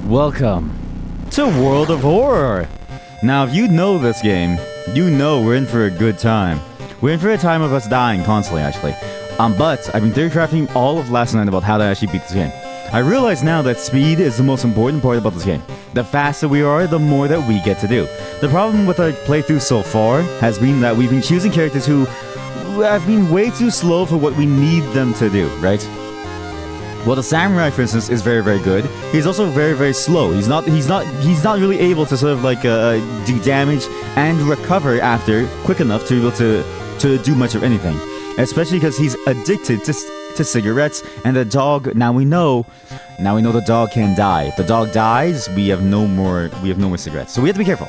Welcome to World of Horror. Now, if you know this game, you know we're in for a good time. We're in for a time of us dying constantly, actually. But I've been theory crafting all of last night about how to actually beat this game. I realize now that speed is the most important part about this game. The faster we are, the more that we get to do. The problem with our playthrough so far has been that we've been choosing characters who have been way too slow for what we need them to do, right? Well, the samurai, for instance, is very, very good. He's also very, very slow. He's not really able to sort of like do damage and recover after quick enough to be able to do much of anything. Especially because he's addicted to cigarettes, and the dog. Now we know the dog can die. If the dog dies, we have no more cigarettes. So we have to be careful.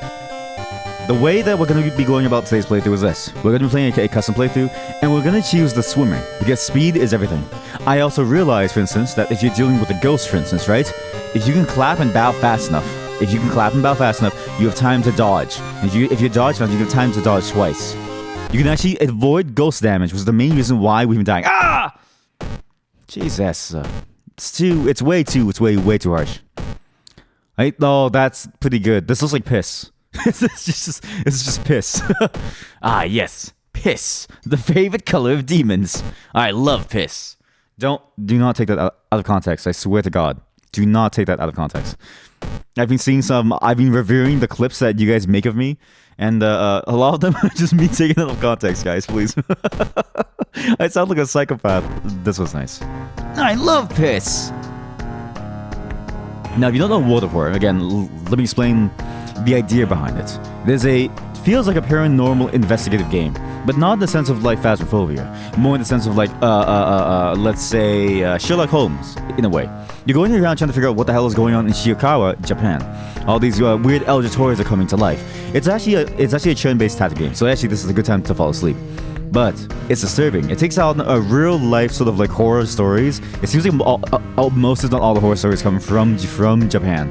The way that we're going to be going about today's playthrough is this. We're going to be playing a custom playthrough, and we're going to choose the swimmer, because speed is everything. I also realized, for instance, that if you're dealing with a ghost, for instance, right? If you can clap and bow fast enough, you have time to dodge. If you dodge fast, you have time to dodge twice. You can actually avoid ghost damage, which is the main reason why we've been dying. Ah! Jesus. It's way too harsh. Right? Oh, that's pretty good. This looks like piss. it's just piss. Ah, yes. Piss. The favorite color of demons. I love piss. Do not take that out of context. I swear to God. Do not take that out of context. I've been reviewing the clips that you guys make of me, and a lot of them are just me taking it out of context, guys, please. I sound like a psychopath. This was nice. I love piss. Now, if you don't know World of Horror, again, let me explain the idea behind it. Feels like a paranormal investigative game, but not in the sense of like Phasmophobia, more in the sense of like let's say Sherlock Holmes in a way. You're going around trying to figure out what the hell is going on in Shiokawa, Japan. All these weird eldritch horrors are coming to life. It's actually a turn-based tactic game, so actually this is a good time to fall asleep. But it's disturbing. It takes out a real life sort of like horror stories. It seems like most if not all the horror stories come from Japan.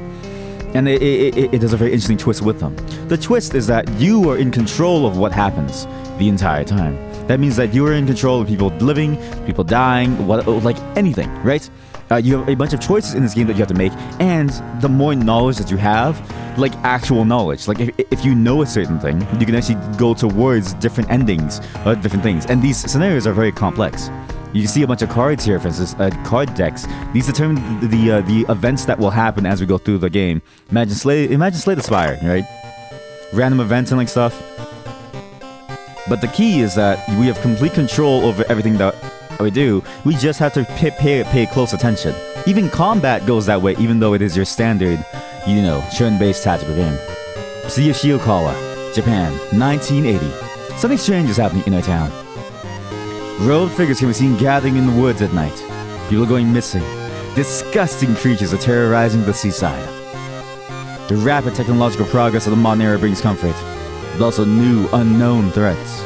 And it does a very interesting twist with them. The twist is that you are in control of what happens the entire time. That means that you are in control of people living, people dying, like anything, right? You have a bunch of choices in this game that you have to make, and the more knowledge that you have, like actual knowledge, like if you know a certain thing, you can actually go towards different endings of different things. And these scenarios are very complex. You see a bunch of cards here, for instance, card decks. These determine the events that will happen as we go through the game. Imagine Slay the Spire, right? Random events and like stuff. But the key is that we have complete control over everything that we do. We just have to pay close attention. Even combat goes that way, even though it is your standard, turn-based tactical game. Sea of Shiokawa, Japan, 1980. Something strange is happening in our town. Robed figures can be seen gathering in the woods at night. People are going missing. Disgusting creatures are terrorizing the seaside. The rapid technological progress of the modern era brings comfort, but also new, unknown threats.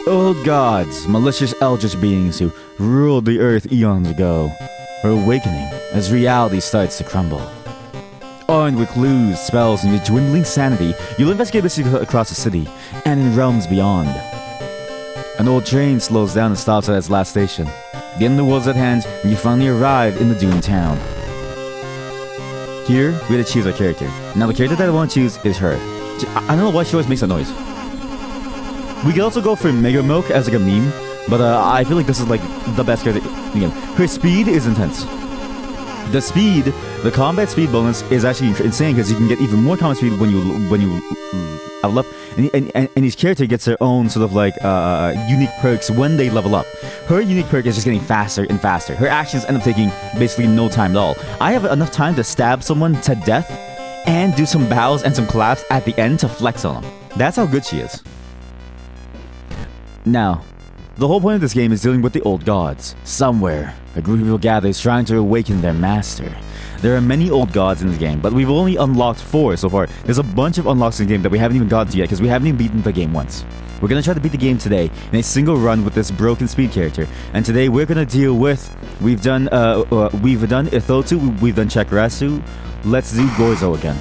Old gods, malicious eldritch beings who ruled the earth eons ago, are awakening as reality starts to crumble. Armed with clues, spells, and your dwindling sanity, you'll investigate the secret across the city and in realms beyond. An old train slows down and stops at its last station. The end of the world's at hand, and you finally arrive in the doomed town. Here, we have to choose our character. Now, the character that I want to choose is her. I don't know why she always makes that noise. We could also go for Mega Milk as like a meme, but I feel like this is like the best character. Again, her speed is intense. The combat speed bonus is actually insane because you can get even more combat speed when you level up, and each character gets their own sort of like unique perks when they level up. Her unique perk is just getting faster and faster. Her actions end up taking basically no time at all. I have enough time to stab someone to death and do some bows and some claps at the end to flex on them. That's how good she is. Now, the whole point of this game is dealing with the old gods. Somewhere, a group of people gathers trying to awaken their master. There are many old gods in this game, but we've only unlocked 4 so far. There's a bunch of unlocks in the game that we haven't even gotten to yet because we haven't even beaten the game once. We're gonna try to beat the game today in a single run with this broken speed character. And today we're gonna deal with, we've done Ithotsu, we've done Chakarasu. Let's do Goizo again.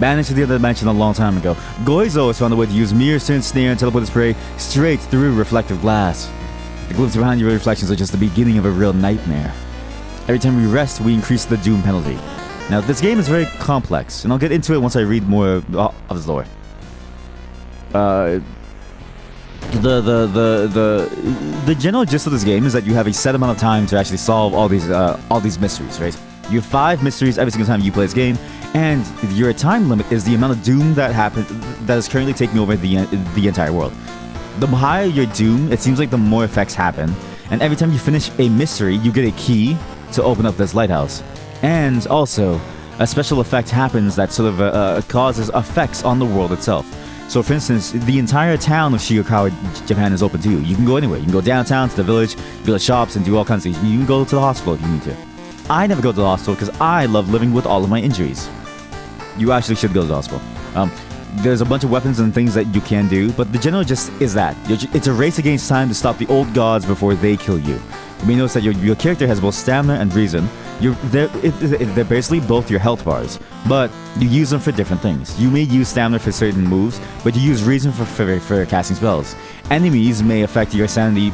Banished to the other dimension a long time ago, Goizo has found a way to use mirror, snare, and teleport his prey straight through reflective glass. The glimpses behind your reflections are just the beginning of a real nightmare. Every time we rest, we increase the doom penalty. Now, this game is very complex, and I'll get into it once I read more of its lore. The general gist of this game is that you have a set amount of time to actually solve all these mysteries, right? You have 5 mysteries every single time you play this game, and your time limit is the amount of doom that is currently taking over the entire world. The higher your doom, it seems like the more effects happen, and every time you finish a mystery, you get a key to open up this lighthouse. And also, a special effect happens that sort of causes effects on the world itself. So for instance, the entire town of Shigeokawa, Japan is open to you. You can go anywhere. You can go downtown to the village, build shops, and do all kinds of things. You can go to the hospital if you need to. I never go to the hospital because I love living with all of my injuries. You actually should go to the hospital. There's a bunch of weapons and things that you can do, but the general gist is that it's a race against time to stop the old gods before they kill you. You may notice that your character has both stamina and reason. They're basically both your health bars, but you use them for different things. You may use stamina for certain moves, but you use reason for casting spells. Enemies may affect your sanity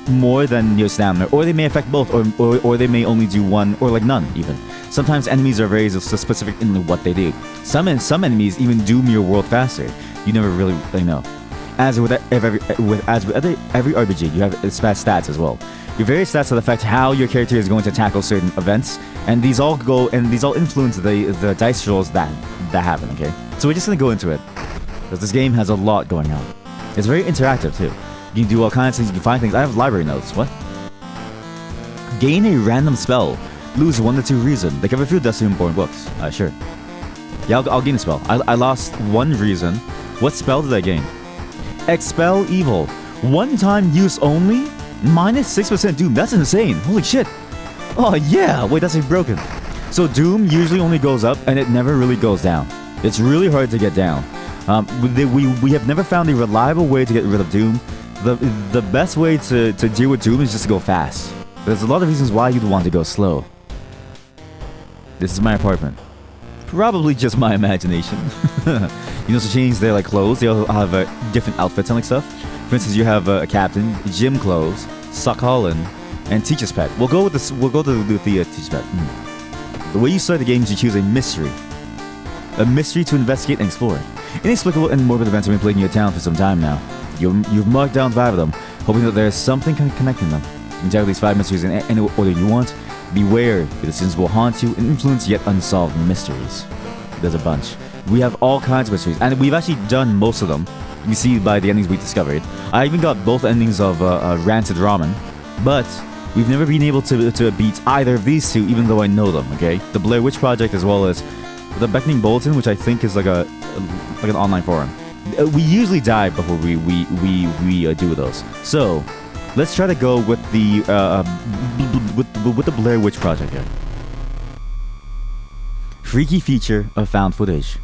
more than your stamina, or they may affect both, or they may only do one, or like none even. Sometimes enemies are very specific in what they do. Some enemies even doom your world faster. You never really know. As with every RPG, you have stats as well. Your various stats that affect how your character is going to tackle certain events, and these all influence the dice rolls that happen. Okay, so we're just gonna go into it because this game has a lot going on. It's very interactive too. You can do all kinds of things. You can find things. I have library notes. What? Gain a random spell. Lose 1 to 2 reason. They cover a few Destiny-born books. Sure. Yeah, I'll gain a spell. I lost 1 reason. What spell did I gain? Expel Evil. 1-time use only? Minus 6% Doom. That's insane. Holy shit. Oh yeah. Wait, that's broken. So Doom usually only goes up and it never really goes down. It's really hard to get down. We have never found a reliable way to get rid of Doom. The best way to deal with Doom is just to go fast. There's a lot of reasons why you'd want to go slow. This is my apartment. Probably just my imagination. You know, to change their clothes, they all have different outfits and stuff. For instance, you have a captain, gym clothes, sock Holland, and teacher's pet. We'll go with this. We'll go to the teacher's pet. The way you start the game is you choose a mystery to investigate and explore. Inexplicable and morbid events have been plaguing your town for some time now. You've marked down 5 of them, hoping that there's something connecting them. You can tackle these 5 mysteries in any order you want. Beware, the sins will haunt you and influence yet unsolved mysteries. There's a bunch. We have all kinds of mysteries, and we've actually done most of them. You see by the endings we discovered. I even got both endings of Rancid Ramen, but we've never been able to beat either of these 2, even though I know them. Okay, the Blair Witch Project as well as the Beckoning Bulletin, which I think is like an online forum. We usually die before we do those. So let's try to go with the Blair Witch Project here. Freaky feature of found footage.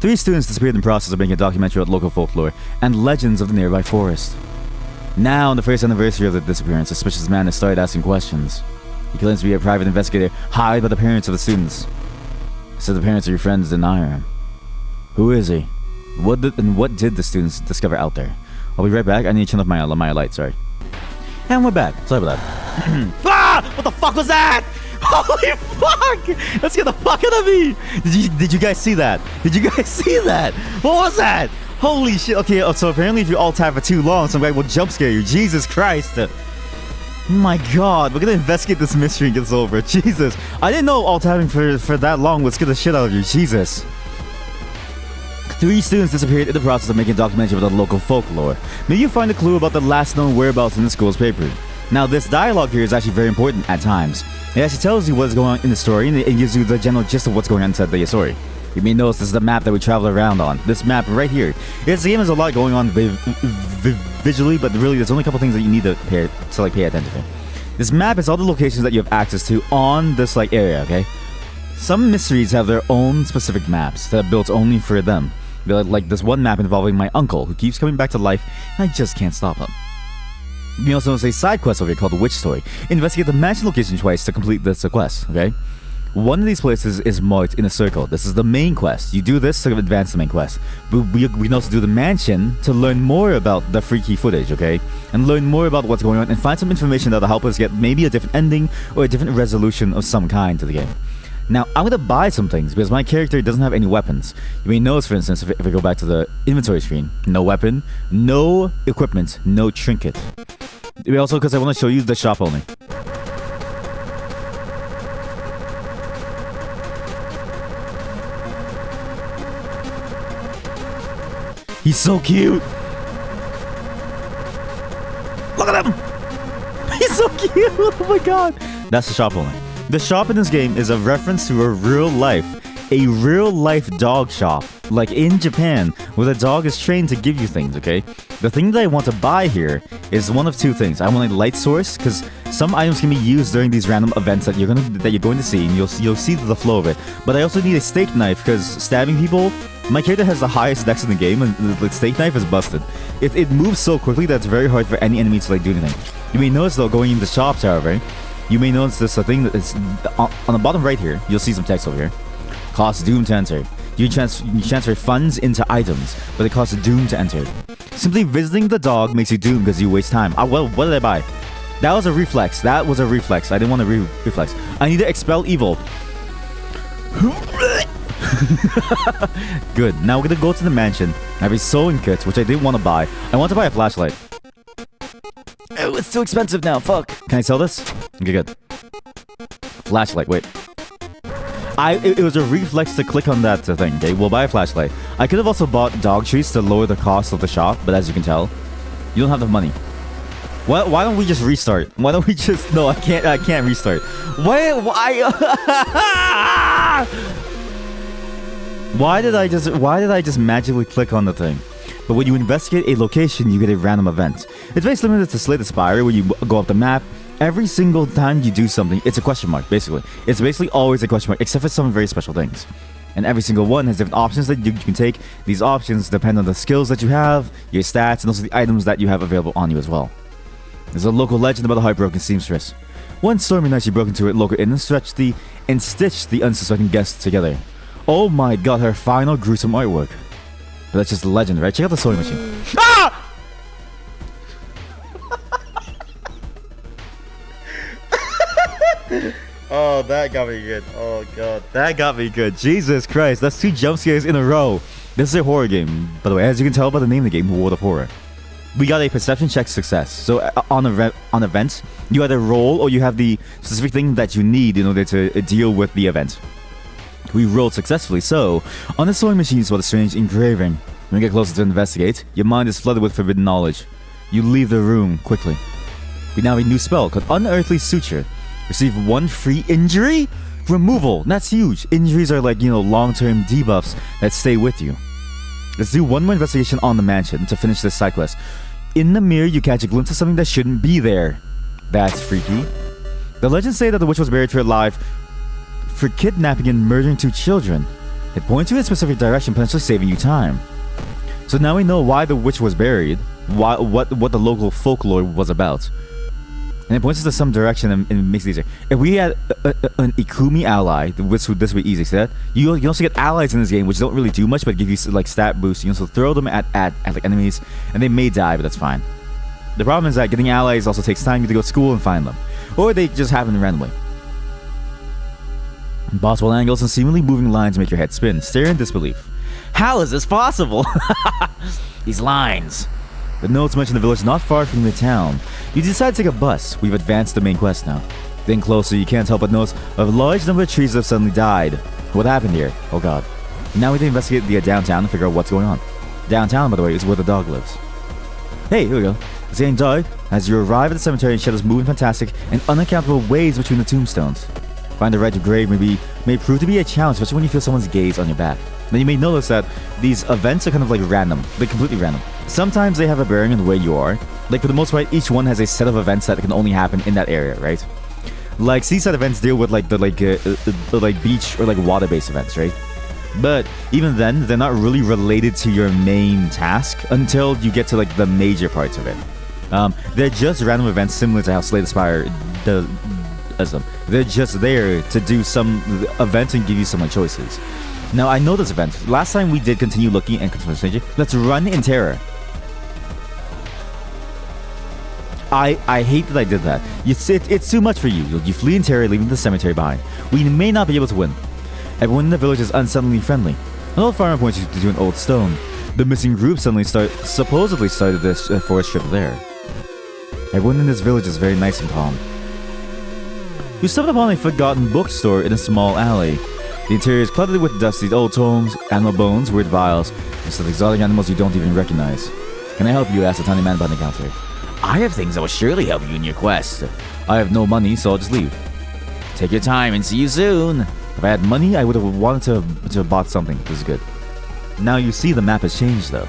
3 students disappeared in the process of making a documentary about local folklore and legends of the nearby forest. Now, on the first anniversary of the disappearance, a suspicious man has started asking questions. He claims to be a private investigator hired by the parents of the students. Says the parents of your friends deny him. Who is he? What did the students discover out there? I'll be right back. I need to turn off my light, sorry. And we're back. Sorry about that. Ah! What the fuck was that? Holy fuck! That scared the fuck out of me! Did you guys see that? Did you guys see that? What was that? Holy shit. Okay, so apparently if you alt tab for too long, some guy will jump scare you. Jesus Christ. My god, we're gonna investigate this mystery and get this over. Jesus. I didn't know alt tabbing for that long would scare the shit out of you. Jesus. 3 students disappeared in the process of making a documentary about the local folklore. May you find a clue about the last known whereabouts in the school's paper. Now, this dialogue here is actually very important at times. It actually tells you what's going on in the story, and it gives you the general gist of what's going on inside the story. You may notice this is the map that we travel around on. This map right here. This game has a lot going on visually, but really there's only a couple things that you need to pay attention to. This map is all the locations that you have access to on this area, okay? Some mysteries have their own specific maps that are built only for them. Like this one map involving my uncle, who keeps coming back to life, and I just can't stop him. You can also say side quest over here called the Witch Story. Investigate the mansion location twice to complete this quest, okay? One of these places is marked in a circle. This is the main quest. You do this to advance the main quest. But we can also do the mansion to learn more about the freaky footage, okay? And learn more about what's going on and find some information that'll help us get maybe a different ending or a different resolution of some kind to the game. Now, I'm gonna buy some things because my character doesn't have any weapons. You may notice, for instance, if I go back to the inventory screen, no weapon, no equipment, no trinket. Also, because I want to show you the shop only. He's so cute! Look at him! He's so cute! Oh my god! That's the shop only. The shop in this game is a reference to a real life dog shop. Like in Japan, where the dog is trained to give you things, okay? The thing that I want to buy here is one of two things. I want a light source, because some items can be used during these random events that you're going to see, and you'll see the flow of it. But I also need a steak knife, because stabbing people, my character has the highest dex in the game, and the steak knife is busted. It moves so quickly that it's very hard for any enemy to like do anything. You may notice though, going into shops, however, you may notice this thing that is on the bottom right here. You'll see some text over here. Costs Doom to enter. You transfer funds into items, but it costs Doom to enter. Simply visiting the dog makes you Doom because you waste time. Well, what did I buy? That was a reflex. That was a reflex. I didn't want to reflex. I need to expel evil. Good. Now we're gonna go to the mansion. I have a sewing kit, which I didn't want to buy. I want to buy a flashlight. Oh, it's too expensive now. Fuck. Can I sell this? Okay, good. Flashlight. Wait. It was a reflex to click on that thing. Okay, we'll buy a flashlight. I could have also bought dog treats to lower the cost of the shop, but as you can tell, you don't have the money. Why don't we just restart? Why don't we just... No, I can't restart. Why? Why did I just magically click on the thing? But when you investigate a location, you get a random event. It's very similar to Slay the Spire, where you go off the map. Every single time you do something, it's a question mark, basically. It's basically always a question mark, except for some very special things. And every single one has different options that you can take. These options depend on the skills that you have, your stats, and also the items that you have available on you as well. There's a local legend about a heartbroken seamstress. One stormy night she broke into a local inn and stitched the unsuspecting guests together. Oh my god, her final gruesome artwork. But that's just a legend, right? Check out the sewing machine. Ah! Oh, that got me good. Oh god, that got me good. Jesus Christ, that's 2 jump scares in a row. This is a horror game, by the way. As you can tell by the name of the game, World of Horror. We got a perception check success. So on events, you either roll or you have the specific thing that you need in order to deal with the event. We rolled successfully, so on the sewing machine you saw the strange engraving. When you get closer to investigate, your mind is flooded with forbidden knowledge. You leave the room quickly. We now have a new spell called Unearthly Suture. Receive 1 free injury removal. That's huge. Injuries are like, long-term debuffs that stay with you. Let's do one more investigation on the mansion to finish this side quest. In the mirror, you catch a glimpse of something that shouldn't be there. That's freaky. The legends say that the witch was buried here alive for kidnapping and murdering 2 children. It points you in a specific direction, potentially saving you time. So now we know why the witch was buried, what the local folklore was about. And it points us to some direction and makes it easier. If we had an Ikumi ally, this would be easy. See that? You also get allies in this game, which don't really do much, but give you like stat boosts. You can also throw them at like enemies, and they may die, but that's fine. The problem is that getting allies also takes time. You have to go to school and find them, or they just happen randomly. Possible angles and seemingly moving lines make your head spin. Stare in disbelief. How is this possible? These lines. The notes mention the village not far from the town. You decide to take a bus. We've advanced the main quest now. Then closer, you can't help but notice a large number of trees have suddenly died. What happened here? Oh god. Now we need to investigate the downtown and figure out what's going on. Downtown, by the way, is where the dog lives. Hey, here we go. It's getting dark as you arrive at the cemetery and shadows move in fantastic and unaccountable ways between the tombstones. Find the right to grave may prove to be a challenge, especially when you feel someone's gaze on your back. Then you may notice that these events are kind of like random. They're completely random. Sometimes they have a bearing on where you are. Like for the most part, each one has a set of events that can only happen in that area, right? Like seaside events deal with like the beach or like water-based events, right? But even then, they're not really related to your main task until you get to like the major parts of it. They're just random events similar to how Slay the Spire does them. They're just there to do some events and give you some like choices. Now, I know this event. Last time we did continue looking and continue. Let's run in terror. I hate that I did that. It's too much for you. You flee in terror, leaving the cemetery behind. We may not be able to win. Everyone in the village is unsettlingly friendly. An old farmer points you to an old stone. The missing group supposedly started this forest trip there. Everyone in this village is very nice and calm. You stumbled upon a forgotten bookstore in a small alley. The interior is cluttered with dusty old tomes, animal bones, weird vials, and some exotic animals you don't even recognize. Can I help you? Asked the tiny man behind the counter. I have things that will surely help you in your quest. I have no money, so I'll just leave. Take your time and see you soon. If I had money, I would have wanted to have bought something. This is good. Now you see the map has changed though.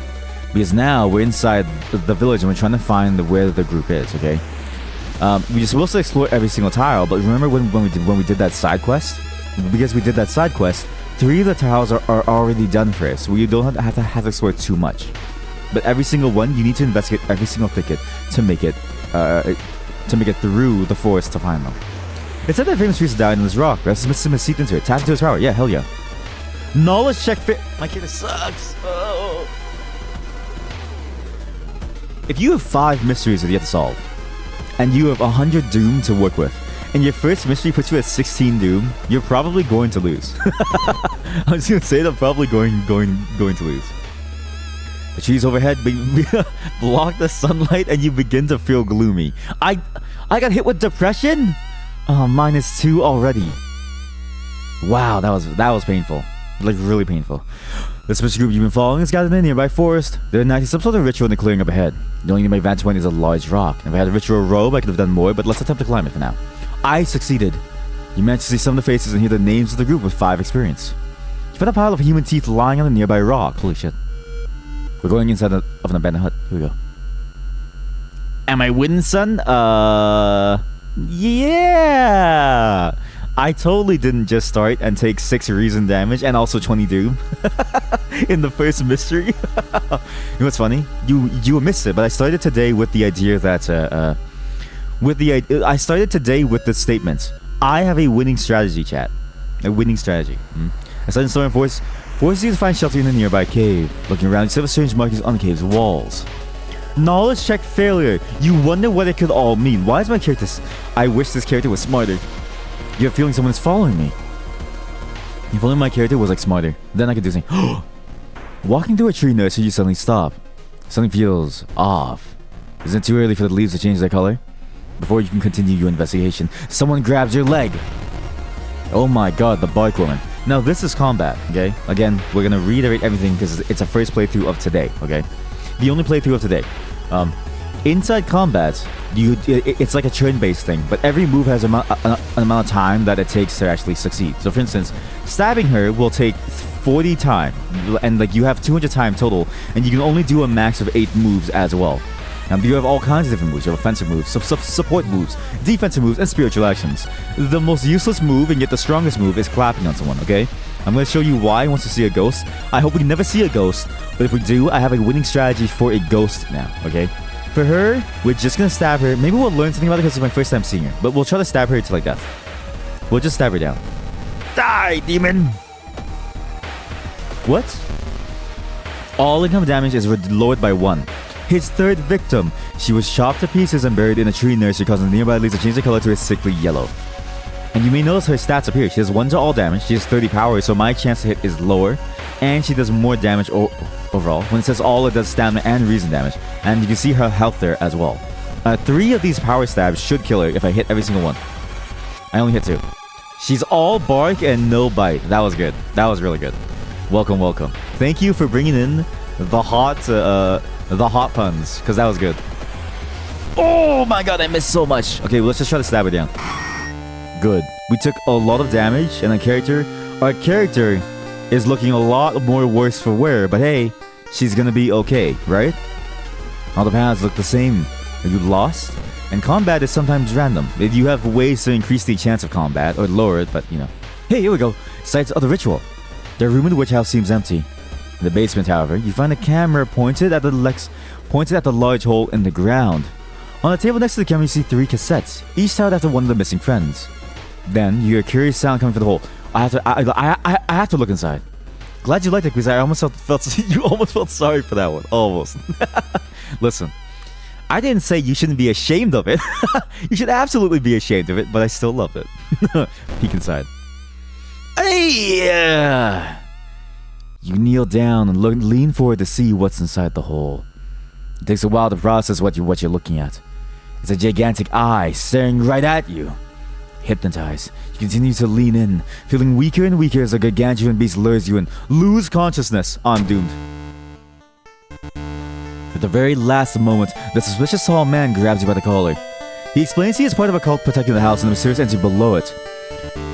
Because now we're inside the village and we're trying to find where the group is, okay? We're supposed to explore every single tile, but remember when we did that side quest? Because we did that side quest, 3 of the tiles are already done for us, so you don't have to explore too much. But every single one, you need to investigate every single thicket to make it through the forest to find them. It said that famous priest died in this rock. That's seeped into it. Tap into his power. Yeah, hell yeah. Knowledge check fit. My kid sucks. Oh. If you have 5 mysteries that you have to solve, and you have 100 doom to work with, and your first mystery puts you at 16 doom, you're probably going to lose. I was gonna say they're probably going to lose. The trees overhead block the sunlight, and you begin to feel gloomy. I got hit with depression. Oh, -2 already. Wow, that was painful. Like really painful. The special group you've been following is gathered in a nearby forest. They're enacting some sort of ritual in the clearing up ahead. The only thing my vantage point is a large rock. If I had a ritual robe, I could have done more, but let's attempt to climb it for now. I succeeded. You managed to see some of the faces and hear the names of the group with 5 experience. You found a pile of human teeth lying on a nearby rock. Holy shit. We're going inside of an abandoned hut. Here we go. Am I winning, son? Yeah! I totally didn't just start and take 6 reason damage and also 20 doom in the first mystery. You know what's funny? You missed it, but I started today with the idea that I started today with the statement. I have a winning strategy, chat. A winning strategy. I started storing forces you to find shelter in a nearby cave. Looking around, you see strange markings on the cave's walls. Knowledge check failure. You wonder what it could all mean. Why is my character... I wish this character was smarter. You have a feeling someone is following me. If only my character was like smarter. Then I could do something. Walking through a tree nursery, you suddenly stop. Something feels off. Isn't it too early for the leaves to change their color? Before you can continue your investigation, someone grabs your leg. Oh my god, the bark woman. Now this is combat, okay? Again, we're gonna reiterate everything because it's a first playthrough of today, okay? The only playthrough of today. Inside combat, it's like a turn-based thing, but every move has an amount of time that it takes to actually succeed. So for instance, stabbing her will take 40 time, and like you have 200 time total, and you can only do a max of 8 moves as well. You have all kinds of different moves. You have offensive moves, support moves, defensive moves, and spiritual actions. The most useless move and yet the strongest move is clapping on someone, okay? I'm going to show you why I want to see a ghost. I hope we never see a ghost, but if we do, I have a winning strategy for a ghost now, okay? For her, we're just going to stab her. Maybe we'll learn something about it because it's my first time seeing her, but we'll try to stab her to like death. We'll just stab her down. Die, demon! What? All income damage is lowered by 1. His 3rd victim. She was chopped to pieces and buried in a tree nursery, causing the nearby leaves to change the color to a sickly yellow. And you may notice her stats up here. She has 1 to all damage, she has 30 power, so my chance to hit is lower, and she does more damage overall. When it says all, it does stamina and reason damage, and you can see her health there as well. 3 of these power stabs should kill her if I hit every single one. I only hit 2. She's all bark and no bite. That was good. That was really good. Welcome, welcome. Thank you for bringing in the hot puns, because that was good. Oh my god, I missed so much. Okay, well, let's just try to stab her down. Good. We took a lot of damage, and our character is looking a lot more worse for wear, but hey, she's gonna be okay, right? All the paths look the same. You lost? And combat is sometimes random. You have ways to increase the chance of combat, or lower it, but you know. Hey, here we go. Sites of the ritual. The room in the witch house seems empty. In the basement, however, you find a camera pointed at the large hole in the ground. On the table next to the camera, you see 3 cassettes, each titled after one of the missing friends. Then you hear a curious sound coming from the hole. I have to look inside. Glad you liked it, because I almost felt you almost felt sorry for that one. Almost. Listen, I didn't say you shouldn't be ashamed of it. You should absolutely be ashamed of it, but I still love it. Peek inside. Hey! You kneel down and lean forward to see what's inside the hole. It takes a while to process what you're looking at. It's a gigantic eye staring right at you. Hypnotized, you continue to lean in, feeling weaker and weaker as the gargantuan beast lures you and lose consciousness on Doomed. At the very last moment, the suspicious tall man grabs you by the collar. He explains he is part of a cult protecting the house and the mysterious entity below it.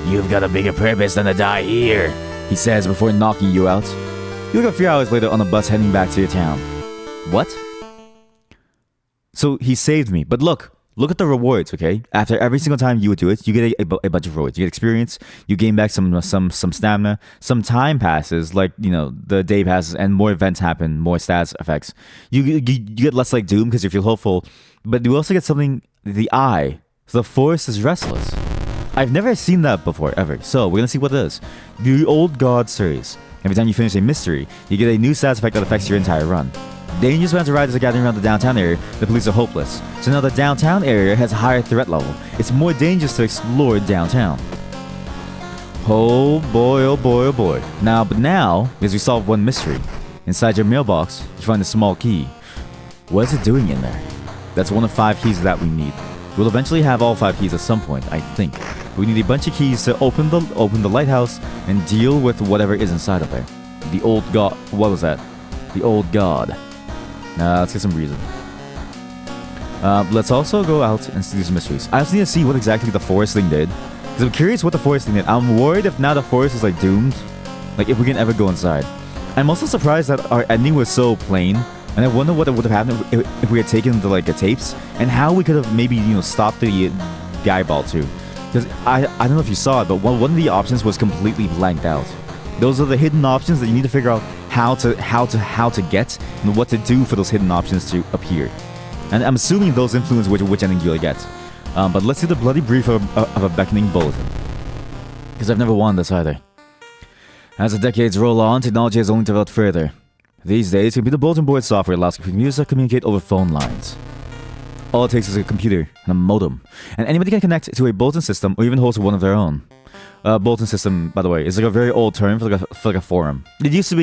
You've got a bigger purpose than to die here, he says before knocking you out. You look a few hours later on a bus heading back to your town. What? So he saved me, but look at the rewards, okay? After every single time you would do it, you get a bunch of rewards. You get experience, you gain back some stamina, some time passes, like, you know, the day passes, and more events happen, more stats effects. You get less like Doom because you feel hopeful, but you also get something, the eye. So the forest is restless. I've never seen that before, ever. So we're gonna see what it is. The Old God series. Every time you finish a mystery, you get a new stats effect that affects your entire run. Dangerous bands of riders are gathering around the downtown area. The police are hopeless. So now the downtown area has a higher threat level. It's more dangerous to explore downtown. Oh boy, oh boy, oh boy. Now, as we solve one mystery, inside your mailbox, you find a small key. What is it doing in there? That's one of 5 keys that we need. We'll eventually have all 5 keys at some point, I think. We need a bunch of keys to open the lighthouse and deal with whatever is inside of there. The Old God. What was that? The Old God. Let's get some reason. Let's also go out and do some mysteries. I just need to see what exactly the forest thing did. Because I'm curious what the forest thing did. I'm worried if now the forest is like doomed. Like if we can ever go inside. I'm also surprised that our ending was so plain. And I wonder what would have happened if we had taken the tapes. And how we could have maybe, you know, stopped the eyeball too. Because I don't know if you saw it, but one of the options was completely blanked out. Those are the hidden options that you need to figure out how to get and what to do for those hidden options to appear. And I'm assuming those influence which ending you'll get. But let's see the bloody brief of a beckoning bulletin. Because I've never won this either. As the decades roll on, technology has only developed further. These days, computer bulletin board software allows computers to communicate over phone lines. All it takes is a computer and a modem, and anybody can connect to a bulletin system or even host one of their own. Bulletin system, by the way, is like a very old term for like a forum. It used to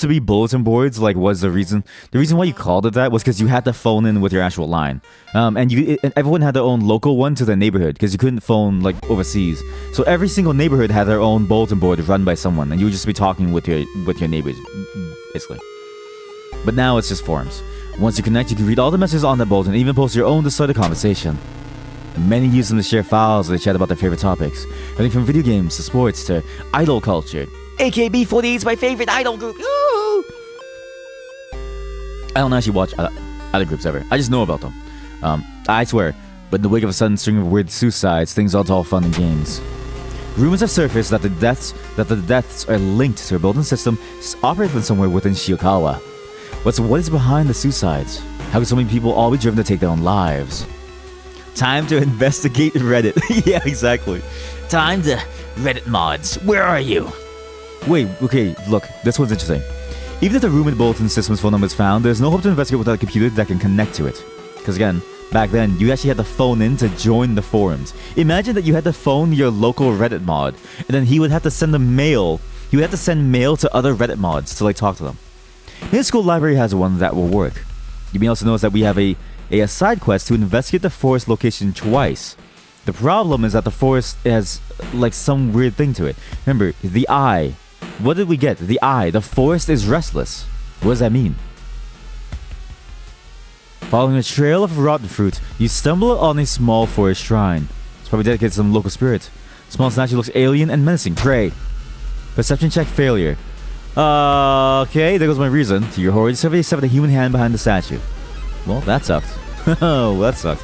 be bulletin boards. Like, was the reason why you called it that was because you had to phone in with your actual line, and everyone had their own local one to their neighborhood because you couldn't phone like overseas. So every single neighborhood had their own bulletin board run by someone, and you would just be talking with your neighbors, basically. But now it's just forums. Once you connect, you can read all the messages on the bulletin and even post your own to start a conversation. Many use them to share files or they chat about their favorite topics, everything from video games to sports to idol culture. AKB48 is my favorite idol group. Ooh! I don't actually watch other groups ever. I just know about them. I swear, but in the wake of a sudden string of weird suicides, things aren't all fun and games. Rumors have surfaced that the deaths are linked to a bulletin system operating somewhere within Shiokawa. What is behind the suicides? How can so many people all be driven to take their own lives? Time to investigate Reddit. Yeah, exactly. Time to Reddit mods. Where are you? Wait, okay, look, this one's interesting. Even if the rumored bulletin system's phone number is found, there's no hope to investigate without a computer that can connect to it. Because again, back then, you actually had to phone in to join the forums. Imagine that you had to phone your local Reddit mod, and then he would have to send a mail. He would have to send mail to other Reddit mods to talk to them. His school library has one that will work. You may also notice that we have a side quest to investigate the forest location twice. The problem is that the forest has some weird thing to it. Remember, the eye. What did we get? The eye. The forest is restless. What does that mean? Following a trail of rotten fruit, you stumble on a small forest shrine. It's probably dedicated to some local spirit. Small statue looks alien and menacing. Pray. Perception check failure. Okay, there goes my reason. To your horror, you discover the human hand behind the statue. Well, that sucked. Oh, that sucked.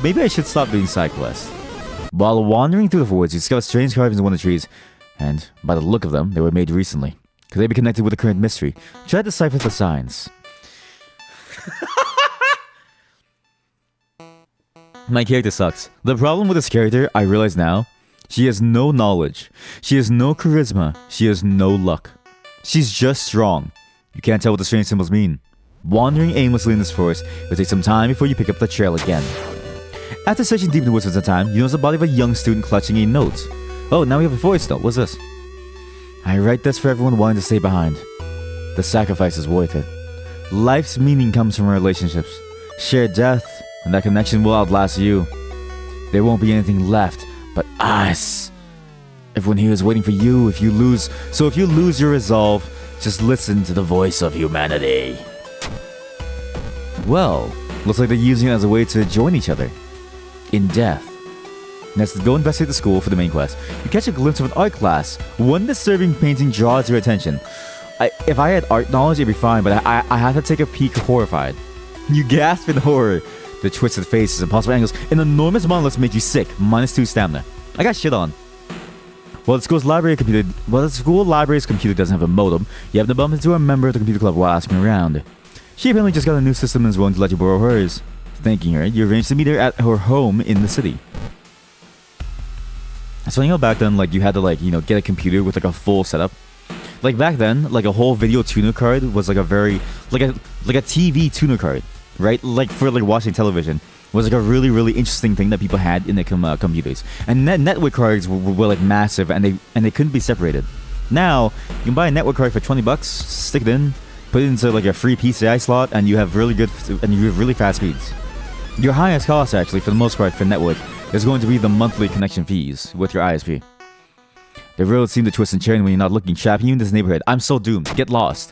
Maybe I should stop doing side quests. While wandering through the woods, you discover strange carvings in one of the trees. And by the look of them, they were made recently. Could they be connected with the current mystery? Try to decipher the signs. My character sucks. The problem with this character, I realize now, she has no knowledge. She has no charisma. She has no luck. She's just strong. You can't tell what the strange symbols mean. Wandering aimlessly in this forest, it will take some time before you pick up the trail again. After searching deep in the woods for some time, you notice the body of a young student clutching a note. Oh, now we have a voice note. What's this? I write this for everyone wanting to stay behind. The sacrifice is worth it. Life's meaning comes from relationships. Share death, and that connection will outlast you. There won't be anything left but us. Everyone here is waiting for you if you lose. So if you lose your resolve, just listen to the voice of humanity. Well, looks like they're using it as a way to join each other. In death. Next, go investigate the school for the main quest. You catch a glimpse of an art class. One disturbing painting draws your attention. If I had art knowledge, it'd be fine, but I had to take a peek horrified. You gasp in horror. The twisted faces, impossible angles, and enormous monoliths make you sick. -2 stamina. I got shit on. Well, the school's library's computer doesn't have a modem. You have to bump into a member of the computer club while asking around. She apparently just got a new system and is willing to let you borrow hers. Thanking her, you arrange to meet her at her home in the city. So you know back then, like you had to get a computer with like a full setup. Like back then, like a whole video tuner card was like a very like a TV tuner card, right? Like for like watching television was like a really interesting thing that people had in their computers. And network cards were like massive, and they couldn't be separated. Now you can buy a network card for $20, stick it in, put it into like a free PCI slot, and you have really fast speeds. Your highest cost, actually, for the most part, for network is going to be the monthly connection fees with your ISP. The roads seem to twist and turn when you're not looking. Trapping you in this neighborhood. I'm so doomed. Get lost.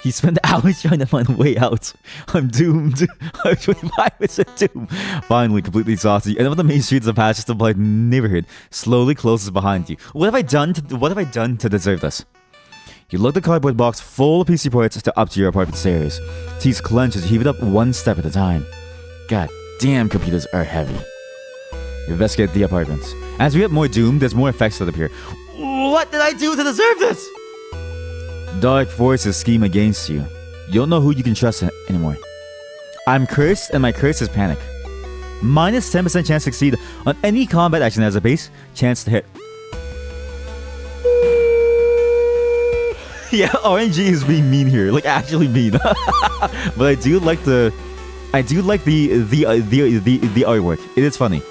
He spent hours trying to find a way out. I'm doomed. I'm 25% doomed. Finally, completely exhausted, you end up on the main streets of the Patches Applied neighborhood. Slowly closes behind you. What have I done to deserve this? You load the cardboard box full of PC parts up to your apartment stairs. Teeth clench as you heave it up one step at a time. God damn, computers are heavy. You investigate the apartments. As we get more doomed, there's more effects that appear. What did I do to deserve this? Dark forces scheme against you. You don't know who you can trust anymore. I'm cursed, and my curse is panic. -10% chance to succeed on any combat action that has a base chance to hit. Yeah, RNG is being mean here, like actually mean. But I do like the artwork. It is funny.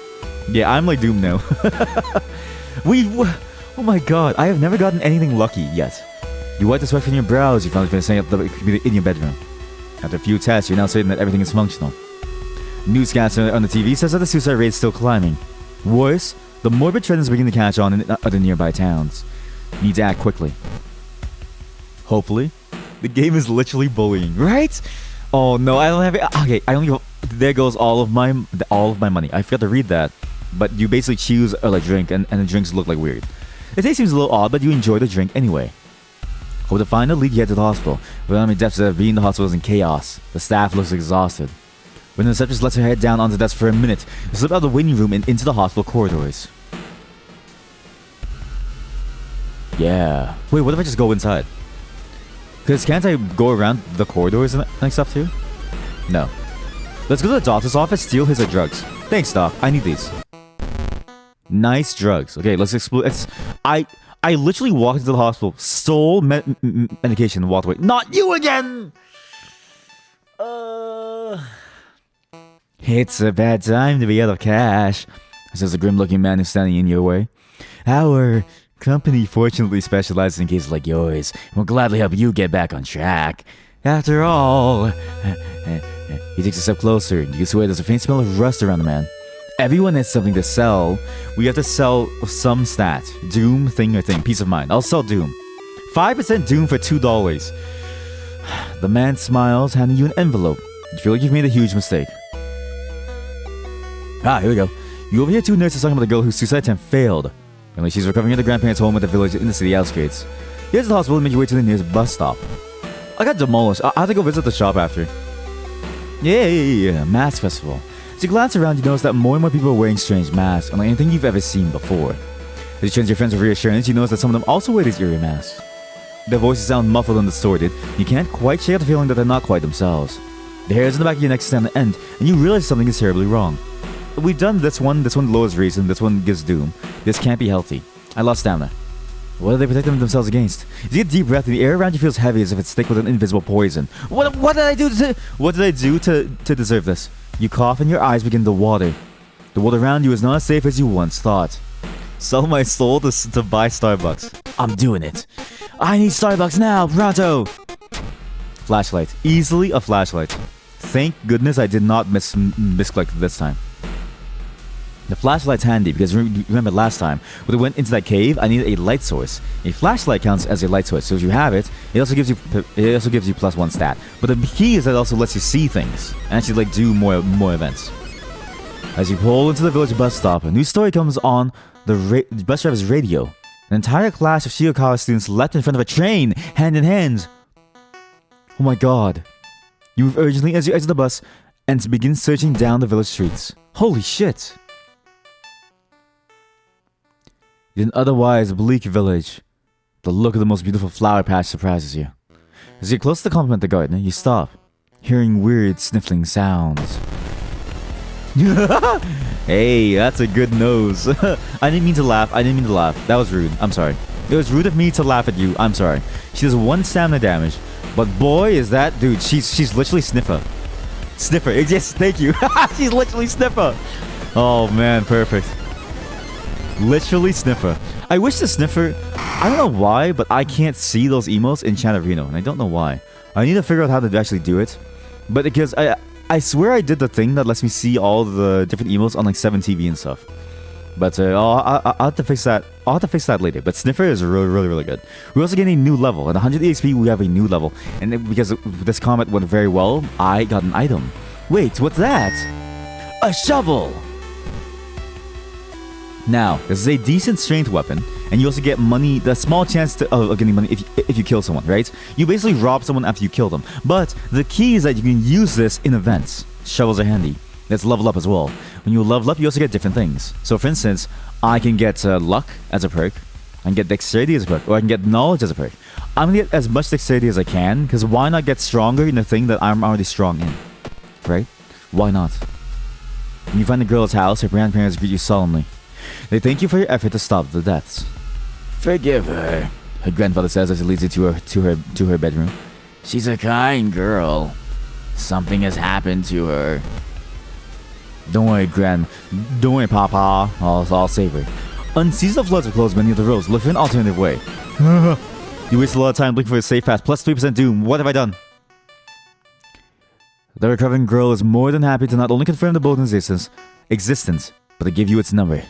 Yeah, I'm like doomed now. Oh my god, I have never gotten anything lucky yet. You wipe the sweat from your brows. You finally finish setting up the computer in your bedroom. After a few tests, you're now certain that everything is functional. Newscaster on the TV says that the suicide rate is still climbing. Worse, the morbid trend is beginning to catch on in other nearby towns. You need to act quickly. Hopefully. The game is literally bullying, right? Oh no, I don't have it. Okay, I only. There goes all of my money. I forgot to read that. But you basically choose a drink, and the drinks look like weird. The taste seems a little odd, but you enjoy the drink anyway. Hope to find a lead, you head to the hospital. Without any depths of being in the hospital is in chaos. The staff looks exhausted. When the receptionist lets her head down onto the desk for a minute, you slip out of the waiting room and into the hospital corridors. Yeah. Wait, what if I just go inside? Because can't I go around the corridors and stuff too? No. Let's go to the doctor's office, steal his drugs. Thanks, doc. I need these. Nice drugs. Okay, let's explore. I literally walked into the hospital, stole medication, and walked away. Not you again! It's a bad time to be out of cash, says the grim-looking man who's standing in your way. Our company fortunately specializes in cases like yours, and will gladly help you get back on track. After all... He takes a step closer, and you can swear there's a faint smell of rust around the man. Everyone has something to sell. We have to sell some stat. Doom, thing or thing. Peace of mind. I'll sell Doom. 5% Doom for $2. The man smiles, handing you an envelope. You feel like you've made a huge mistake. Here we go. You overhear two nurses talking about the girl whose suicide attempt failed. Apparently she's recovering at the grandparents' home at the village in the city outskirts. Here's the hospital and make your way to the nearest bus stop. I got demolished. I have to go visit the shop after. Yeah. Mask festival. As you glance around, you notice that more and more people are wearing strange masks, unlike anything you've ever seen before. As you turn to your friends with reassurance, you notice that some of them also wear these eerie masks. Their voices sound muffled and distorted. You can't quite shake out the feeling that they're not quite themselves. The hairs in the back of your neck stand on end, and you realize something is terribly wrong. We've done this one lowers reason, this one gives doom. This can't be healthy. I lost stamina. What are they protecting themselves against? You take a deep breath, and the air around you feels heavy as if it's thick with an invisible poison. What did I do to deserve this? You cough and your eyes begin to water. The world around you is not as safe as you once thought. Sell my soul to buy Starbucks. I'm doing it. I need Starbucks now, pronto! Flashlight. Easily a flashlight. Thank goodness I did not misclick this time. The flashlight's handy because remember last time when we went into that cave, I needed a light source. A flashlight counts as a light source, so if you have it, it also gives you +1 stat. But the key is that it also lets you see things and actually like do more events. As you pull into the village bus stop, a new story comes on the bus driver's radio. An entire class of Shirokawa students leapt in front of a train, hand in hand. Oh my god. You move urgently as you exit the bus and begin searching down the village streets. Holy shit. In an otherwise bleak village, the look of the most beautiful flower patch surprises you. As you get close to compliment the gardener, you stop, hearing weird sniffling sounds. Hey, that's a good nose. I didn't mean to laugh. That was rude. I'm sorry. It was rude of me to laugh at you. I'm sorry. She does 1 stamina damage, but boy is that dude. She's literally Sniffer. Yes, thank you. She's literally Sniffer. Oh man, perfect. Literally Sniffer. I wish the Sniffer... I don't know why, but I can't see those emotes in Chanarino, and I don't know why. I need to figure out how to actually do it. But because I swear I did the thing that lets me see all the different emotes on like 7TV and stuff. But I'll have to fix that. I'll have to fix that later. But Sniffer is really good. We also get a new level. At 100 EXP, we have a new level. And because this combat went very well, I got an item. Wait, what's that? A shovel! Now, this is a decent strength weapon, and you also get money, the small chance of getting money if you kill someone, right? You basically rob someone after you kill them. But the key is that you can use this in events. Shovels are handy. Let's level up as well. When you level up, you also get different things. So for instance, I can get luck as a perk, I can get dexterity as a perk, or I can get knowledge as a perk. I'm gonna get as much dexterity as I can, because why not get stronger in the thing that I'm already strong in? Right? Why not? When you find the girl's house, her grandparents greet you solemnly. They thank you for your effort to stop the deaths. Forgive her, her grandfather says as he leads you to her bedroom. She's a kind girl. Something has happened to her. Don't worry, Don't worry, Papa. I'll save her. Unseasonal floods have closed many of the roads. Look for an alternative way. You waste a lot of time looking for a safe path. Plus 3% doom. What have I done? The recovering girl is more than happy to not only confirm the building's existence, but to give you its number.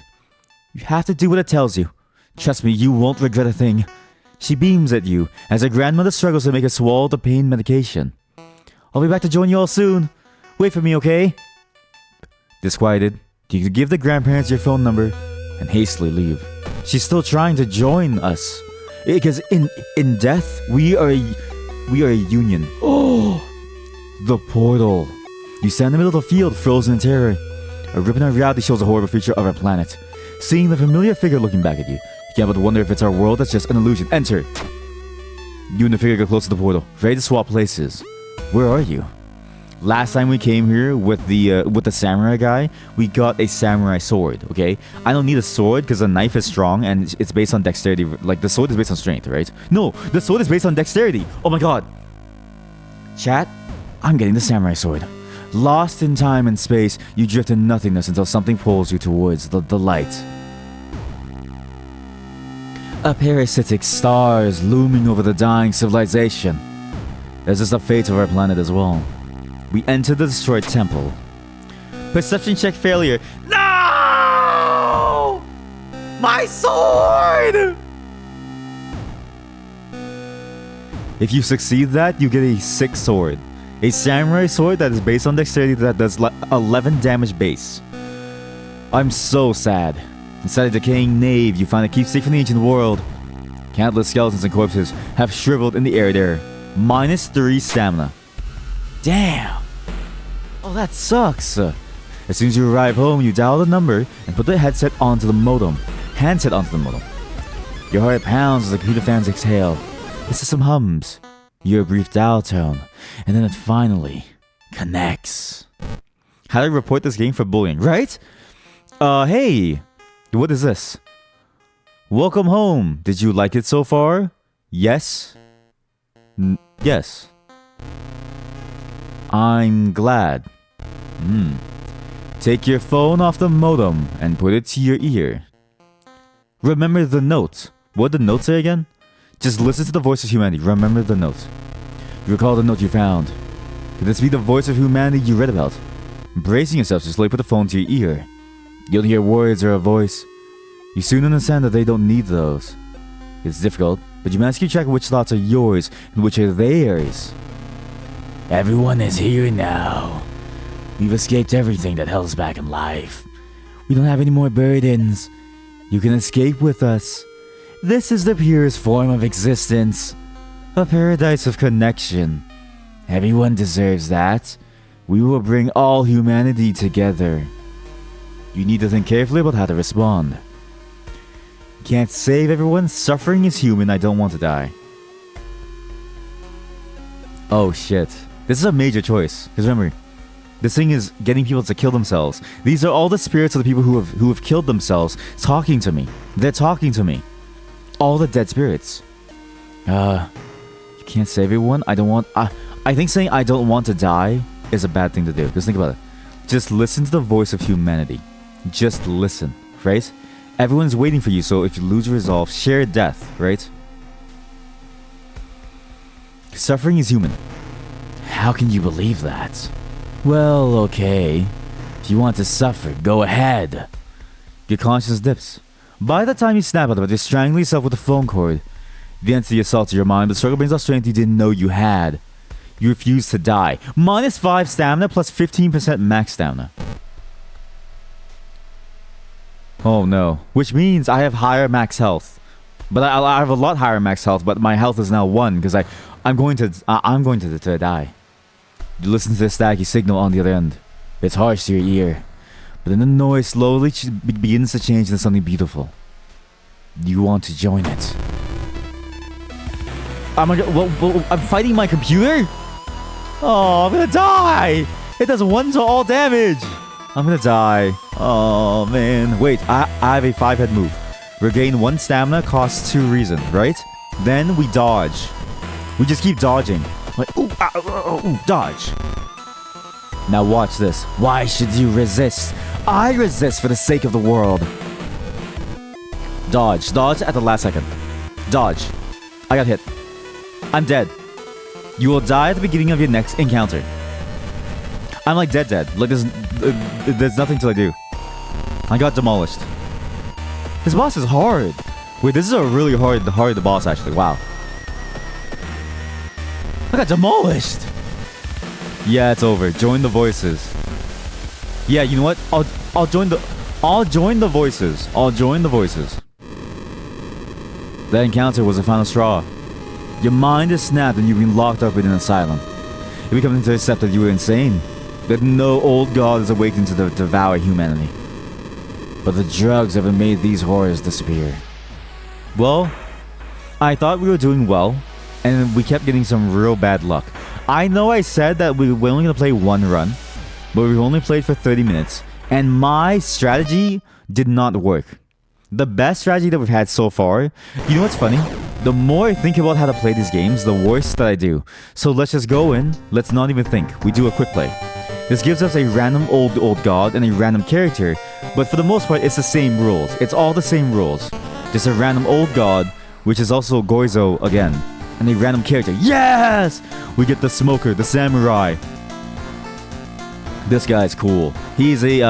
You have to do what it tells you. Trust me, you won't regret a thing. She beams at you as her grandmother struggles to make her swallow the pain medication. I'll be back to join you all soon. Wait for me, okay? Disquieted, you give the grandparents your phone number and hastily leave. She's still trying to join us. Because in death, we are a union. Oh, the portal. You stand in the middle of the field, frozen in terror. A rip in our reality shows the horrible feature of our planet. Seeing the familiar figure looking back at you, you can't but wonder if it's our world that's just an illusion. Enter. You and the figure get close to the portal, ready to swap places. Where are you? Last time we came here with the samurai guy, we got a samurai sword, okay? I don't need a sword because the knife is strong and it's based on dexterity. Like, the sword is based on strength, right? No, the sword is based on dexterity. Oh my god. Chat, I'm getting the samurai sword. Lost in time and space, you drift in nothingness until something pulls you towards the light. A parasitic star is looming over the dying civilization. This is the fate of our planet as well. We enter the destroyed temple. Perception check failure. No! My sword! If you succeed that, you get a sick sword. A samurai sword that is based on dexterity that does 11 damage base. I'm so sad. Inside a decaying nave, you find a keepsake from the ancient world. Countless skeletons and corpses have shriveled in the air there. -3 stamina. Damn. Oh, that sucks. As soon as you arrive home, you dial the number and put the handset onto the modem. Your heart pounds as the computer fans exhale. The system hums. You hear a brief dial tone, and then it finally connects. How do I report this game for bullying? Right? Hey! What is this? Welcome home. Did you like it so far? Yes? Yes. I'm glad. Take your phone off the modem and put it to your ear. Remember the note. What did the note say again? Just listen to the voice of humanity. Remember the note. Recall the note you found. Could this be the voice of humanity you read about? Bracing yourself to slowly put the phone to your ear. You don't hear words or a voice. You soon understand that they don't need those. It's difficult, but you manage to keep track of which thoughts are yours and which are theirs. Everyone is here now. We've escaped everything that held us back in life. We don't have any more burdens. You can escape with us. This is the purest form of existence. A paradise of connection. Everyone deserves that. We will bring all humanity together. You need to think carefully about how to respond. You can't save everyone. Suffering is human. I don't want to die. Oh shit. This is a major choice. Because remember, this thing is getting people to kill themselves. These are all the spirits of the people who have killed themselves talking to me. They're talking to me. All the dead spirits. You can't save everyone. I don't want... I think saying I don't want to die is a bad thing to do. Just think about it. Just listen to the voice of humanity. Just listen, right? Everyone's waiting for you, so if you lose your resolve, share death, right? Suffering is human. How can you believe that? Well, okay. If you want to suffer, go ahead. Your conscience dips. By the time you snap out of it, you're strangling yourself with a phone cord. The entity assaults your mind, but the struggle brings out strength you didn't know you had. You refuse to die. -5 stamina plus 15% max stamina. Oh no. Which means I have higher max health. But I have a lot higher max health, but my health is now 1 because I'm going to die. You listen to the staticky signal on the other end. It's harsh to your ear. But then the noise slowly begins to change into something beautiful. You want to join it. Oh my god, I'm fighting my computer? Oh, I'm gonna die! It does 1 to all damage! I'm gonna die. Oh man. Wait, I have a 5-head move. Regain 1 stamina, costs 2 reason, right? Then we dodge. We just keep dodging. Like, ooh, ooh, dodge. Now watch this. Why should you resist? I resist for the sake of the world. Dodge. Dodge at the last second. Dodge. I got hit. I'm dead. You will die at the beginning of your next encounter. I'm like dead. Like there's nothing to do. I got demolished. This boss is hard. Wait, this is a really hard boss actually. Wow. I got demolished. Yeah, it's over. Join the voices. Yeah, you know what? I'll join the voices. I'll join the voices. That encounter was the final straw. Your mind is snapped and you've been locked up in an asylum. It becomes to accept that you were insane. That no old god is awakened to devour humanity. But the drugs haven't made these horrors disappear. Well, I thought we were doing well, and we kept getting some real bad luck. I know I said that we were only going to play 1 run, but we only played for 30 minutes, and my strategy did not work. The best strategy that we've had so far, you know what's funny? The more I think about how to play these games, the worse that I do. So let's just go in, let's not even think, we do a quick play. This gives us a random old god and a random character, but for the most part it's the same rules. It's all the same rules. Just a random old god, which is also Goizo again, and a random character. Yes! We get the smoker, the samurai. This guy's cool. He's a,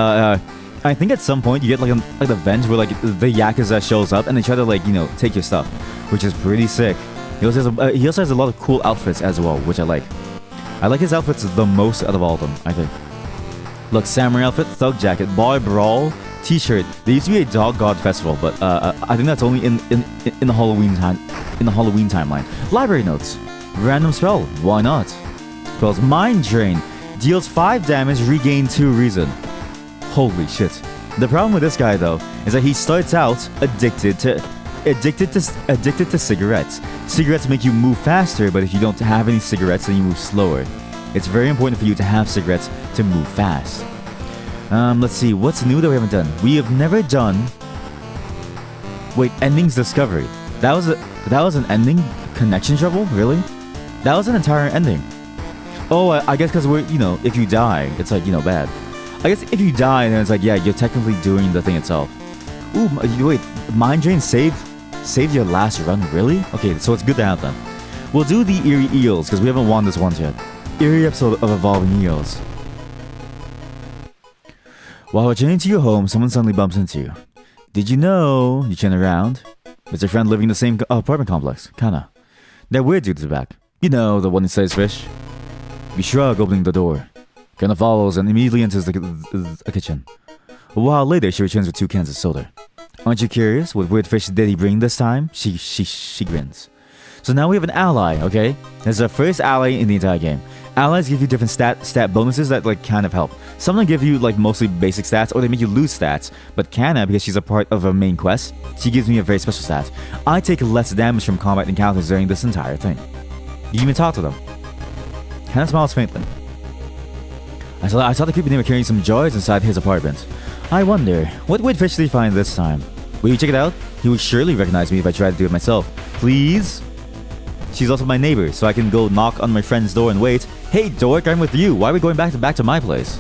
I think at some point you get like an event where like the Yakuza shows up and they try to like, you know, take your stuff, which is pretty sick. He also has a lot of cool outfits as well, which I like. I like his outfits the most out of all of them, I think. Look, samurai outfit, thug jacket, boy brawl, t-shirt. There used to be a dog god festival, but I think that's only in the Halloween timeline. Library notes. Random spell. Why not? Spells Mind Drain. Deals 5 damage, regain 2 reason. Holy shit. The problem with this guy though is that he starts out addicted to cigarettes. Cigarettes make you move faster, but if you don't have any cigarettes, then you move slower. It's very important for you to have cigarettes to move fast. Let's see, what's new that we haven't done? We have never done Wait, endings discovery. That was an ending? Connection trouble? Really? That was an entire ending. Oh, I guess because we're, if you die, it's like, bad. I guess if you die, then it's like, yeah, you're technically doing the thing itself. Ooh, wait, Mind Drain saved your last run? Really? Okay, so it's good to have then. We'll do the Eerie Eels, because we haven't won this once yet. Eerie episode of Evolving Eels. While returning to your home, someone suddenly bumps into you. Did you know? You turn around. It's a friend living in the same apartment complex. Kinda. That weird dude is back. You know, the one who says fish. You shrug, opening the door. Kana follows and immediately enters the kitchen. A while later, she returns with 2 cans of soda. Aren't you curious? What weird fish did he bring this time? She grins. So now we have an ally, okay? This is our first ally in the entire game. Allies give you different stat bonuses that kind of help. Some of them give you mostly basic stats, or they make you lose stats. But Kana, because she's a part of a main quest, she gives me a very special stat. I take less damage from combat encounters during this entire thing. You even talk to them. Kana smiles faintly. I saw the creepy neighbor carrying some jars inside his apartment. I wonder, what weird fish did he find this time? Will you check it out? He would surely recognize me if I tried to do it myself. Please? She's also my neighbor, so I can go knock on my friend's door and wait. Hey, dork, I'm with you. Why are we going back to my place?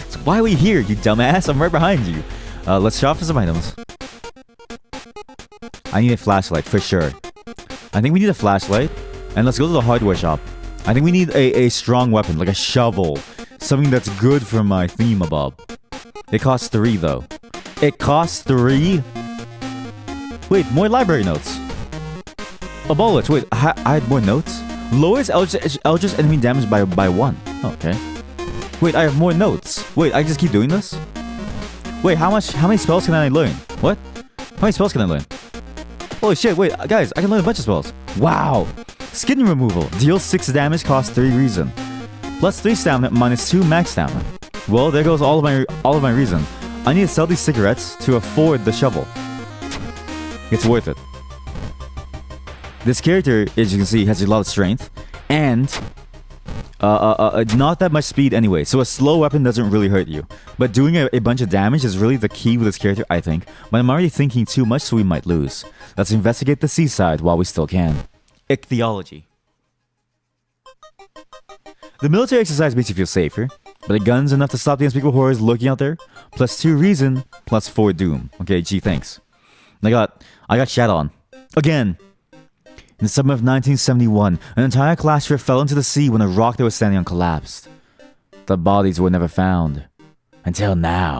So why are we here, you dumbass? I'm right behind you. Let's shop for some items. I need a flashlight, for sure. I think we need a flashlight. And let's go to the hardware shop. I think we need a strong weapon, like a shovel. Something that's good for my thingamabob. It costs 3, though. It costs 3? Wait, more library notes. A bullet. Wait, I had more notes? Lowers Eldritch enemy damage by 1. Okay. Wait, I have more notes. Wait, I just keep doing this? Wait, how many spells can I learn? What? How many spells can I learn? Holy shit, wait, guys, I can learn a bunch of spells. Wow. Skin removal. Deals 6 damage, costs 3 reason. Plus 3 stamina, minus 2 max stamina. Well, there goes all of my reason. I need to sell these cigarettes to afford the shovel. It's worth it. This character, as you can see, has a lot of strength and not that much speed anyway. So a slow weapon doesn't really hurt you. But doing a bunch of damage is really the key with this character, I think. But I'm already thinking too much, so we might lose. Let's investigate the seaside while we still can. Ichthyology. The military exercise makes you feel safer, but a gun's enough to stop the unspeakable horrors lurking out there. Plus 2 reason, plus 4 doom. Okay, gee, thanks. I got shat on. Again. In the summer of 1971, an entire class trip fell into the sea when a rock they were standing on collapsed. The bodies were never found. Until now.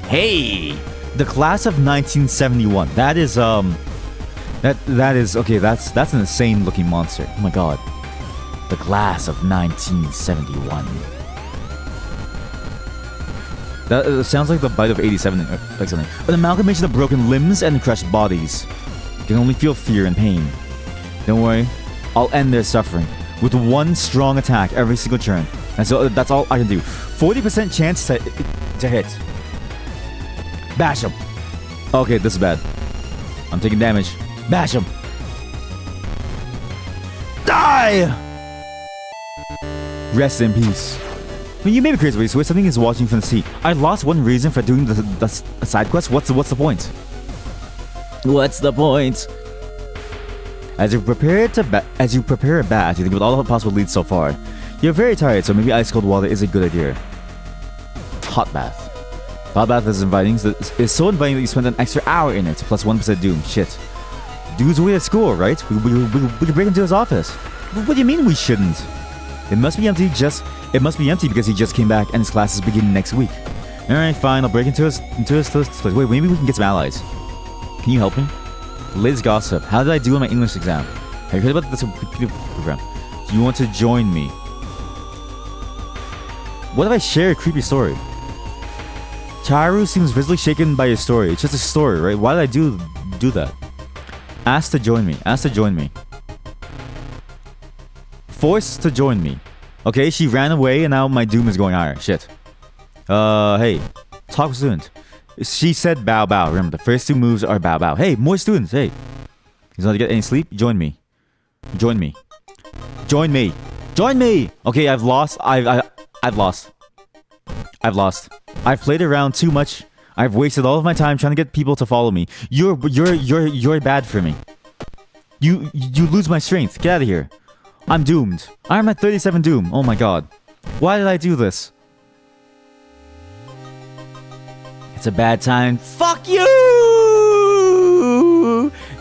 Hey! The class of 1971. That is, That is... Okay, that's an insane looking monster. Oh my god. The class of 1971. That sounds like the bite of 87, like something. An amalgamation of broken limbs and crushed bodies. You can only feel fear and pain. Don't worry, I'll end their suffering with 1 strong attack every single turn. And so that's all I can do. 40% chance to hit. Bash him. Okay, this is bad. I'm taking damage. Bash him. Die! Rest in peace. I mean, you may be crazy, so something is watching from the sea. I lost 1 reason for doing the side quest. What's the point? What's the point? As you prepare a bath, you think about all the possible leads so far. You're very tired, so maybe ice cold water is a good idea. Hot bath. Hot bath is inviting. It's so inviting that you spend an extra hour in it, plus 1% doom. Shit. Dude's away at school, right? We could break into his office. What do you mean we shouldn't? It must be empty because he just came back and his classes begin next week. Alright, fine, I'll break into his place. Wait, maybe we can get some allies. Can you help me? Liz Gossip. How did I do on my English exam? Have you heard about this computer program? Do you want to join me? What if I share a creepy story? Taru seems visibly shaken by your story. It's just a story, right? Why did I do that? Ask to join me. Ask to join me. Force to join me. Okay, she ran away and now my doom is going higher. Shit. Hey. Talk with student. She said bow bow. Remember, the first 2 moves are bow bow. Hey, more students. Hey. He's not to get any sleep? Join me. Join me. Join me. Join me! Okay, I've lost. I've lost. I've played around too much. I've wasted all of my time trying to get people to follow me. You're bad for me. You lose my strength. Get out of here. I'm doomed. I'm at 37 doom. Oh my god. Why did I do this? It's a bad time. Fuck you!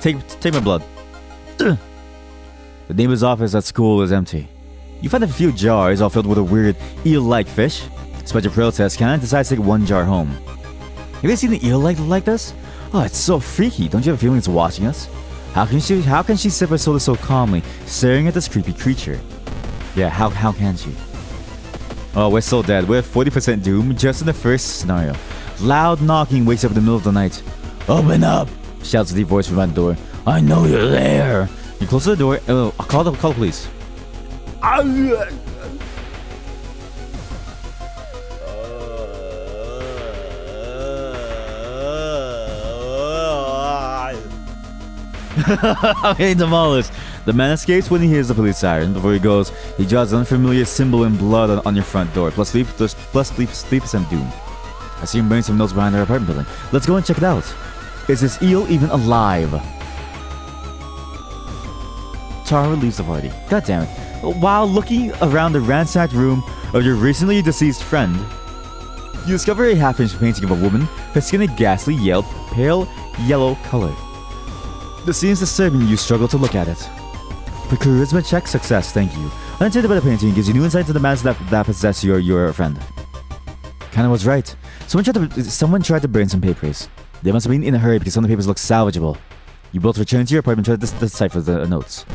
Take my blood. The neighbor's office at school is empty. You find a few jars all filled with a weird eel-like fish. Despite your protest, Kana decides to take one jar home. Have you seen an eel like this? Oh, it's so freaky. Don't you have a feeling it's watching us? How can she sip her soda so calmly, staring at this creepy creature? Yeah, how can she? Oh, we're still dead. We're 40% doom just in the first scenario. Loud knocking wakes up in the middle of the night. Open up! Shouts a deep voice from behind the door. I know you're there! You close the door. Oh, call the police. Okay, demolished. The man escapes when he hears the police siren. Before he goes, he draws an unfamiliar symbol in blood on your front door. Plus sleep and doom. I see him burning some notes behind our apartment building. Let's go and check it out. Is this eel even alive? Tara leaves the party. God damn it. While looking around the ransacked room of your recently deceased friend, you discover a half-inch painting of a woman, her skin a ghastly pale yellow color. The scene is disturbing. You struggle to look at it. Charisma check success, thank you. Uninterrupted by the painting gives you new insight into the madness that possess your friend. Kinda was right. Someone tried to burn some papers. They must have been in a hurry because some of the papers look salvageable. You both return to your apartment and try to decipher the notes.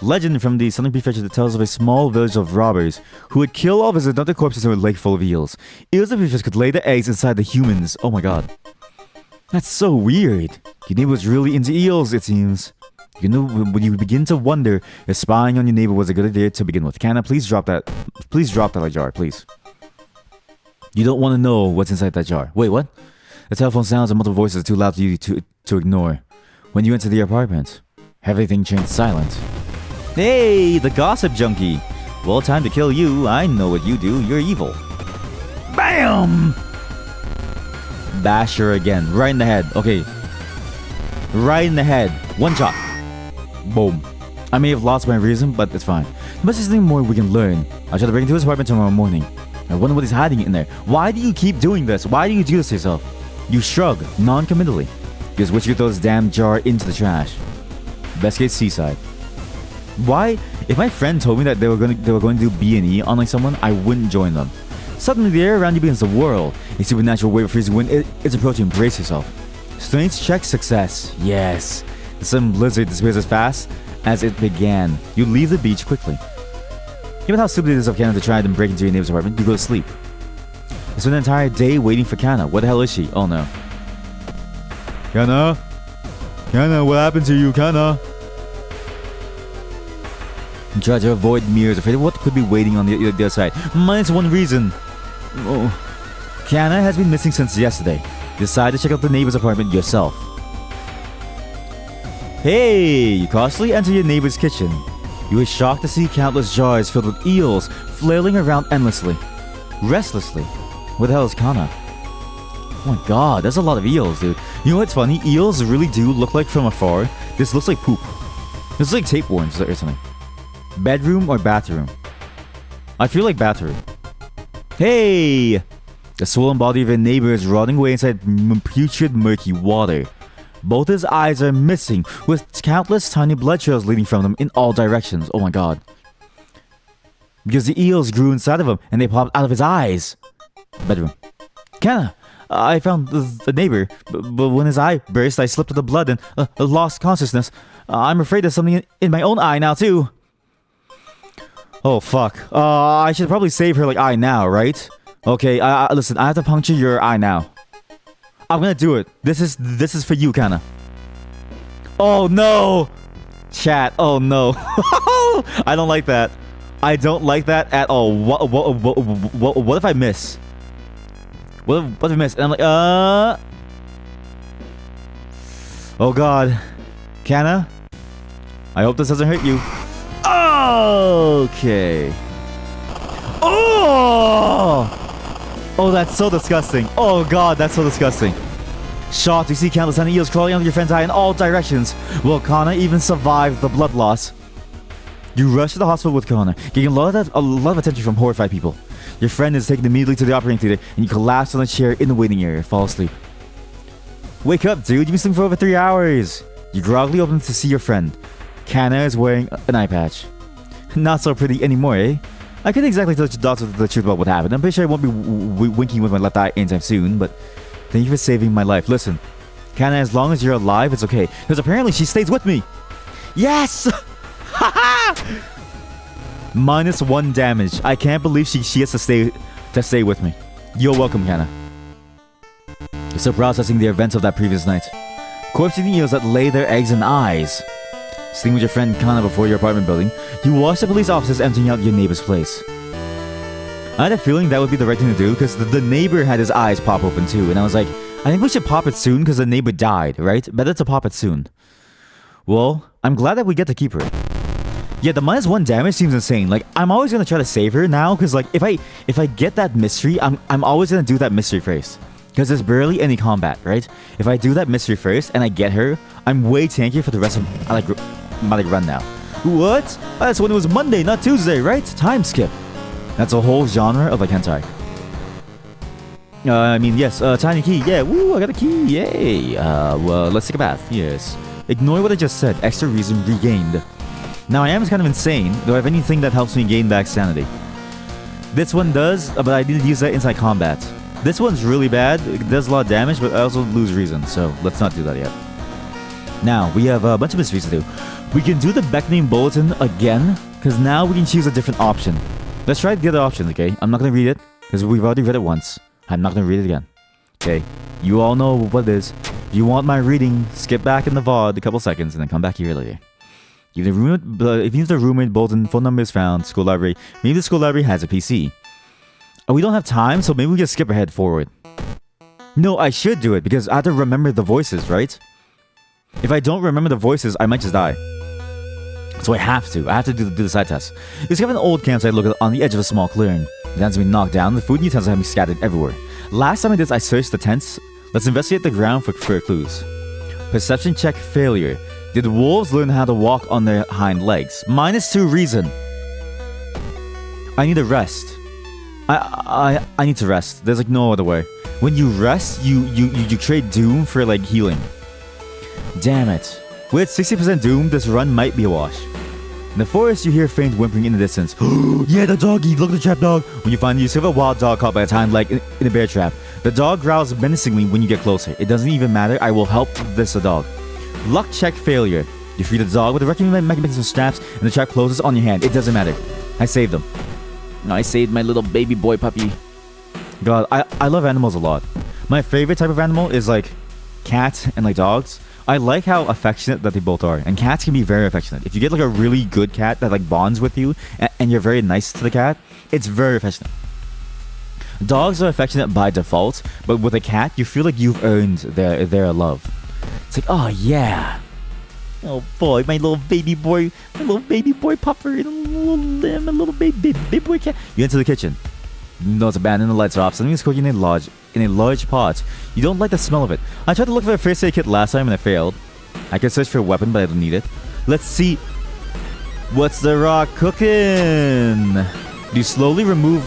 Legend from the Southern Prefecture that tells of a small village of robbers who would kill all of his adopted corpses in a lake full of eels. Eels and fishes could lay the eggs inside the humans. Oh my god. That's so weird. Your neighbor was really into eels, it seems. You know, when you begin to wonder if spying on your neighbor was a good idea to begin with. Kana, please drop that. Please drop that jar, please. You don't want to know what's inside that jar. Wait, what? The telephone sounds and multiple voices are too loud for you to ignore. When you enter the apartment, everything changed silent. Hey, the gossip junkie. Well, time to kill you. I know what you do. You're evil. Bam! Bash her again. Right in the head. Okay. Right in the head. One shot. Boom. I may have lost my reason, but it's fine. There must be something more we can learn. I'll try to break into his apartment tomorrow morning. I wonder what he's hiding in there. Why do you keep doing this? Why do you do this to yourself? You shrug, non-committally. You just wish you could throw this damn jar into the trash. Best case, seaside. Why? If my friend told me that they were going to do B&E on like someone, I wouldn't join them. Suddenly the air around you begins to whirl. A supernatural wave of freezing wind is approaching. Brace yourself. Strength check success. Yes. The sudden blizzard disappears as fast as it began. You leave the beach quickly. Given how stupid it is of Kana to try and break into your neighbor's apartment, you go to sleep. You spend an entire day waiting for Kana. Where the hell is she? Oh no. Kana? Kana, what happened to you, Kana? You try to avoid mirrors, afraid of what could be waiting on the other side. Minus one reason. Oh. Kana has been missing since yesterday. Decide to check out the neighbor's apartment yourself. Hey! You cautiously enter your neighbor's kitchen. You are shocked to see countless jars filled with eels flailing around endlessly. Restlessly. Where the hell is Kana? Oh my god, there's a lot of eels, dude. You know what's funny? Eels really do look like from afar. This looks like poop. This is like tapeworms or something. Bedroom or bathroom? I feel like bathroom. Hey! The swollen body of a neighbor is rotting away inside putrid murky water. Both his eyes are missing, with countless tiny blood trails leading from them in all directions. Oh my god. Because the eels grew inside of him and they popped out of his eyes. Bedroom. Kana, I found the neighbor, but when his eye burst, I slipped with the blood and lost consciousness. I'm afraid there's something in my own eye now, too. Oh, fuck. I should probably save her, like, eye now, right? Okay, listen, I have to puncture your eye now. I'm gonna do it. This is for you, Kana. Oh, no! Chat, oh, no. I don't like that. I don't like that at all. What if I miss? What if I miss? And I'm like, oh, God. Kana? I hope this doesn't hurt you. Okay. Oh! Oh, that's so disgusting. Oh god, that's so disgusting. Shocked to see countless tiny eels crawling under your friend's eye in all directions. Will Kana even survive the blood loss? You rush to the hospital with Kana, getting a lot of attention from horrified people. Your friend is taken immediately to the operating theater, and you collapse on a chair in the waiting area, fall asleep. Wake up, dude! You've been sleeping for over 3 hours. You groggily open to see your friend. Kana is wearing an eye patch. Not so pretty anymore, eh? I couldn't exactly tell the doctor the truth about what happened. I'm pretty sure I won't be winking with my left eye anytime soon, but thank you for saving my life. Listen, Kana, as long as you're alive, it's okay. Because apparently she stays with me. Yes! Haha! -1 damage. I can't believe she has to stay with me. You're welcome, Kana. You're still processing the events of that previous night. Corpse-eating eels that lay their eggs in eyes. Sleeping with your friend Kana before your apartment building, you watch the police officers emptying out your neighbor's place. I had a feeling that would be the right thing to do because the neighbor had his eyes pop open too, and I was like, I think we should pop it soon because the neighbor died, right? Better to pop it soon. Well, I'm glad that we get to keep her. Yeah, the -1 damage seems insane. Like, I'm always gonna try to save her now because, like, if I get that mystery, I'm always gonna do that mystery first. Because there's barely any combat, right? If I do that mystery first and I get her, I'm way tankier for the rest of my run now. What? That's when it was Monday, not Tuesday, right? Time skip. That's a whole genre of like hentai. I mean, yes, tiny key. Yeah, woo, I got a key. Yay. Well, let's take a bath. Yes. Ignore what I just said. Extra reason regained. Now, I am kind of insane. Do I have anything that helps me gain back sanity? This one does, but I didn't use that inside combat. This one's really bad. It does a lot of damage, but I also lose reason, so let's not do that yet. Now, we have a bunch of mysteries to do. We can do the beckoning bulletin again, because now we can choose a different option. Let's try the other option, okay? I'm not going to read it, because we've already read it once. I'm not going to read it again. Okay? You all know what it is. If you want my reading, skip back in the VOD a couple seconds, and then come back here later. If the roommate bulletin phone number is found, school library, maybe the school library has a PC. We don't have time, so maybe we can skip ahead forward. No, I should do it because I have to remember the voices, right? If I don't remember the voices, I might just die. So I have to do the side test. It's kind of an old campsite located on the edge of a small clearing. The tents have been knocked down, the food and utensils have been scattered everywhere. Last time I did this, I searched the tents. Let's investigate the ground for clues. Perception check failure. Did wolves learn how to walk on their hind legs? -2 reason. I need a rest. I need to rest. There's like no other way. When you rest, you trade doom for like healing. Damn it. With 60% doom, this run might be a wash. In the forest, you hear faint whimpering in the distance. Yeah, the doggy! Look at the trap dog! When you find you discover a wild dog caught by its hind leg in a bear trap. The dog growls menacingly when you get closer. It doesn't even matter. I will help this dog. Luck check failure. You free the dog with the recommended mechanism straps, and the trap closes on your hand. It doesn't matter. I saved them. I saved my little baby boy puppy. God, I love animals a lot. My favorite type of animal is like cats and like dogs. I like how affectionate that they both are. And cats can be very affectionate. If you get like a really good cat that like bonds with you and you're very nice to the cat, it's very affectionate. Dogs are affectionate by default, but with a cat, you feel like you've earned their love. It's like, oh yeah. Oh boy, my little baby boy pupper, my little baby boy cat. You enter the kitchen. You know it's abandoned, the lights are off. Something is cooking in a large pot. You don't like the smell of it. I tried to look for a first aid kit last time and I failed. I can search for a weapon, but I don't need it. Let's see. What's the rock cooking? You slowly remove.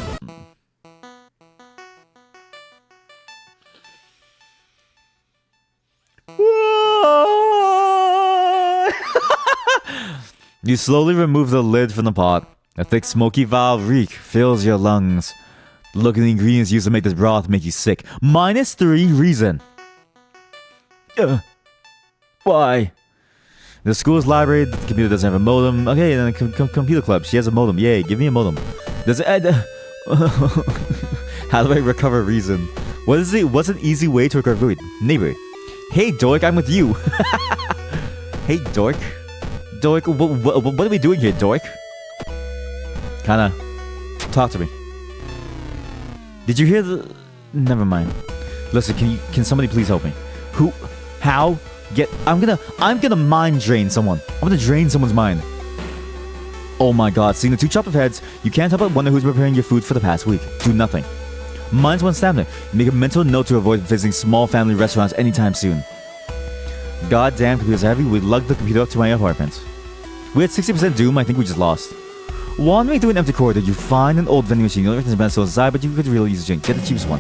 You slowly remove the lid from the pot. A thick smoky foul reek fills your lungs. The look of the ingredients used to make this broth make you sick. -3 reason. Why? The school's library, the computer doesn't have a modem. Okay, then the computer club, she has a modem. Yay, give me a modem. Does it... How do I recover reason? What's an easy way to recover food? Neighbor. Hey, dork, I'm with you. Hey, dork. Dork, what are we doing here, dork? Kinda. Talk to me. Did you hear the... Never mind. Listen, can somebody please help me? Who? How? I'm gonna mind drain someone. I'm gonna drain someone's mind. Oh my god, seeing the two chopped off heads, you can't help but wonder who's preparing your food for the past week. Do nothing. Minus 1 stamina. Make a mental note to avoid visiting small family restaurants anytime soon. Goddamn, computer's heavy. We lugged the computer up to my apartment. We had 60% Doom. I think we just lost. Wandering through an empty corridor, you find an old vending machine. You don't recognize the still inside, but you could really use a drink. Get the cheapest one.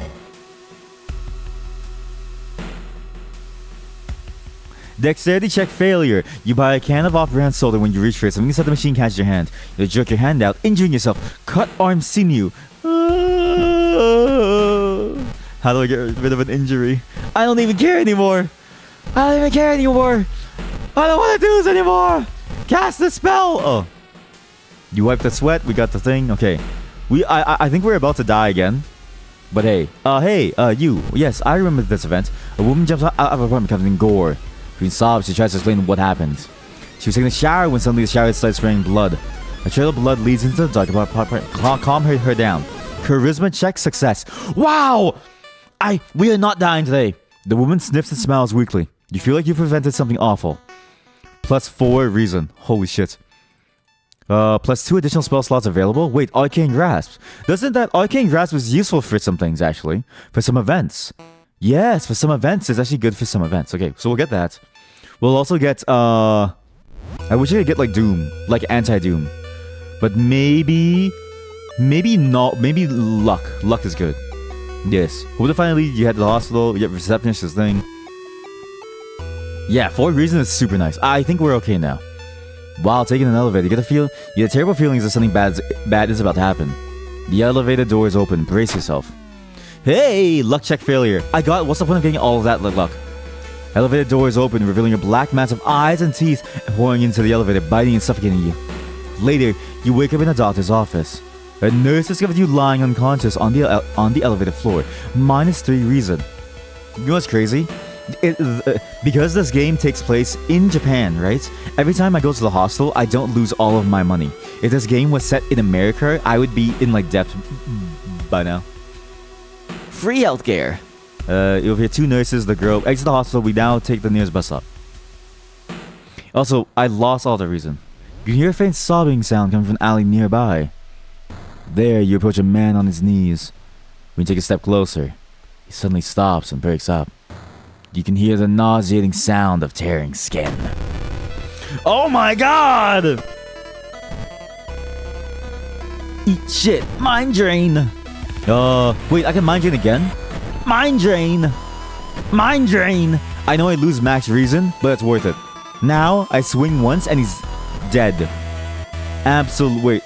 Dexterity check failure. You buy a can of off-brand soda when you reach for it. Something inside the machine catches your hand. You jerk your hand out, injuring yourself. Cut arm sinew. How do I get rid of an injury? I don't even care anymore. I don't even care anymore. I don't want to do this anymore. Cast the spell. Oh. You wipe the sweat. We got the thing. Okay. I think we're about to die again. But hey. You. Yes, I remember this event. A woman jumps out of her apartment covered in gore. Between sobs, she tries to explain what happened. She was taking a shower when suddenly the shower started spraying blood. A trail of blood leads into the dark. Calm her down. Charisma check success. Wow! We are not dying today. The woman sniffs and smiles weakly. You feel like you prevented something awful. +4 reason. Holy shit. +2 additional spell slots available. Wait, Arcane Grasp. Doesn't that Arcane Grasp was useful for some things, actually? For some events. Yes, for some events. It's actually good for some events. Okay, so we'll get that. We'll also get, I wish I could get, like, Doom. Like, Anti-Doom. But maybe not. Maybe Luck. Luck is good. Yes. Hope to finally you head to the hospital. You get receptionist, this thing. Yeah, 4 reason is super nice. I think we're okay now. While taking an elevator, you get a terrible feeling that something bad is about to happen. The elevator door is open. Brace yourself. Hey! Luck check failure. What's the point of getting all of that luck? Elevator door is open, revealing a black mass of eyes and teeth pouring into the elevator, biting and suffocating you. Later, you wake up in a doctor's office. A nurse discovers you lying unconscious on the elevator floor. -3 reason. You know what's crazy? Because this game takes place in Japan, right? Every time I go to the hostel, I don't lose all of my money. If this game was set in America, I would be in like debt by now. Free healthcare. You'll hear 2 nurses, the girl. Exit the hospital, we now take the nearest bus stop. Also, I lost all the reason. You can hear a faint sobbing sound coming from an alley nearby. There, you approach a man on his knees. When you take a step closer, he suddenly stops and breaks up. You can hear the nauseating sound of tearing skin. Oh my god! Eat shit. Mind drain. Wait, I can mind drain again? Mind drain! Mind drain! I know I lose max reason, but it's worth it. Now, I swing once and he's dead. Wait.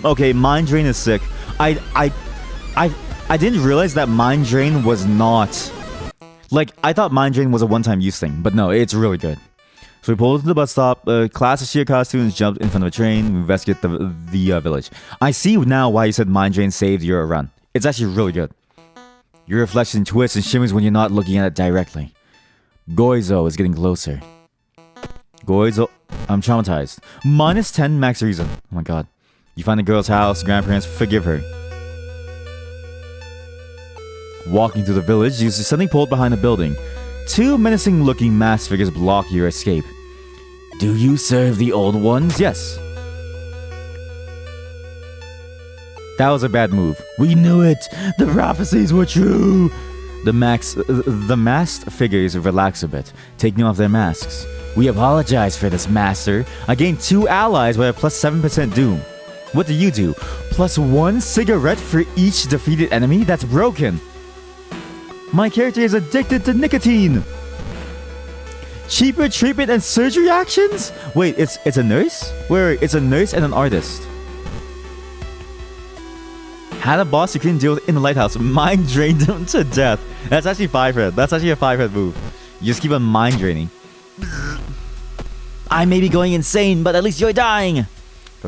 Okay, mind drain is sick. I didn't realize that mind drain was not... Like, I thought mind drain was a one-time use thing, but no, it's really good. So we pulled to the bus stop. Class of sheer costumes jumped in front of a train. We investigate the village. I see now why you said mind drain saved your run. It's actually really good. Your reflection twists and shimmers when you're not looking at it directly. Goizo is getting closer. Goizo... I'm traumatized. -10 max reason. Oh my god. You find the girl's house. Grandparents, forgive her. Walking through the village, you see something pulled behind a building. 2 menacing-looking masked figures block your escape. Do you serve the old ones? Yes. That was a bad move. We knew it! The prophecies were true! The masked figures relax a bit, taking off their masks. We apologize for this, master. I gained 2 allies with a +7% doom. What do you do? +1 cigarette for each defeated enemy? That's broken. My character is addicted to nicotine. Cheaper treatment and surgery actions? Wait, it's a nurse? Wait, it's a nurse and an artist. Had a boss you couldn't deal with in the lighthouse. Mind drained him to death. That's actually 5-head. That's actually a 5-head move. You just keep on mind draining. I may be going insane, but at least you're dying.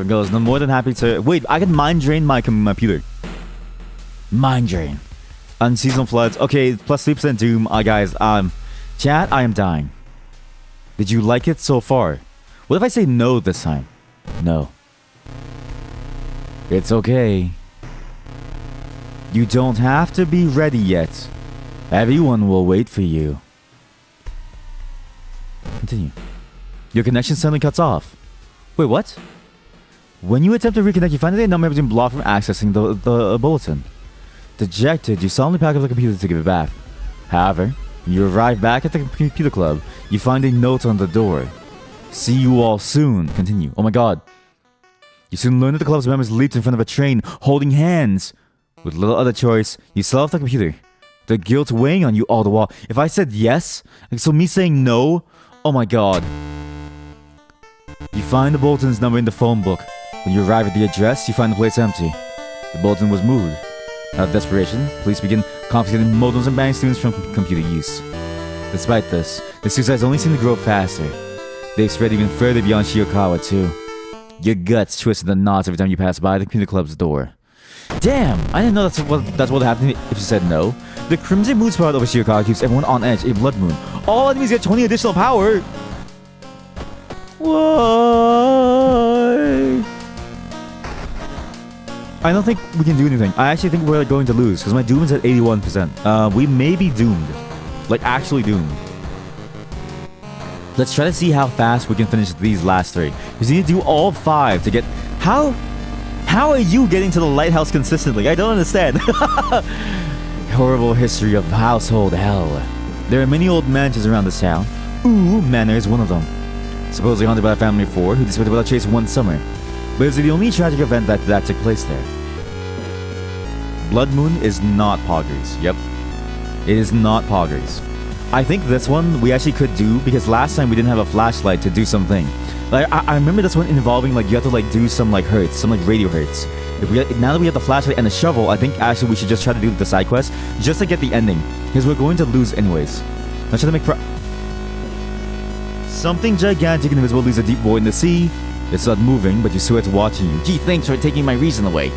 Girls, I'm more than happy to... Wait, I can mind drain my computer. Mind drain. Unseasonal floods. Okay, +3% doom. Guys, chat, I am dying. Did you like it so far? What if I say no this time? No. It's okay. You don't have to be ready yet. Everyone will wait for you. Continue. Your connection suddenly cuts off. Wait, what? When you attempt to reconnect, you find that the number has been blocked from accessing the bulletin. Dejected, you solemnly pack up the computer to give it back. However, when you arrive back at the computer club, you find a note on the door. See you all soon. Continue. Oh my god. You soon learn that the club's members leaped in front of a train, holding hands. With little other choice, you sell off the computer. The guilt weighing on you all the while. If I said yes, so me saying no, oh my god. You find the bulletin's number in the phone book. When you arrive at the address, you find the place empty. The bulletin was moved. Out of desperation, police begin confiscating modems and banning students from computer use. Despite this, the suicides only seem to grow faster. They've spread even further beyond Shiokawa too. Your guts twist in the knots every time you pass by the computer club's door. Damn! I didn't know that's what happened if you said no. The Crimson Moon sprout over Shiokawa keeps everyone on edge, a blood moon. All enemies get 20 additional power! Why? I don't think we can do anything. I actually think we're going to lose, because my doom is at 81%. We may be doomed. Like, actually doomed. Let's try to see how fast we can finish these last 3. We need to do all 5 to get... How are you getting to the lighthouse consistently? I don't understand. Horrible history of household hell. There are many old mansions around this town. Ooh, Manor is one of them. Supposedly haunted by a family of 4 who disappeared without chase one summer. But it's the only tragic event that took place there. Blood Moon is not Poggers. Yep. It is not Poggers. I think this one we actually could do because last time we didn't have a flashlight to do something. Like I remember this one involving like you have to like do some like hurts, some like radio hurts. Now that we have the flashlight and the shovel, I think actually we should just try to do the side quest just to get the ending because we're going to lose anyways. Let's try to make something gigantic and invisible leaves a deep void in the sea. It's not moving, but you swear it's watching you. Gee, thanks for taking my reason away.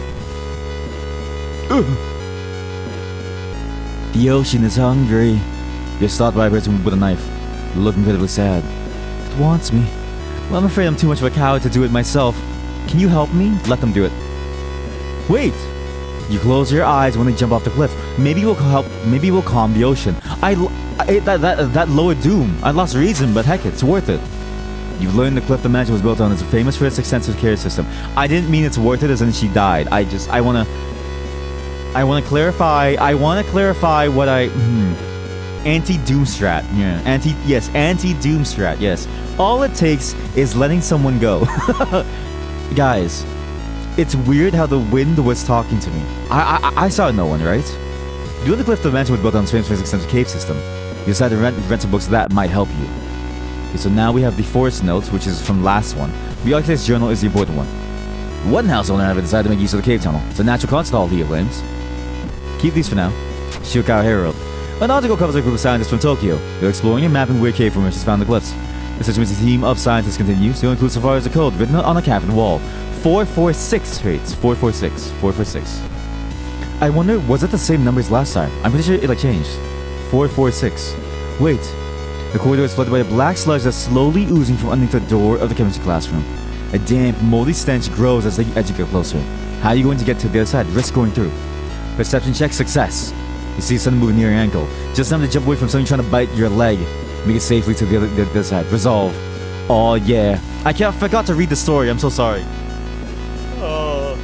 Ugh. The ocean is hungry. You're stopped by a person with a knife. You look incredibly sad. It wants me. Well, I'm afraid I'm too much of a coward to do it myself. Can you help me? Let them do it. Wait! You close your eyes when they jump off the cliff. Maybe we'll help. Maybe we'll calm the ocean. That lowered doom. I lost reason, but heck, it's worth it. You've learned the cliff the mansion was built on is famous for its extensive care system. I didn't mean it's worth it as in she died. I wanna clarify. I wanna clarify what I. Anti-doom strat. Yeah. Anti-doom strat. Yes. All it takes is letting someone go. Guys, it's weird how the wind was talking to me. I saw no one, right? Doing the cliff the mansion was built on famous for its extensive cave system. You decided to rent some books that might help you. Okay, so now we have the forest notes, which is from last one. The architect's journal is the important one. One house owner have decided to make use of the cave tunnel. It's a natural constant, he claims. Keep these for now. Shiokawa Herald. An article covers a group of scientists from Tokyo. They're exploring and mapping weird cave formations found in the cliffs. The situation a team of scientists continues. They'll include so far as a code written on a cabin wall. 446 rates. 446. 446. I wonder, was it the same numbers last time? I'm pretty sure it like changed. 446. Wait. The corridor is flooded by a black sludge that's slowly oozing from underneath the door of the chemistry classroom. A damp, moldy stench grows as the edge get closer. How are you going to get to the other side? Risk going through. Perception check success. You see something moving near your ankle. Just time to jump away from something trying to bite your leg. Make it safely to the other side. Resolve. Oh yeah. I forgot to read the story. I'm so sorry. Oh,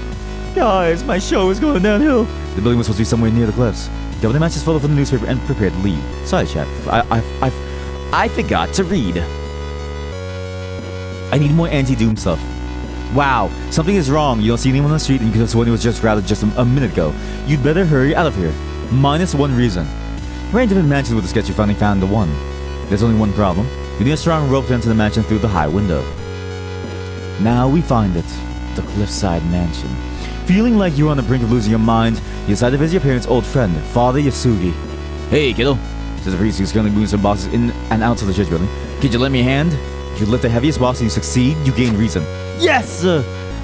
guys, my show is going downhill. The building was supposed to be somewhere near the cliffs. Governor Matches followed from the newspaper and prepared to leave. Sorry, chat. I forgot to read. I need more anti-doom stuff. Wow, something is wrong. You don't see anyone on the street and you could have sworn it was just routed just a minute ago. You'd better hurry out of here. -1 reason. Range of mansions with the sketch you finally found the one. There's only one problem. You need a strong rope to enter the mansion through the high window. Now we find it. The cliffside mansion. Feeling like you're on the brink of losing your mind, you decide to visit your parents' old friend, Father Yasugi. Hey, kiddo, says the priest who's currently moving some boxes in and out of the church building. Could you lend me a hand? If you lift the heaviest box and you succeed, you gain reason. Yes!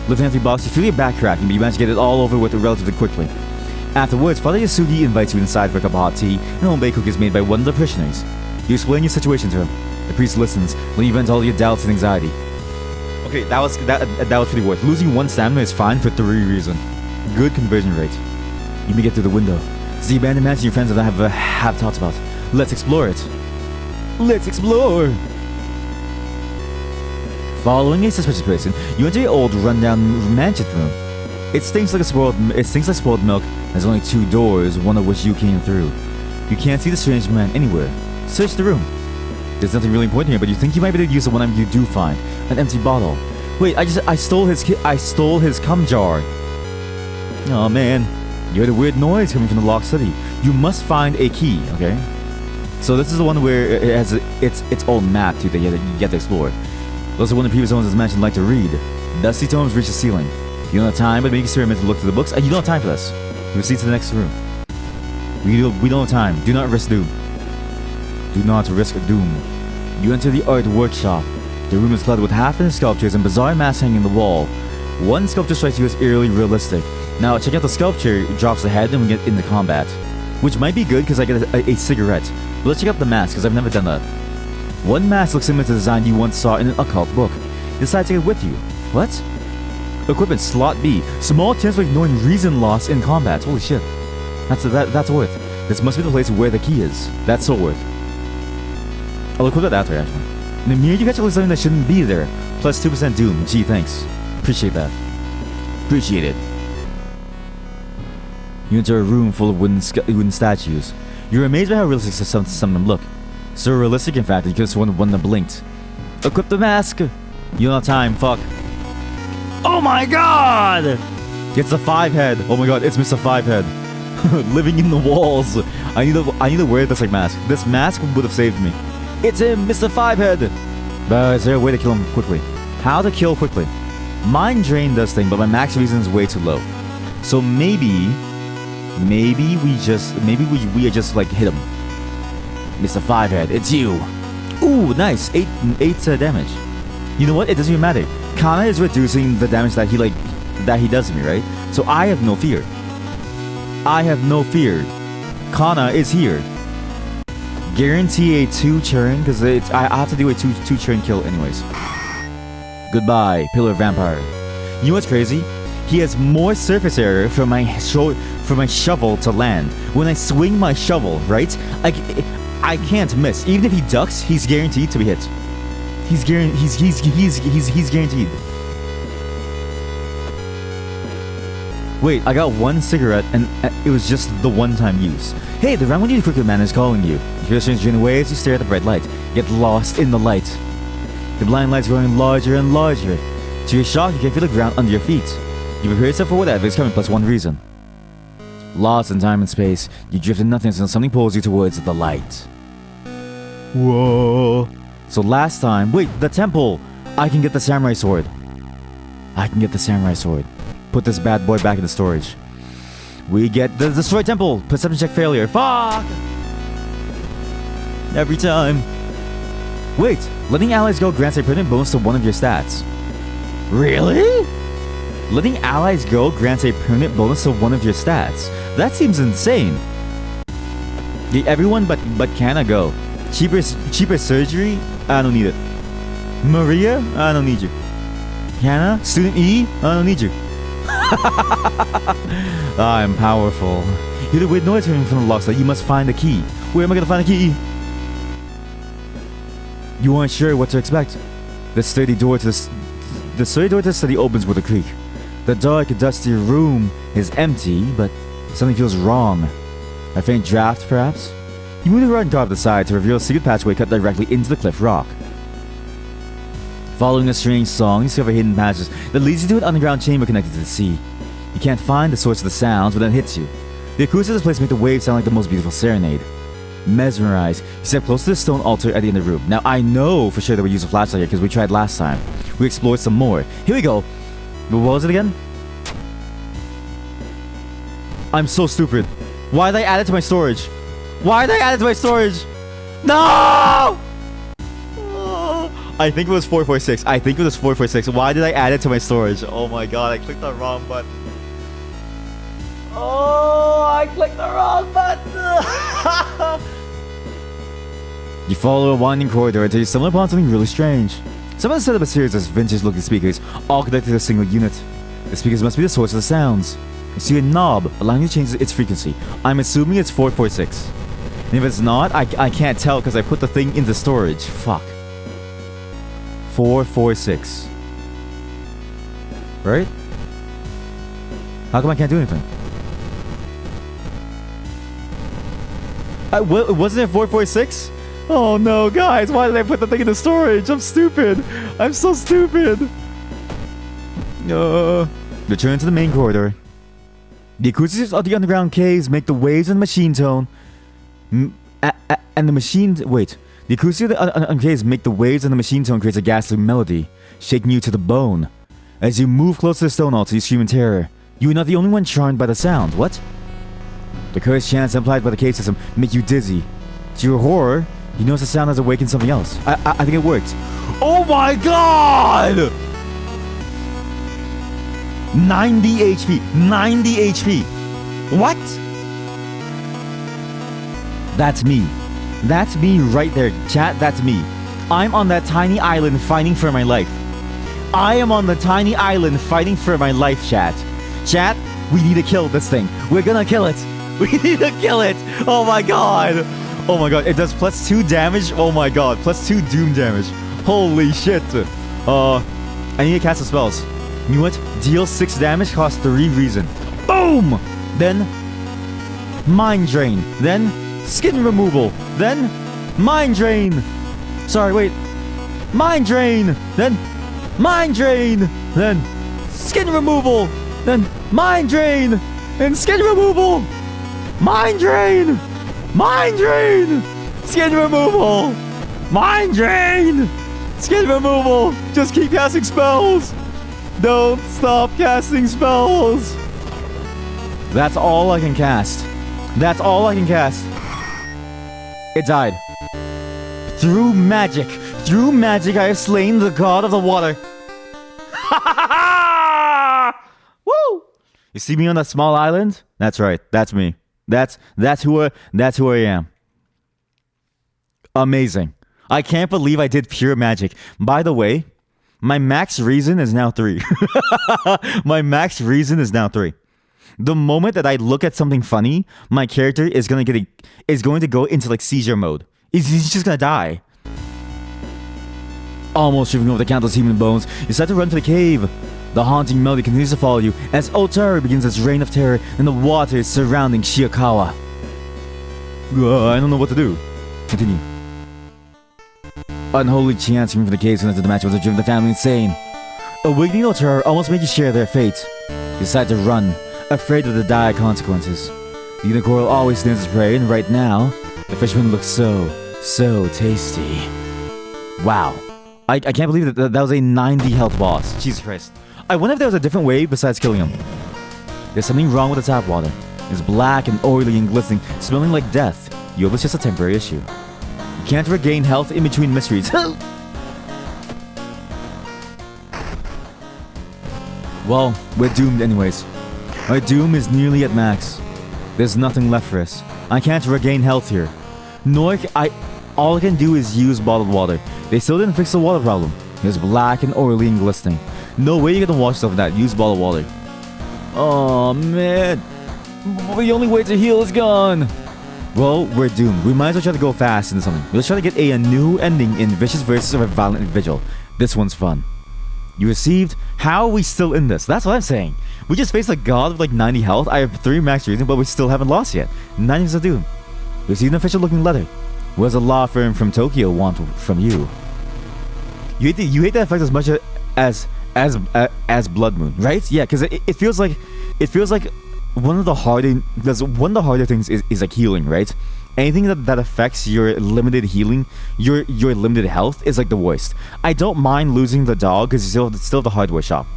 Lifting every box, you feel your back cracking, but you manage to get it all over with relatively quickly. Afterwards, Father Yasugi invites you inside for a cup of hot tea and homemade cookies made by one of the parishioners. You explain your situation to him. The priest listens, letting you vent all your doubts and anxiety. Okay, that was pretty worth. Losing 1 stamina is fine for 3 reasons. Good conversion rate. You may get through the window. It's the abandoned mansion your friends have thoughts about. Let's explore it. Let's explore! Following a suspicious person, you enter the old, rundown mansion room. It stinks like spoiled milk. There's only 2 doors, one of which you came through. You can't see the strange man anywhere. Search the room. There's nothing really important here, but you think you might be able to use the one you do find. An empty bottle. Wait, I stole his cum jar. Oh man. You heard a weird noise coming from the locked study. You must find a key, okay? So this is the one where it has its own map too that you have to explore. Those are one of the previous ones as mentioned like to read. Dusty tomes reach the ceiling. You don't have time, but make experiments to look through the books. You don't have time for this. You proceed to the next room. We don't have time. Do not risk doom. Do not risk doom. You enter the art workshop. The room is cluttered with half-finished sculptures and bizarre masks hanging in the wall. One sculpture strikes you as eerily realistic. Now, check out the sculpture. It drops the head and we get into combat. Which might be good because I get a cigarette. But let's check out the mask because I've never done that. One mask looks similar to the design you once saw in an occult book. Decide to take it with you. What? Equipment slot B. Small chance of ignoring reason loss in combat. Holy shit. That's worth. This must be the place where the key is. That's so worth. I'll equip that after actually. In the mirror you catch something that shouldn't be there. Plus 2% doom. Gee, thanks. Appreciate that. Appreciate it. You enter a room full of wooden statues. You're amazed by how realistic some of them look. So realistic in fact that you could have sworn one that blinked. Equip the mask! You don't have time, fuck. Oh my god! It's a 5-head. Oh my god, it's Mr. 5-head. Living in the walls. I need to wear this like mask. This mask would have saved me. It's him, Mr. 5-head! But is there a way to kill him quickly? How to kill quickly? Mind Drain does thing, but my max reason is way too low. So maybe we just like hit him. Mr. 5-head, it's you. Ooh, nice. 8 damage. You know what? It doesn't even matter. Kana is reducing the damage that he does to me, right? So I have no fear. Kana is here. Guarantee a 2-turn because I have to do a 2-turn kill anyways. Goodbye, Pillar Vampire. You know what's crazy? He has more surface area from my shovel to land. When I swing my shovel, right? I can't miss. Even if he ducks, he's guaranteed to be hit. He's guaranteed. Wait, I got 1 cigarette and it was just the one-time use. Hey, the Ramon Cricket Man is calling you. You hear the strange in the way as you stare at the bright light. Get lost in the light. The blind light's growing larger and larger. To your shock, you can feel the ground under your feet. You prepare yourself for whatever is coming plus 1 reason. Lost in time and space, you drift in nothingness until something pulls you towards the light. Whoa. So last time, wait, the temple! I can get the samurai sword. Put this bad boy back in the storage. We get the destroyed temple. Perception check failure. Fuck! Every time. Wait, letting allies go grants a permanent bonus to one of your stats. Really? Letting allies go grants a permanent bonus to one of your stats. That seems insane. Yeah, everyone but Kana go. Cheaper surgery? I don't need it. Maria? I don't need you. Kana? Student E? I don't need you. I'm powerful. You hear the weird noise coming from the lock, so you must find the key. Where am I gonna find the key? You aren't sure what to expect. The sturdy door to the study opens with a creak. The dark, dusty room is empty, but something feels wrong. A faint draft, perhaps? You move the rotten car up the side to reveal a secret passageway cut directly into the cliff rock. Following a strange song, you discover hidden passages that leads you to an underground chamber connected to the sea. You can't find the source of the sounds, but then it hits you. The acoustics of this place make the waves sound like the most beautiful serenade. Mesmerized, you step close to the stone altar at the end of the room. Now, I know for sure that we use a flashlight here because we tried last time. We explored some more. Here we go. What was it again? I'm so stupid. Why did I add it to my storage? No! I think it was 446. Why did I add it to my storage? Oh my god, I clicked the wrong button. You follow a winding corridor until you stumble upon something really strange. Someone set up a series of vintage-looking speakers, all connected to a single unit. The speakers must be the source of the sounds. You see a knob allowing you to change its frequency. I'm assuming it's 446. And if it's not, I can't tell because I put the thing into storage. Fuck. 446. Right? How come I can't do anything? Wasn't it 446? Oh no, guys, why did I put the thing in the storage? I'm stupid. I'm so stupid. Return to the main corridor. The acoustics of the underground caves make the waves in the machine tone. And the machine... Wait. The acoustics of the underground caves make the waves in the machine tone creates a ghastly melody, shaking you to the bone. As you move close to the stone altar, you scream in terror. You are not the only one charmed by the sound. What? The cursed chants implied by the cave system make you dizzy. To your horror, you notice the sound has awakened something else. I think it worked. Oh my god! 90 HP. 90 HP. What? That's me. That's me right there. Chat, that's me. I'm on that tiny island fighting for my life. I am on the tiny island fighting for my life, chat. Chat, we need to kill this thing. We're gonna kill it. We need to kill it. Oh my god. Oh my god. It does +2 damage. Oh my god. +2 doom damage. Holy shit. I need to cast the spells. You know what? Deal 6 damage, cost 3 reason. Boom! Then Mind Drain. Then Skin Removal. Then Mind Drain. Sorry, wait. Mind Drain. Then Mind Drain. Then Skin Removal. Then Mind Drain. And Skin Removal. Mind Drain. Mind Drain. Skin Removal. Mind Drain. Skin Removal. Just keep casting spells. Don't stop casting spells. That's all I can cast. That's all I can cast. It died. Through magic. Through magic, I have slain the god of the water. Woo! You see me on that small island? That's right. That's me. That's who I am. Amazing. I can't believe I did pure magic. By the way, my max reason is now 3. My max reason is now 3. The moment that I look at something funny, my character is going to go into like seizure mode. He's just going to die. Almost tripping over the countless human bones, you start to run to the cave. The haunting melody continues to follow you as Otari begins its reign of terror in the waters surrounding Shirakawa. I don't know what to do. Continue. Unholy chants coming from the caves connected to the match was driven the family insane. Awakening Otari almost made you share their fate. You decide to run, afraid of the dire consequences. The unicorn always stands its prey, and right now, the fisherman looks so tasty. Wow. I can't believe that was a 90 health boss. Jesus Christ. I wonder if there was a different way besides killing him. There's something wrong with the tap water. It's black and oily and glistening, smelling like death. You hope it's just a temporary issue. You can't regain health in between mysteries. Well, we're doomed anyways. Our doom is nearly at max. There's nothing left for us. I can't regain health here. Nor all I can do is use bottled water. They still didn't fix the water problem. It's black and oily and glistening. No way you're gonna wash yourself in that. Use bottled water. Oh man. The only way to heal is gone. Well, we're doomed. We might as well try to go fast into something. Let's try to get a new ending in Vicious Versus of a Violent Vigil. This one's fun. You received... How are we still in this? That's what I'm saying. We just faced a god with like 90 health. I have 3 max reason, but we still haven't lost yet. 90's a doom. You received an official looking letter. What does a law firm from Tokyo want from you? You hate that effect as much as Blood Moon, right? Yeah, because it feels like one of the harder things is like healing, right? Anything that affects your limited healing, your limited health is like the worst. I don't mind losing the dog because it's still the hardware shop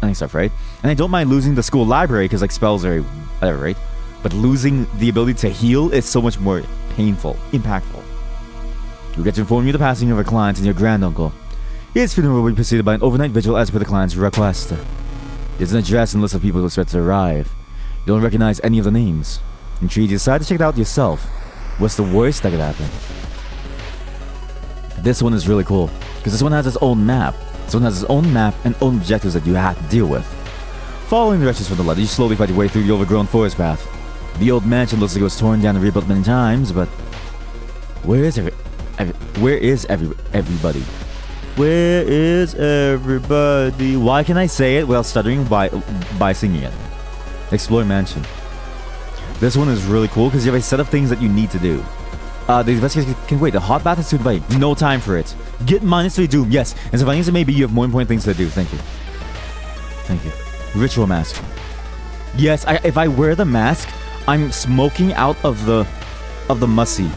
and stuff, right? And I don't mind losing the school library because like spells are whatever, right? But losing the ability to heal is so much more painful, impactful. You get to inform you of the passing of a client and your granduncle. His funeral will be preceded by an overnight vigil as per the client's request. There's an address and list of people who expect to arrive. You don't recognize any of the names. Intrigued, you decide to check it out yourself. What's the worst that could happen? This one is really cool, because this one has its own map. This one has its own map and own objectives that you have to deal with. Following directions from the letter, you slowly find your way through the overgrown forest path. The old mansion looks like it was torn down and rebuilt many times, but where is everybody? Where is everybody? Why can I say it without stuttering by singing it? Explore Mansion. This one is really cool because you have a set of things that you need to do. The investigators can wait. The hot bath is too inviting. No time for it. Get -3 doom. Yes. As inviting as it may be, you have more important things to do. Thank you. Thank you. Ritual mask. Yes. If I wear the mask, I'm smoking out of the mussy.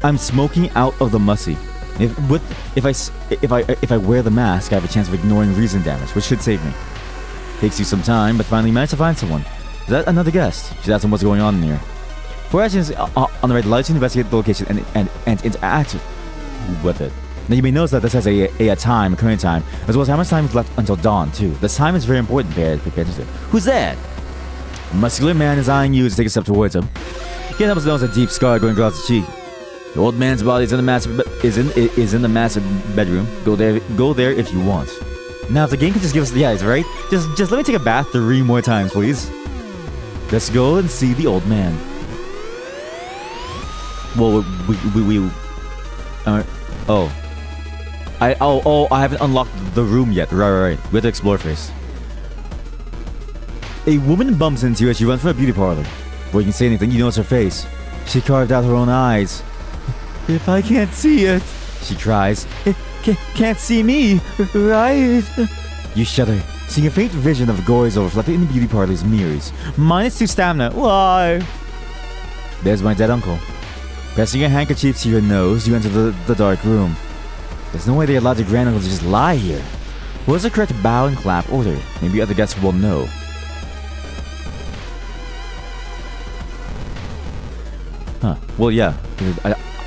I'm smoking out of the mussy. If I wear the mask, I have a chance of ignoring reason damage, which should save me. Takes you some time, but finally managed to find someone. Is that another guest? She's asking what's going on in here. 4 actions on the right allows you to investigate the location and interact with it. Now you may notice that this has a current time, as well as how much time is left until dawn too. This time is very important. Pay attention. Who's that? A muscular man is eyeing you to take a step towards him. He can't help but notice a deep scar going across the cheek. The old man's body is in the massive bedroom. Go there if you want. Now, if the game can just give us the eyes, right? Just let me take a bath 3 more times, please. Let's go and see the old man. Well, I haven't unlocked the room yet. Right. We have to explore first. A woman bumps into you as she runs from a beauty parlor. Before you can say anything, you notice her face. She carved out her own eyes. If I can't see it, she cries. It can't see me, right? You shudder, seeing a faint vision of Gorizo reflected in the beauty parlor's mirrors. -2 stamina. Why? There's my dead uncle. Pressing your handkerchief to your nose, you enter the dark room. There's no way they allowed your granduncle to just lie here. What is the correct bow and clap order? Maybe other guests will know. Huh. Well, yeah.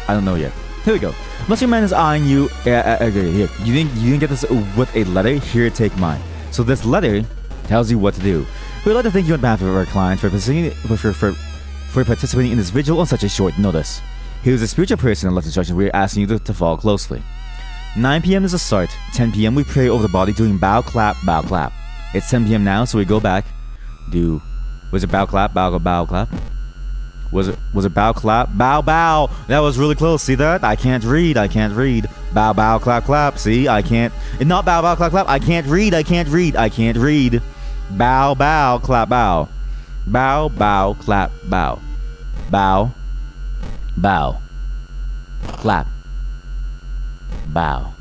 I don't know yet. Here we go. Muscular man is eyeing you. Here. You didn't get this with a letter? Here, take mine. So this letter tells you what to do. We'd like to thank you on behalf of our clients for participating in this vigil on such a short notice. Here's a spiritual person and left instructions we're asking you to follow closely. 9 p.m. is the start. 10 p.m. we pray over the body doing bow, clap, bow, clap. It's 10 p.m. now, so we go back. Was it bow, clap, bow, clap? Was it bow, clap, bow, bow? That was really close. See that? I can't read. Bow, bow, clap, clap. See, I can't. Not bow, bow, clap, clap. I can't read. Bow, bow, clap, bow. Bow, bow, clap, bow. Bow, bow, clap, bow.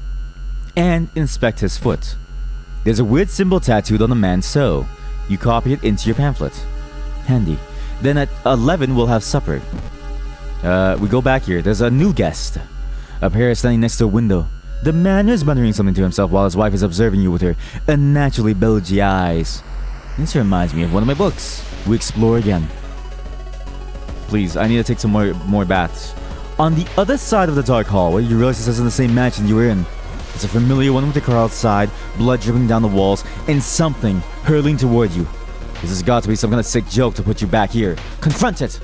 And inspect his foot. There's a weird symbol tattooed on the man's toe. You copy it into your pamphlet. Handy. Then at 11 we'll have supper. We go back here. There's a new guest. A pair standing next to a window. The man is muttering something to himself while his wife is observing you with her unnaturally bulgy eyes. This reminds me of one of my books. We explore again. Please, I need to take some more baths. On the other side of the dark hallway, you realize this isn't the same mansion you were in. It's a familiar one with the car outside, blood dripping down the walls, and something hurtling toward you. This has got to be some kind of sick joke to put you back here. Confront it!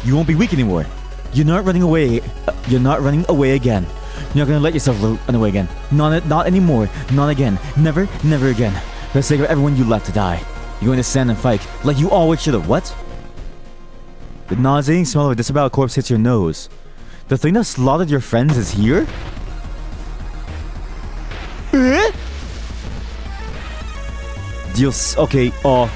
You won't be weak anymore. You're not running away. You're not running away again. You're not gonna let yourself run away again. Not anymore. Not again. Never again. For the sake of everyone you left to die. You're going to stand and fight like you always should have. What? The nauseating smell of a disemboweled corpse hits your nose. The thing that slaughtered your friends is here? Deals. Okay. Oh.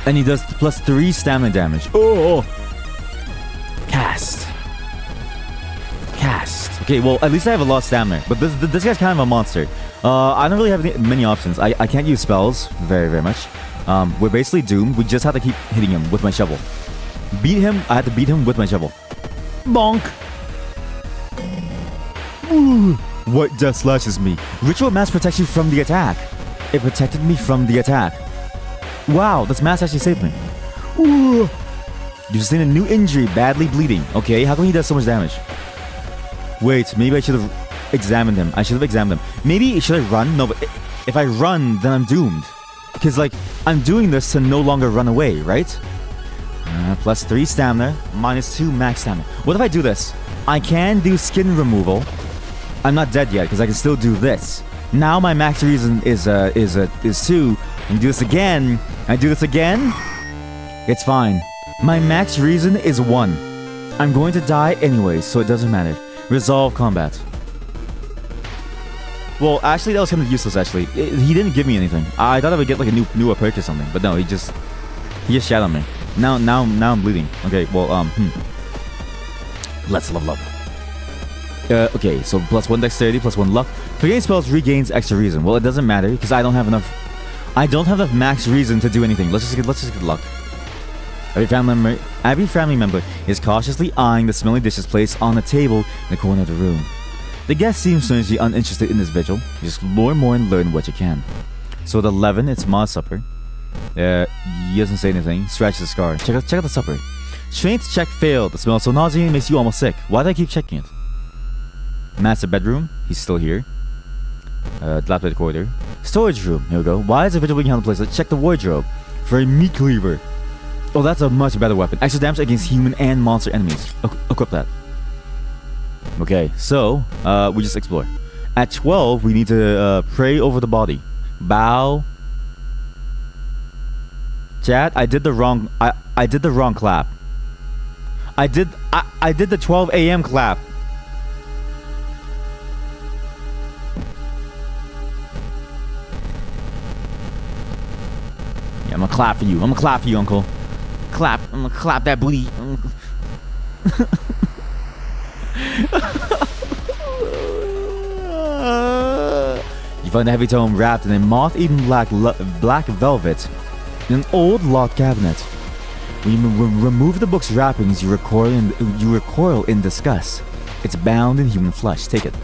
And he does +3 stamina damage. Oh. Cast. Okay, well, at least I have a lot of stamina. But this guy's kind of a monster. I don't really have many options. I can't use spells very much. We're basically doomed. We just have to keep hitting him with my shovel. I had to beat him with my shovel. Bonk! Ooh, what death slashes me? Ritual mask protects you from the attack. It protected me from the attack. Wow, this mask actually saved me. Ooh. You sustained a new injury, badly bleeding. Okay, how come he does so much damage? Wait, maybe I should have examined him. Maybe should I run? No, but if I run, then I'm doomed. Because, like, I'm doing this to no longer run away, right? +3 stamina, -2 max stamina. What if I do this? I can do skin removal. I'm not dead yet because I can still do this. Now my max reason is 2. And do this again. I do this again. It's fine. My max reason is 1. I'm going to die anyway, so it doesn't matter. Resolve combat. Well, actually, that was kind of useless, actually. He didn't give me anything. I thought I would get like a new perk or something, but no, he just shat on me. Now I'm bleeding. Okay, well, let's level up. Okay, so +1 dexterity, +1 luck. Forgetting spells regains extra reason. Well, it doesn't matter because I don't have enough max reason to do anything. Let's just get luck. Every family member is cautiously eyeing the smelly dishes placed on the table in the corner of the room. The guest seems strangely uninterested in this vigil. Just explore more and learn what you can. So at 11, it's Ma's supper. He doesn't say anything. Scratches the scar. Check out the supper. Strength check failed. The smell so nauseating makes you almost sick. Why do I keep checking it? Master bedroom. He's still here. Dilapidated corridor. Storage room. Here we go. Why is the vigil being held in place? Let's check the wardrobe. For a meat cleaver. Oh, that's a much better weapon. Extra damage against human and monster enemies. Equip that. Okay, so we just explore. At 12, we need to pray over the body. Bow. Chat, I did the wrong clap. I did the 12 a.m. clap. Yeah, I'm gonna clap for you. Uncle. Clap. I'm gonna clap that booty. You find the heavy tome wrapped in a moth-eaten black velvet in an old locked cabinet. When you remove the book's wrappings, you recoil in disgust. It's bound in human flesh. Take it.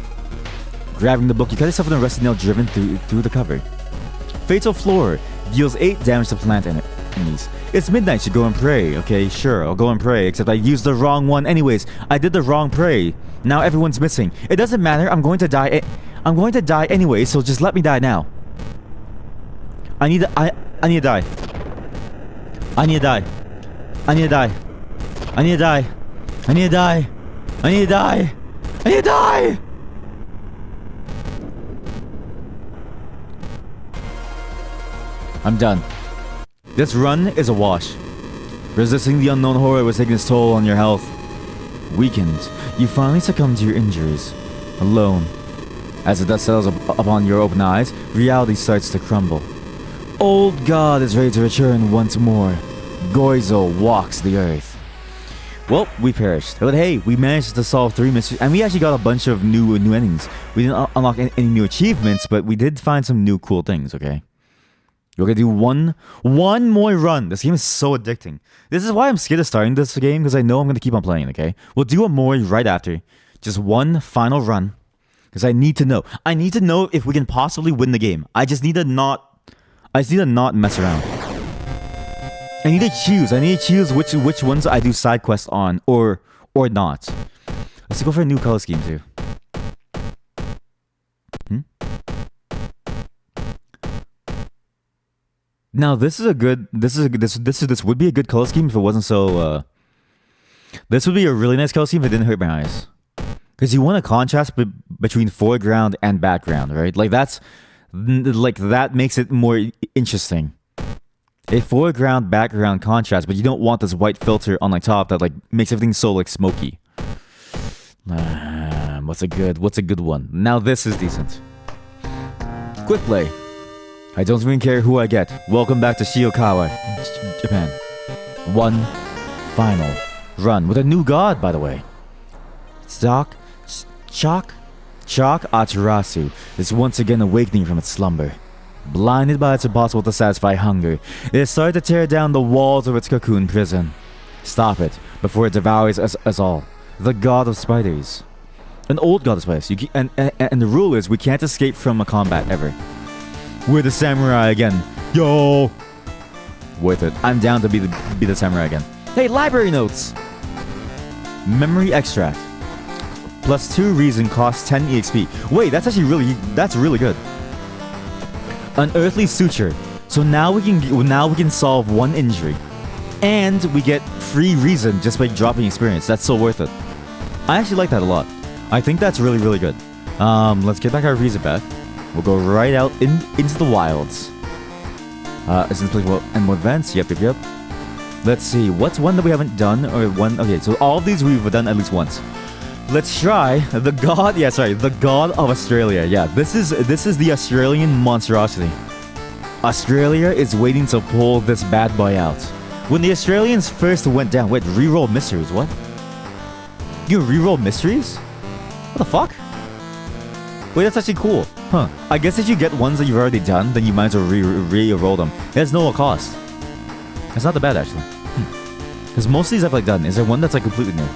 Grabbing the book, you cut yourself with a rusty nail driven through the cover. Fatal Floor deals 8 damage to plant enemies. It's midnight, you go and pray. Okay, sure, I'll go and pray, except I used the wrong one anyways. I did the wrong pray. Now everyone's missing. It doesn't matter, I'm going to die anyway, so just let me die now. I need to die. I need to die. I need to die. I need to die. I need to die. I need to die. I need to die. I need to die. I'm done. This run is a wash. Resisting the unknown horror was taking its toll on your health. Weakened, you finally succumb to your injuries. Alone. As the dust settles upon your open eyes, reality starts to crumble. Old God is ready to return once more. Goizel walks the earth. Well, we perished. But hey, we managed to solve 3 mysteries, and we actually got a bunch of new endings. We didn't unlock any new achievements, but we did find some new cool things, okay? We're gonna do one more run. This game is so addicting. This is why I'm scared of starting this game, because I know I'm gonna keep on playing, okay? We'll do a more right after. Just one final run. Because I need to know. I need to know if we can possibly win the game. I just need to not mess around. I need to choose which ones I do side quests on or not. Let's go for a new color scheme too. Now this would be a good color scheme if it wasn't so this would be a really nice color scheme if it didn't hurt my eyes. Because you want a contrast between foreground and background, right? Like that makes it more interesting. A foreground background contrast, but you don't want this white filter on the top that like makes everything so like smoky. What's a good one? Now this is decent. Quick play. I don't even care who I get. Welcome back to Shiokawa, Japan. One final run with a new god, by the way. Chalk Atarasu is once again awakening from its slumber. Blinded by its impossible to satisfy hunger, it has started to tear down the walls of its cocoon prison. Stop it before it devours us all. The god of spiders. An old god of spiders. And the rule is we can't escape from a combat ever. We're the samurai again. Yo! Worth it. I'm down to be the samurai again. Hey, library notes! Memory extract. +2 reason costs 10 EXP. Wait, that's really good. Unearthly suture. So now we can solve 1 injury. And we get free reason just by dropping experience. That's so worth it. I actually like that a lot. I think that's really, really good. Let's get back our reason back. We'll go right out into the wilds. Is this place and more events? Yep. Let's see. What's one that we haven't done? Or one... Okay, so all of these we've done at least once. Let's try the god... Yeah, sorry. The god of Australia. Yeah, this is the Australian monstrosity. Australia is waiting to pull this bad boy out. When the Australians first went down... Wait, reroll mysteries. What? You reroll mysteries? What the fuck? Wait, that's actually cool. Huh. I guess if you get ones that you've already done, then you might as well re-roll them. There's no cost. It's not that bad, actually. Because most of these I've like done. Is there one that's like completely new?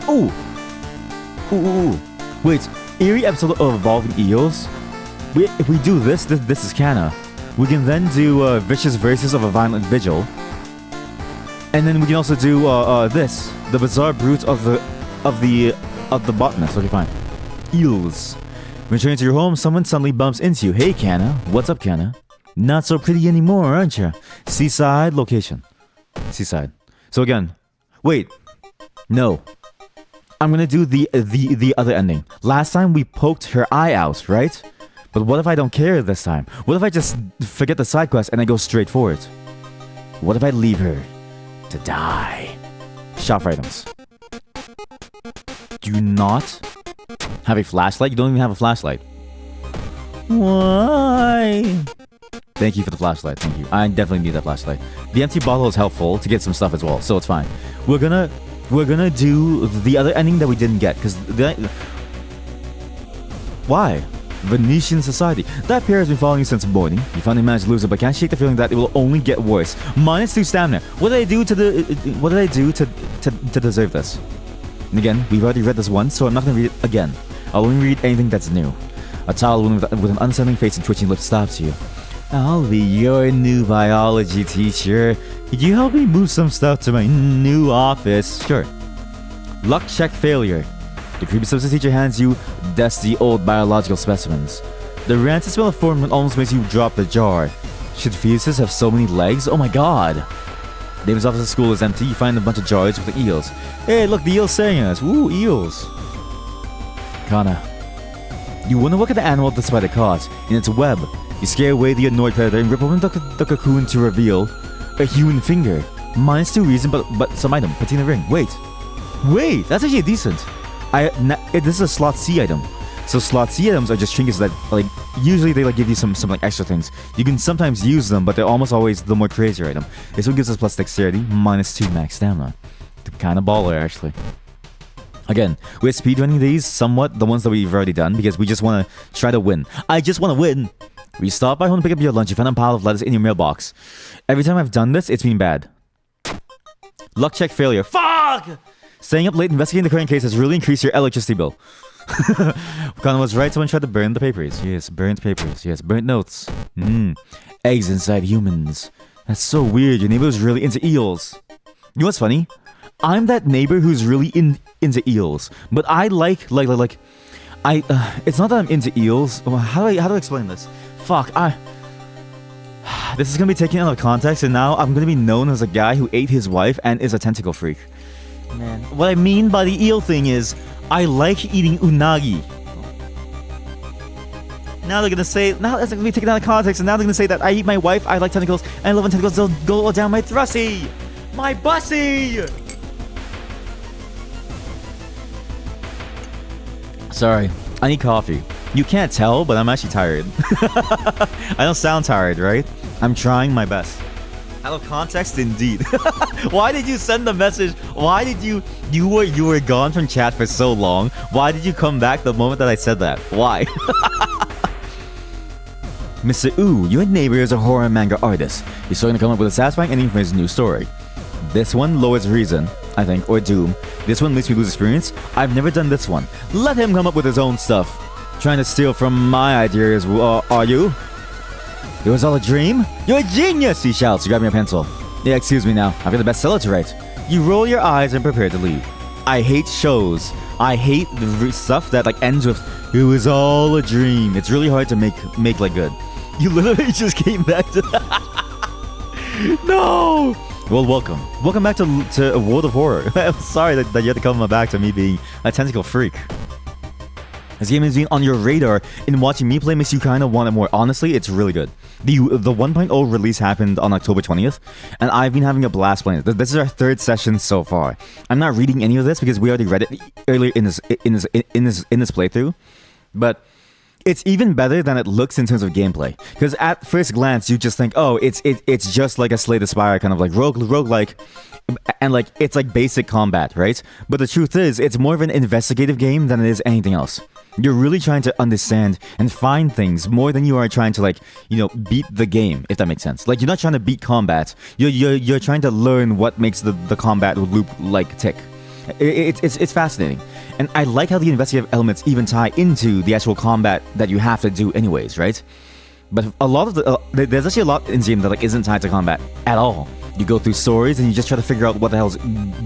Ooh! Ooh. Wait, eerie episode of Evolving Eels? If we do this is Kana. We can then do Vicious Verses of a Violent Vigil. And then we can also do this. The Bizarre Brute of the Botanist. Okay, fine. Eels. Returning to your home, someone suddenly bumps into you. Hey, Kana. What's up, Kana? Not so pretty anymore, aren't you? Seaside location. Seaside. So again, wait. No. I'm gonna do the other ending. Last time we poked her eye out, right? But what if I don't care this time? What if I just forget the side quest and I go straight for it? What if I leave her to die? Shop for items. Do you not have a flashlight? You don't even have a flashlight. Why? Thank you for the flashlight. Thank you. I definitely need that flashlight. The empty bottle is helpful to get some stuff as well, so it's fine. We're gonna do the other ending that we didn't get because why? Venetian Society. That pair has been following you since morning. You finally managed to lose it, but can't shake the feeling that it will only get worse. -2 stamina. What did I do to deserve this? And again, we've already read this once, so I'm not gonna read it again. I'll only read anything that's new. A tall woman with an unsettling face and twitching lips stops you. I'll be your new biology teacher. Could you help me move some stuff to my new office? Sure. Luck check failure. The creepy substance teacher hands you dusty old biological specimens. The rancid smell of formant almost makes you drop the jar. Should fetuses have so many legs? Oh my god. David's office at school is empty. You find a bunch of jars with the eels. Hey, look, the eel's staring at us. Woo, eels. Kana. You wonder what kind of animal the spider caught in its web. You scare away the annoyed predator and rip open the cocoon to reveal a human finger. -2 reason, but some item. Patina ring. Wait, that's actually decent. This is a slot C item. So slot C items are just trinkets that like usually they like give you some like extra things. You can sometimes use them, but they're almost always the more crazier item. This one gives us plus dexterity, -2 max stamina. Kind of baller actually. Again, we're speedrunning these somewhat, the ones that we've already done, because we just want to try to win. I just want to win! We stop by home to pick up your lunch, you find a pile of lettuce in your mailbox. Every time I've done this, it's been bad. Luck check failure. Fuck! Staying up late investigating the current case has really increased your electricity bill. Connor was right, someone tried to burn the papers. Yes, burnt papers. Yes, burnt notes. Eggs inside humans. That's so weird, your neighbor was really into eels. You know what's funny? I'm that neighbor who's really into eels, but I like it's not that I'm into eels. How do I explain this? Fuck, this is gonna be taken out of context, and now I'm gonna be known as a guy who ate his wife and is a tentacle freak. Man, what I mean by the eel thing is, I like eating unagi. Now they're gonna say, now that's gonna be taken out of context, and now they're gonna say that I eat my wife, I like tentacles, and I love when tentacles go down my thrusty, my bussy. Sorry, I need coffee. You can't tell, but I'm actually tired. I don't sound tired, right? I'm trying my best. Out of context, indeed. Why did you send the message? Why did you were gone from chat for so long? Why did you come back the moment that I said that? Why? Mr. Ooh, your neighbor is a horror manga artist. He's starting to come up with a satisfying ending for his new story. This one lowers reason, I think, or doom. This one makes me lose experience. I've never done this one. Let him come up with his own stuff. Trying to steal from my ideas, are you? It was all a dream? You're a genius, he shouts, grabbing a pencil. Yeah, excuse me now. I've got a bestseller to write. You roll your eyes and prepare to leave. I hate shows. I hate the stuff that like ends with, it was all a dream. It's really hard to make like good. You literally just came back to No! Well, welcome. Welcome back to a World of Horror. I'm sorry that you had to come back to me being a tentacle freak. This game has been on your radar, and watching me play makes you kind of want it more. Honestly, it's really good. The 1.0 release happened on October 20th, and I've been having a blast playing it. This is our third session so far. I'm not reading any of this because we already read it earlier in this playthrough, but it's even better than it looks in terms of gameplay. Because at first glance, you just think, oh, it's just like a Slay the Spire kind of like roguelike, and like it's like basic combat, right? But the truth is, it's more of an investigative game than it is anything else. You're really trying to understand and find things more than you are trying to, like, you know, beat the game, if that makes sense. Like, you're not trying to beat combat. You're trying to learn what makes the combat loop like tick. It's fascinating. And I like how the investigative elements even tie into the actual combat that you have to do anyways, right? But a lot of there's actually a lot in this game that like isn't tied to combat at all. You go through stories and you just try to figure out what the hell's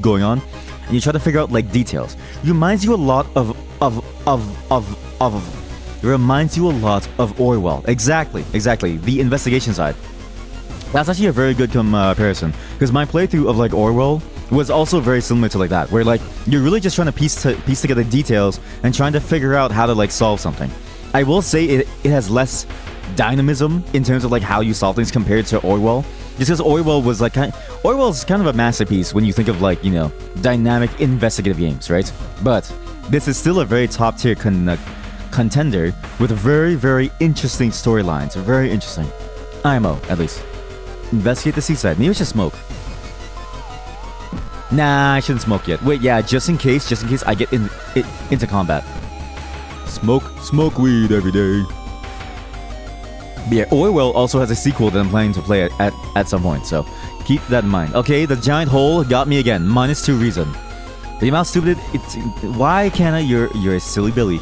going on, and you try to figure out like details. It reminds you a lot of Orwell. Exactly. The investigation side. That's actually a very good comparison, because my playthrough of like Orwell was also very similar to like that, where like you're really just trying to piece together details and trying to figure out how to like solve something. I will say it has less dynamism in terms of like how you solve things compared to Orwell, just because Orwell's kind of a masterpiece when you think of like, you know, dynamic investigative games, right? But this is still a very top tier contender with very, very interesting storylines. Very interesting. IMO, at least. Investigate the seaside. Maybe we should smoke. Nah, I shouldn't smoke yet. Wait, yeah, just in case I get into combat. Smoke weed every day. But yeah, Orwell also has a sequel that I'm planning to play at some point, so keep that in mind. Okay, the giant hole got me again. -2 reason. The amount stupid it's. Why can't I? You're a silly Billy.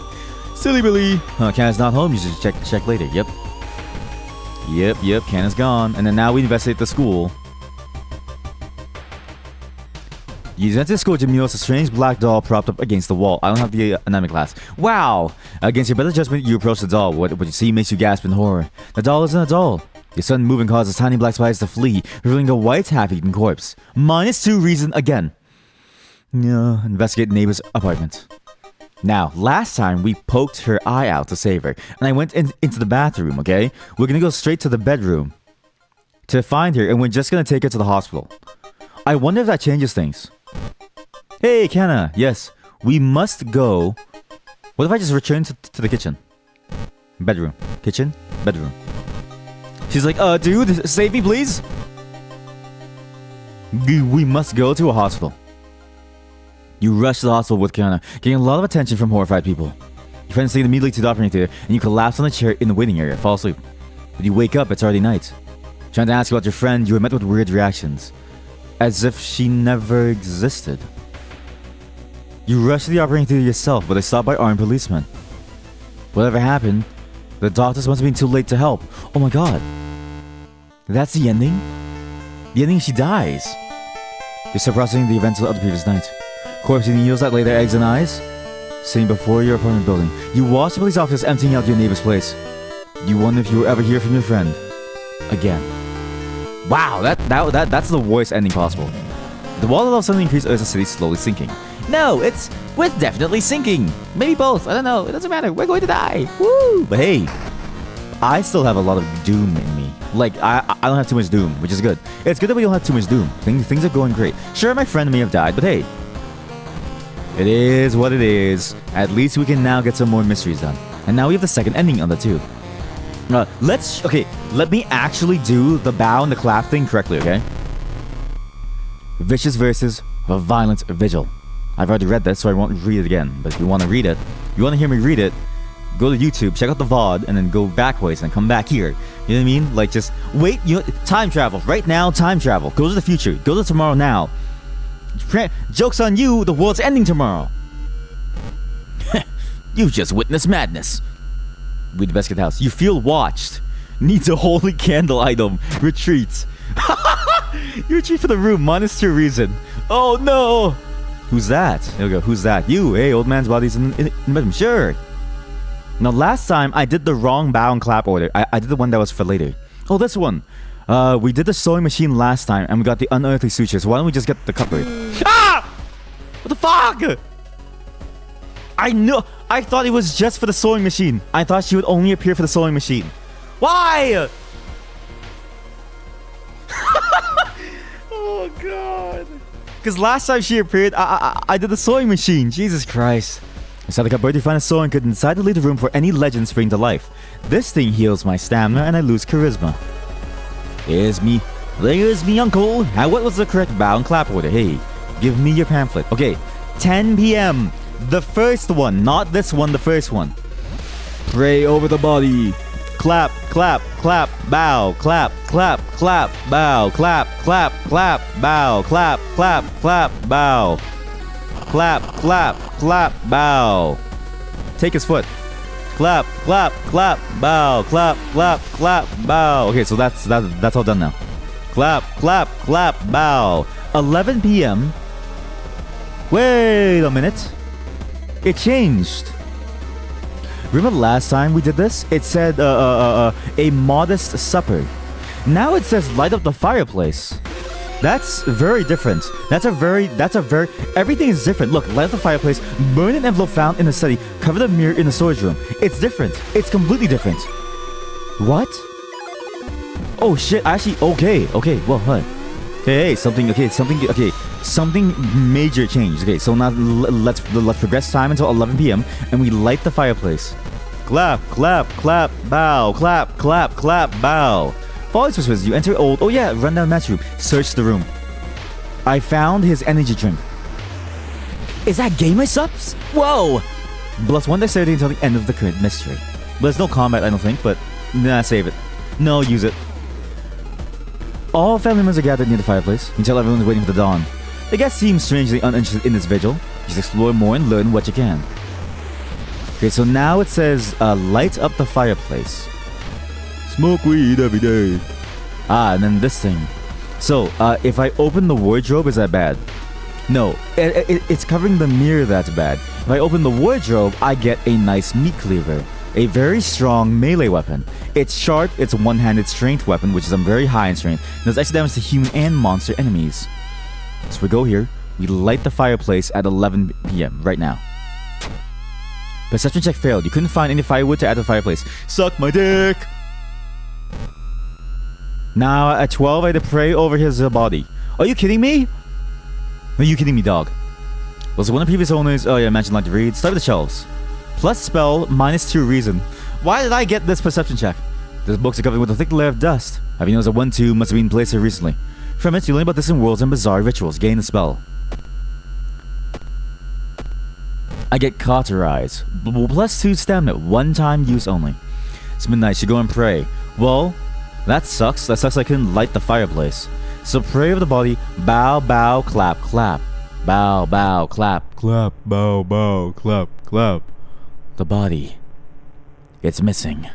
Silly Billy. Canna's not home. You should check later. Yep. Canna's gone. And then now we investigate the school. You enter the school gym, you notice a strange black doll propped up against the wall. I don't have the anatomy class. Wow! Against your better judgment, you approach the doll. What you see makes you gasp in horror. The doll isn't a doll. Your sudden movement causes tiny black spiders to flee, revealing a white half-eaten corpse. -2 reason again. Investigate neighbor's apartment. Now, last time we poked her eye out to save her, and I went into the bathroom, okay? We're gonna go straight to the bedroom to find her, and we're just gonna take her to the hospital. I wonder if that changes things. Hey, Canna, yes, we must go. What if I just return to the kitchen? Bedroom. Kitchen? Bedroom. She's like, dude, save me, please. We must go to a hospital. You rush to the hospital with Canna, getting a lot of attention from horrified people. Your friends take immediately to the operating theater, and you collapse on the chair in the waiting area, fall asleep. When you wake up, it's already night. Trying to ask about your friend, you were met with weird reactions, as if she never existed. You rush to the operating theater yourself, but they stopped by armed policemen. Whatever happened, the doctors must have been too late to help. Oh my god. That's the ending? The ending, she dies. You're still processing the events of the previous night. Corpse eating eels that lay their eggs and eyes, sitting before your apartment building. You watch the police officers emptying out your neighbor's place. You wonder if you will ever hear from your friend again. Wow, that's the worst ending possible. The wall level suddenly increased as the city slowly sinking. No, we're definitely sinking. Maybe both. I don't know. It doesn't matter. We're going to die. Woo! But hey, I still have a lot of doom in me. Like, I don't have too much doom, which is good. It's good that we don't have too much doom. Things are going great. Sure, my friend may have died, but hey, it is what it is. At least we can now get some more mysteries done. And now we have the second ending on the two. Let me actually do the bow and the clap thing correctly, okay? Vicious versus a violent vigil. I've already read this, so I won't read it again. But if you want to read it, you want to hear me read it, go to YouTube, check out the VOD, and then go backwards and come back here. You know what I mean? Like, just wait. Time travel. Right now, time travel. Go to the future. Go to tomorrow now. Joke's on you, the world's ending tomorrow. You've just witnessed madness. We investigate the house. You feel watched. Needs a holy candle item. Retreat. You retreat for the room. -2 reason. Oh no. Who's that? There we go. Who's that? You. Hey, old man's body's in the bedroom. Sure. Now, last time I did the wrong bow and clap order. I did the one that was for later. Oh, this one. We did the sewing machine last time, and we got the unearthly sutures. Why don't we just get the cutlery? Ah! What the fuck? I thought it was just for the sewing machine. I thought she would only appear for the sewing machine. Why? Oh god. Because last time she appeared, I did the sewing machine. Jesus Christ. Inside the cupboard, you find a sewing kit inside to leave the room for any legend spring to life. This thing heals my stamina and I lose charisma. Here's me. There's me, uncle. Now, what was the correct bow and clap order? Hey, give me your pamphlet. Okay, 10 p.m. The first one, not this one, the first one. Pray over the body. Clap, clap, clap, bow, clap, clap, clap, bow, clap, clap, clap, bow, clap, clap, clap, bow. Clap, clap, clap, bow. Take his foot. Clap, clap, clap, bow, clap, clap, clap, bow. Okay, so that's all done now. Clap, clap, clap, bow. 11 p.m. Wait a minute. It changed. Remember last time we did this? It said a modest supper. Now it says light up the fireplace. That's very different. That's a very, everything is different. Look, light up the fireplace, burn an envelope found in the study, cover the mirror in the storage room. It's different. It's completely different. What? Oh shit, actually, okay, well, what? Something major changed. Okay, so now let's progress time until 11 p.m. and we light the fireplace. Clap, clap, clap, bow, clap, clap, clap, bow. Follows whispers, you enter old, rundown match room. Search the room. I found his energy drink. Is that gamer subs? Whoa! +1 dexterity until the end of the current mystery. There's no combat, I don't think, but nah, save it. No, use it. All family members are gathered near the fireplace. You can tell everyone is waiting for the dawn. The guests seem strangely uninterested in this vigil. Just explore more and learn what you can. Okay, so now it says, light up the fireplace. Smoke weed every day. And then this thing. So, if I open the wardrobe, is that bad? No, it's covering the mirror that's bad. If I open the wardrobe, I get a nice meat cleaver. A very strong melee weapon. It's sharp, it's a one-handed strength weapon, which is very high in strength. It does extra damage to human and monster enemies. So we go here, we light the fireplace at 11 p.m. right now. Perception check failed. You couldn't find any firewood to add to the fireplace. Suck my dick! Now at 12 I had to pray over his body. Are you kidding me? Are you kidding me, dog? Was one of the previous owners, mentioned like to read. Start with the shelves. Plus spell, -2 reason. Why did I get this perception check? These books are covered with a thick layer of dust. Have you noticed that 1-2 must have been placed here recently? From it, you learn about distant worlds and bizarre rituals. Gain the spell. I get cauterized. +2 stamina. One time use only. It's midnight. Should go and pray. Well, that sucks. That sucks I couldn't light the fireplace. So pray over the body. Bow, bow, clap, clap. Bow, bow, clap, clap. Bow, bow, clap, clap. The body. It's missing.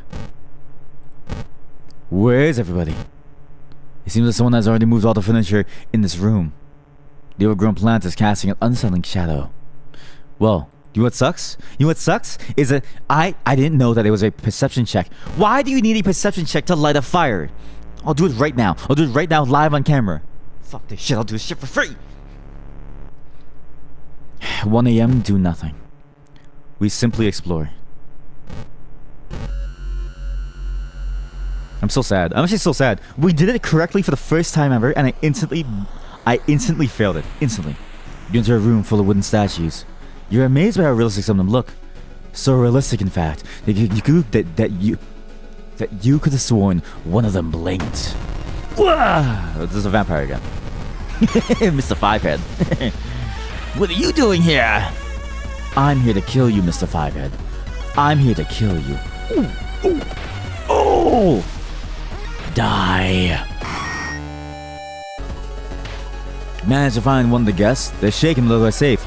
Where is everybody? It seems that someone has already moved all the furniture in this room. The overgrown plant is casting an unsettling shadow. Well, you know what sucks? You know what sucks? Is that I didn't know that it was a perception check. Why do you need a perception check to light a fire? I'll do it right now. I'll do it right now live on camera. Fuck this shit. I'll do this shit for free. 1 a.m. do nothing. We simply explore. I'm so sad. I'm actually so sad. We did it correctly for the first time ever, and I instantly failed it. Instantly. You enter a room full of wooden statues. You're amazed by how realistic some of them look. So realistic, in fact, that you could have sworn one of them blinked. This is a vampire again. Mr. Fivehead. What are you doing here? I'm here to kill you, Mr. Fivehead. I'm here to kill you. Ooh, ooh. Oh! Die. Managed to find one of the guests. They're shaking, though they're safe.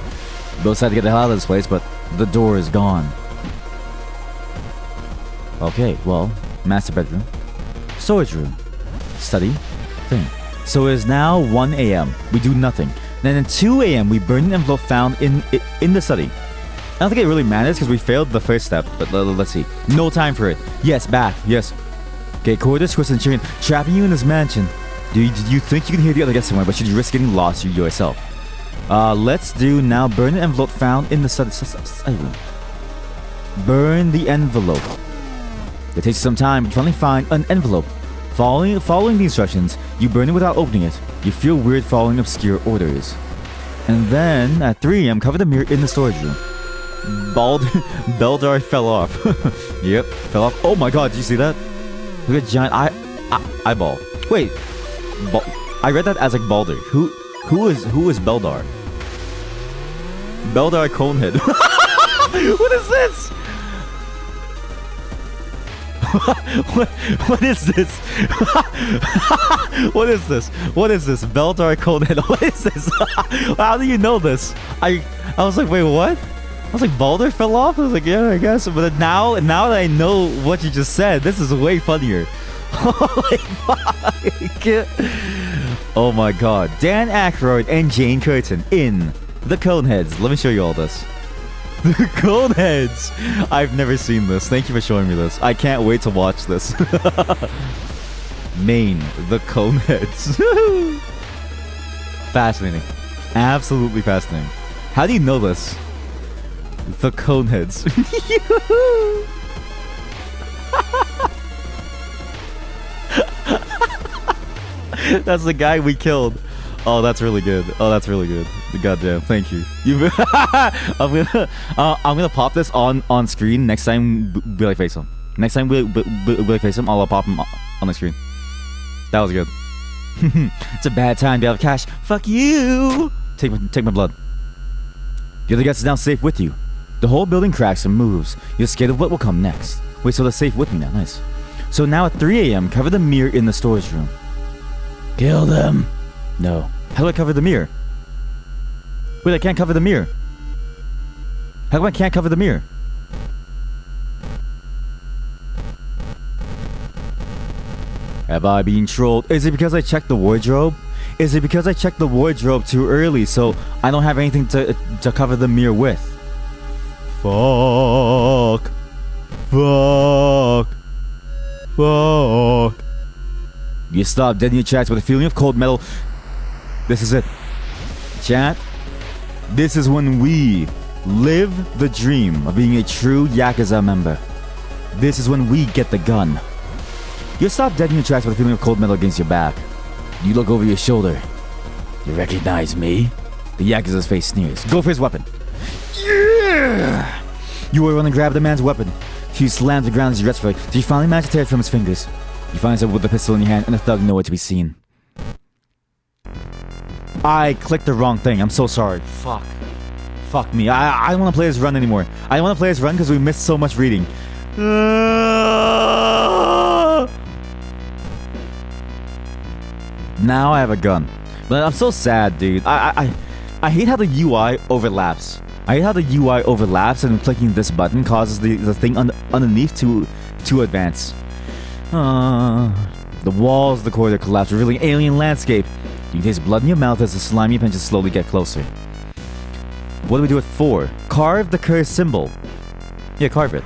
Both had to get the hell out of this place, but the door is gone. Okay, well, master bedroom, storage room, study, thing. So it is now 1 a.m. We do nothing. Then at 2 a.m. we burn an envelope found in the study. I don't think it really matters because we failed the first step, but let's see. No time for it. Yes, bath. Yes. Okay, Cordis, Chris, and Chicken trapping you in this mansion. Do you think you can hear the other guests somewhere, but should you risk getting lost yourself? Let's do now burn an envelope found in the study room. Burn the envelope. It takes some time, but you finally find an envelope Following the instructions, you burn it without opening it. You feel weird following obscure orders. And then, at 3 a.m., cover the mirror in the storage room. Beldar fell off. Yep, fell off. Oh my god, did you see that? Look at giant eyeball. Wait, I read that as like Baldur. Who is Beldar? Beldar Conehead. What is this? What is this? What is this? What is this? Beldar Conehead. What is this? How do you know this? I was like, wait, what? I was like, Baldur fell off? I was like, yeah, I guess. But now that I know what you just said, this is way funnier. Holy fuck. Oh my god. Dan Aykroyd and Jane Curtin in The Coneheads. Let me show you all this. The Coneheads! I've never seen this. Thank you for showing me this. I can't wait to watch this. Maine, The Coneheads. Fascinating. Absolutely fascinating. How do you know this? The Coneheads. That's the guy we killed. Oh, that's really good. Oh, that's really good. Goddamn, thank you. I'm gonna pop this on screen next time we like face him. Next time we like face him, I'll pop him on the screen. That was good. It's a bad time to be out of cash. Fuck you. Take my blood. The other guest is now safe with you. The whole building cracks and moves. You're scared of what will come next. Wait, so they're safe with me now. Nice. So now at 3 a.m., cover the mirror in the storage room. Kill them. No. How do I cover the mirror? Wait, I can't cover the mirror. How come I can't cover the mirror? Have I been trolled? Is it because I checked the wardrobe? Is it because I checked the wardrobe too early, so I don't have anything to cover the mirror with? Fuck. Fuck. Fuck. You stop dead in your tracks with a feeling of cold metal. This is it. Chat. This is when we live the dream of being a true Yakuza member. This is when we get the gun. You stop dead in your tracks with a feeling of cold metal against your back. You look over your shoulder. You recognize me? The Yakuza's face sneers. Go for his weapon. Yeah! You were running to grab the man's weapon. You slammed the ground as you rest for it, so you finally managed to tear it from his fingers. You find yourself with the pistol in your hand and the thug nowhere to be seen. I clicked the wrong thing. I'm so sorry. Fuck. Fuck me. I don't want to play this run anymore. I don't want to play this run because we missed so much reading. Now I have a gun. But I'm so sad, dude. I hate how the UI overlaps. I hate how the UI overlaps and clicking this button causes the thing underneath to advance. The walls of the corridor collapse, revealing an alien landscape. You can taste blood in your mouth as the slimy pinches slowly get closer. What do we do it for? Carve the cursed symbol. Yeah, carve it.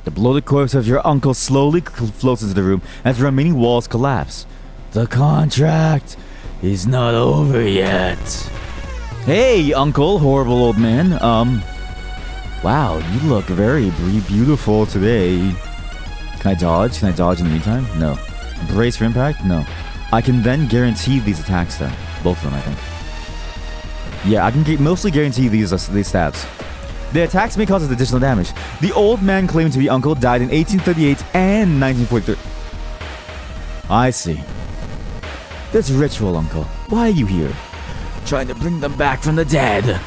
The bloated corpse of your uncle slowly floats into the room as the remaining walls collapse. The contract is not over yet. Hey, uncle, horrible old man. Wow, you look very beautiful today. Can I dodge? Can I dodge in the meantime? No. Brace for impact? No. I can then guarantee these attacks then. Both of them, I think. Yeah, I can mostly guarantee these stabs. The attacks may cause additional damage. The old man claimed to be uncle died in 1838 and 1943. I see. This ritual, uncle. Why are you here? Trying to bring them back from the dead.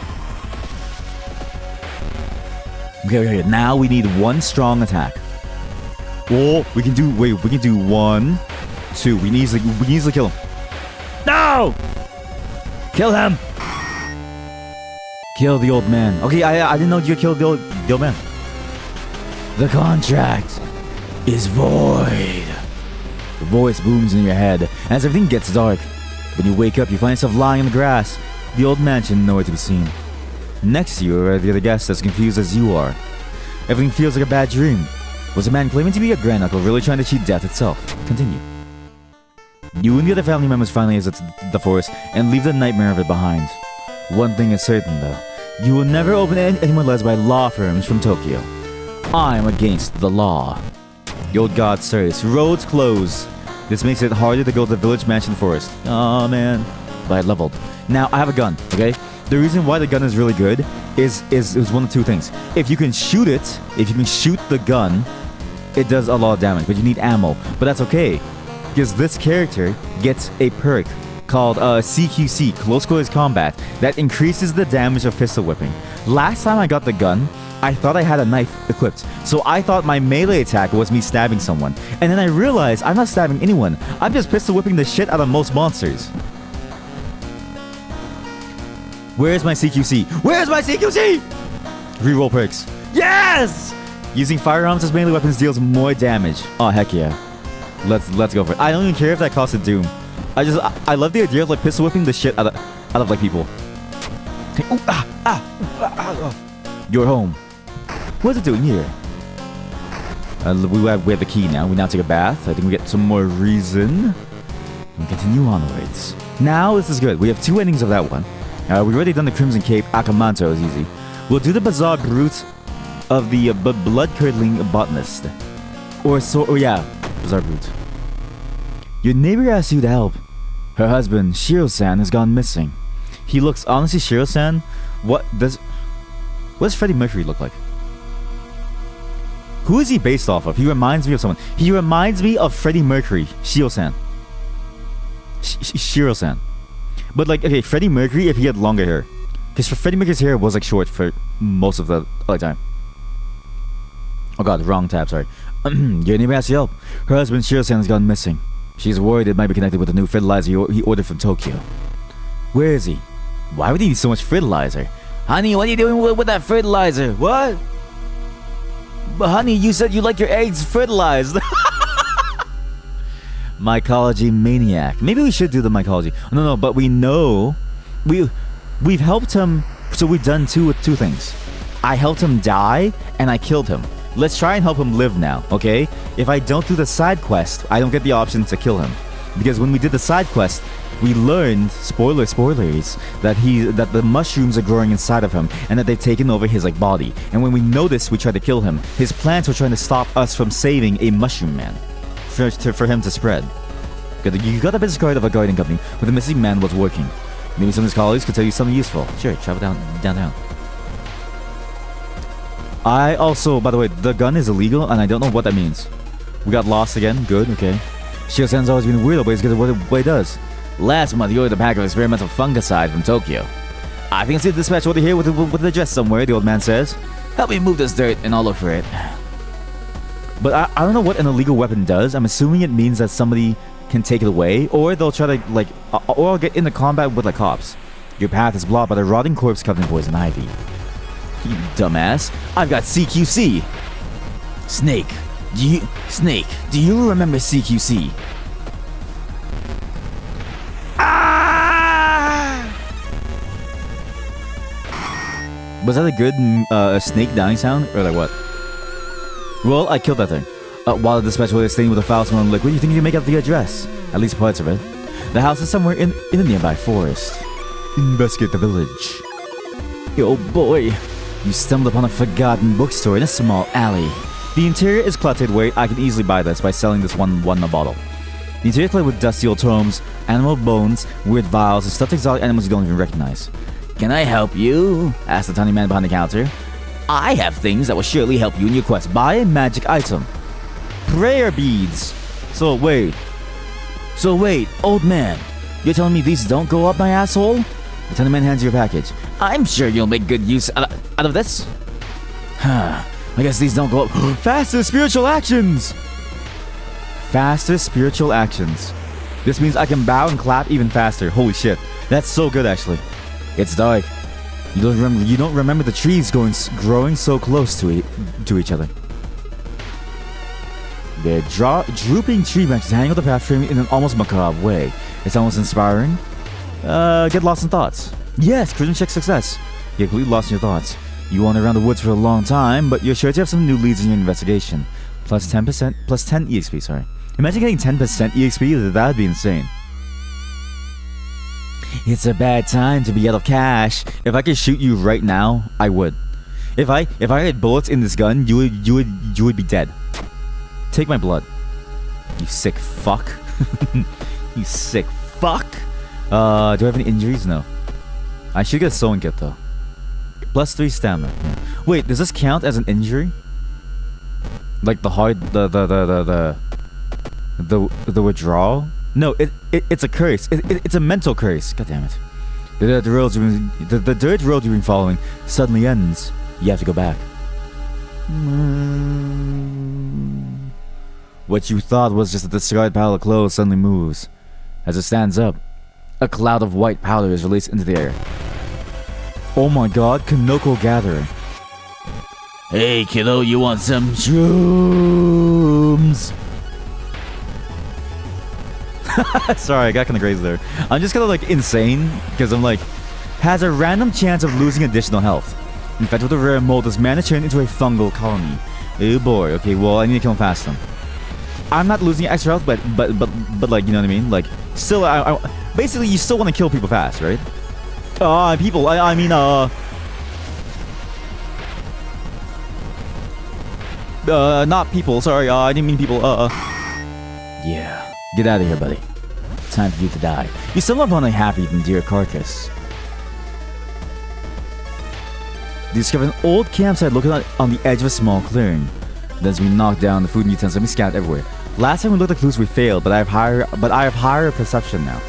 Okay, now we need one strong attack. Oh, we can do 1, 2. We can easily kill him. No! Kill him! Kill the old man. Okay, I didn't know you killed the old man. The contract is void. The voice booms in your head as everything gets dark. When you wake up, you find yourself lying in the grass. The old mansion nowhere to be seen. Next to you are the other guests as confused as you are. Everything feels like a bad dream. Was a man claiming to be a granduncle really trying to cheat death itself? Continue. You and the other family members finally exit the forest and leave the nightmare of it behind. One thing is certain though. You will never open any more led by law firms from Tokyo. I'm against the law. The old god says, roads close. This makes it harder to go to the village mansion forest. Oh man. But I leveled. Now I have a gun, okay? The reason why the gun is really good is one of two things. If you can shoot it, if you can shoot the gun, it does a lot of damage, but you need ammo. But that's okay, because this character gets a perk called CQC, Close Quarters Combat, that increases the damage of pistol whipping. Last time I got the gun, I thought I had a knife equipped, so I thought my melee attack was me stabbing someone. And then I realized I'm not stabbing anyone, I'm just pistol whipping the shit out of most monsters. Where's my CQC? Where's my CQC? Reroll perks. Yes! Using firearms as melee weapons deals more damage. Oh heck yeah. Let's go for it. I don't even care if that costs a doom. I love the idea of like pistol whipping the shit out of like people. Hey, You're home. What's it doing here? We have the key now. We now take a bath. I think we get some more reason. And continue onwards. Now this is good. We have 2 endings of that one. We've already done the Crimson Cape. Akamanto is easy. We'll do the Bizarre Brute of the blood-curdling botanist. Yeah, Bizarre Brute. Your neighbor asks you to help. Her husband, Shiro-san, has gone missing. He looks, honestly, Shiro-san, what does Freddie Mercury look like? Who is he based off of? He reminds me of someone. He reminds me of Freddie Mercury, Shiro-san. Shiro-san. But like, okay, Freddie Mercury if he had longer hair. Because Freddie Mercury's hair was like short for most of the time. Oh god, wrong tab, sorry. Your neighbor has help. Her husband Shiro-san has gone missing. She's worried it might be connected with the new fertilizer he ordered from Tokyo. Where is he? Why would he need so much fertilizer? Honey, what are you doing with that fertilizer? What? But honey, you said you like your eggs fertilized. Mycology maniac. Maybe we should do the mycology. No, but we know we've helped him. So we've done two things. I helped him die and I killed him. Let's try and help him live now, okay? If I don't do the side quest, I don't get the option to kill him. Because when we did the side quest, we learned, spoilers, that the mushrooms are growing inside of him and that they've taken over his like body. And when we noticed, we tried to kill him. His plants were trying to stop us from saving a mushroom man for him to spread. You got a business card of a garden company where the missing man was working. Maybe some of his colleagues could tell you something useful. Sure, travel downtown. I also, by the way, the gun is illegal and I don't know what that means. We got lost again. Good, okay. Shiro-san's always been weird, but he's good at what he does. Last month, he ordered a pack of experimental fungicide from Tokyo. I think it's a dispatch order here with an address somewhere, the old man says. Help me move this dirt and I'll look for it. But I don't know what an illegal weapon does. I'm assuming it means that somebody can take it away, or they'll try to, like, or I'll get into combat with, like, cops. Your path is blocked by the rotting corpse covered in poison ivy. You dumbass. I've got CQC. Snake, do you remember CQC? Was that a good snake dying sound, or like what? Well, I killed that thing. While the dispatcher was staying with a foul smelling liquid, you think you can make out the address? At least parts of it. The house is somewhere in the nearby forest. Investigate the village. Oh boy. You stumbled upon a forgotten bookstore in a small alley. The interior is cluttered. Wait, I can easily buy this by selling this one in a bottle. The interior is filled with dusty old tomes, animal bones, weird vials, and stuffed exotic animals you don't even recognize. Can I help you? Asked the tiny man behind the counter. I have things that will surely help you in your quest. Buy a magic item. Prayer beads. So wait, old man, you're telling me these don't go up my asshole? The tiny man hands you a package. I'm sure you'll make good use out of this. Huh. I guess these don't go up. Faster spiritual actions! Faster spiritual actions. This means I can bow and clap even faster. Holy shit. That's so good, actually. It's dark. You don't remember the trees growing so close to each other. Their drooping tree branches hang on the path, framing in an almost macabre way. It's almost inspiring. Get lost in thoughts. Yes, charisma check success. You're completely lost in your thoughts. You wander around the woods for a long time, but you're sure to have some new leads in your investigation. Plus 10 EXP, sorry. Imagine getting 10% EXP, that'd be insane. It's a bad time to be out of cash. If I could shoot you right now, I would. If I had bullets in this gun, you would be dead. Take my blood. You sick fuck. You sick fuck. Do I have any injuries? No. I should get a sewing kit though. +3 stamina. Yeah. Wait, does this count as an injury? Like the withdrawal? No, it's a curse. It's a mental curse. God damn it. The dirt road you've been following suddenly ends. You have to go back. What you thought was just a discarded pile of clothes suddenly moves. As it stands up, a cloud of white powder is released into the air. Oh my god, Kanoko Gathering. Hey kiddo, you want some shrooms? Sorry, I got kinda crazy there. I'm just kinda like insane, because I'm like, has a random chance of losing additional health. Infected with a rare mold, this man is turned into a fungal colony. Oh boy, okay, well I need to kill him fast then. I'm not losing extra health, but like, you know what I mean? Like, still, basically you still want to kill people fast, right? People, I mean, not people, sorry, I didn't mean people, Yeah. Get out of here, buddy. Time for you to die. You still have on a half-eaten deer carcass. You discover an old campsite located on the edge of a small clearing. Then as we knock down, the food and utensils have been scattered everywhere. Last time we looked at clues, we failed, but I have higher perception now.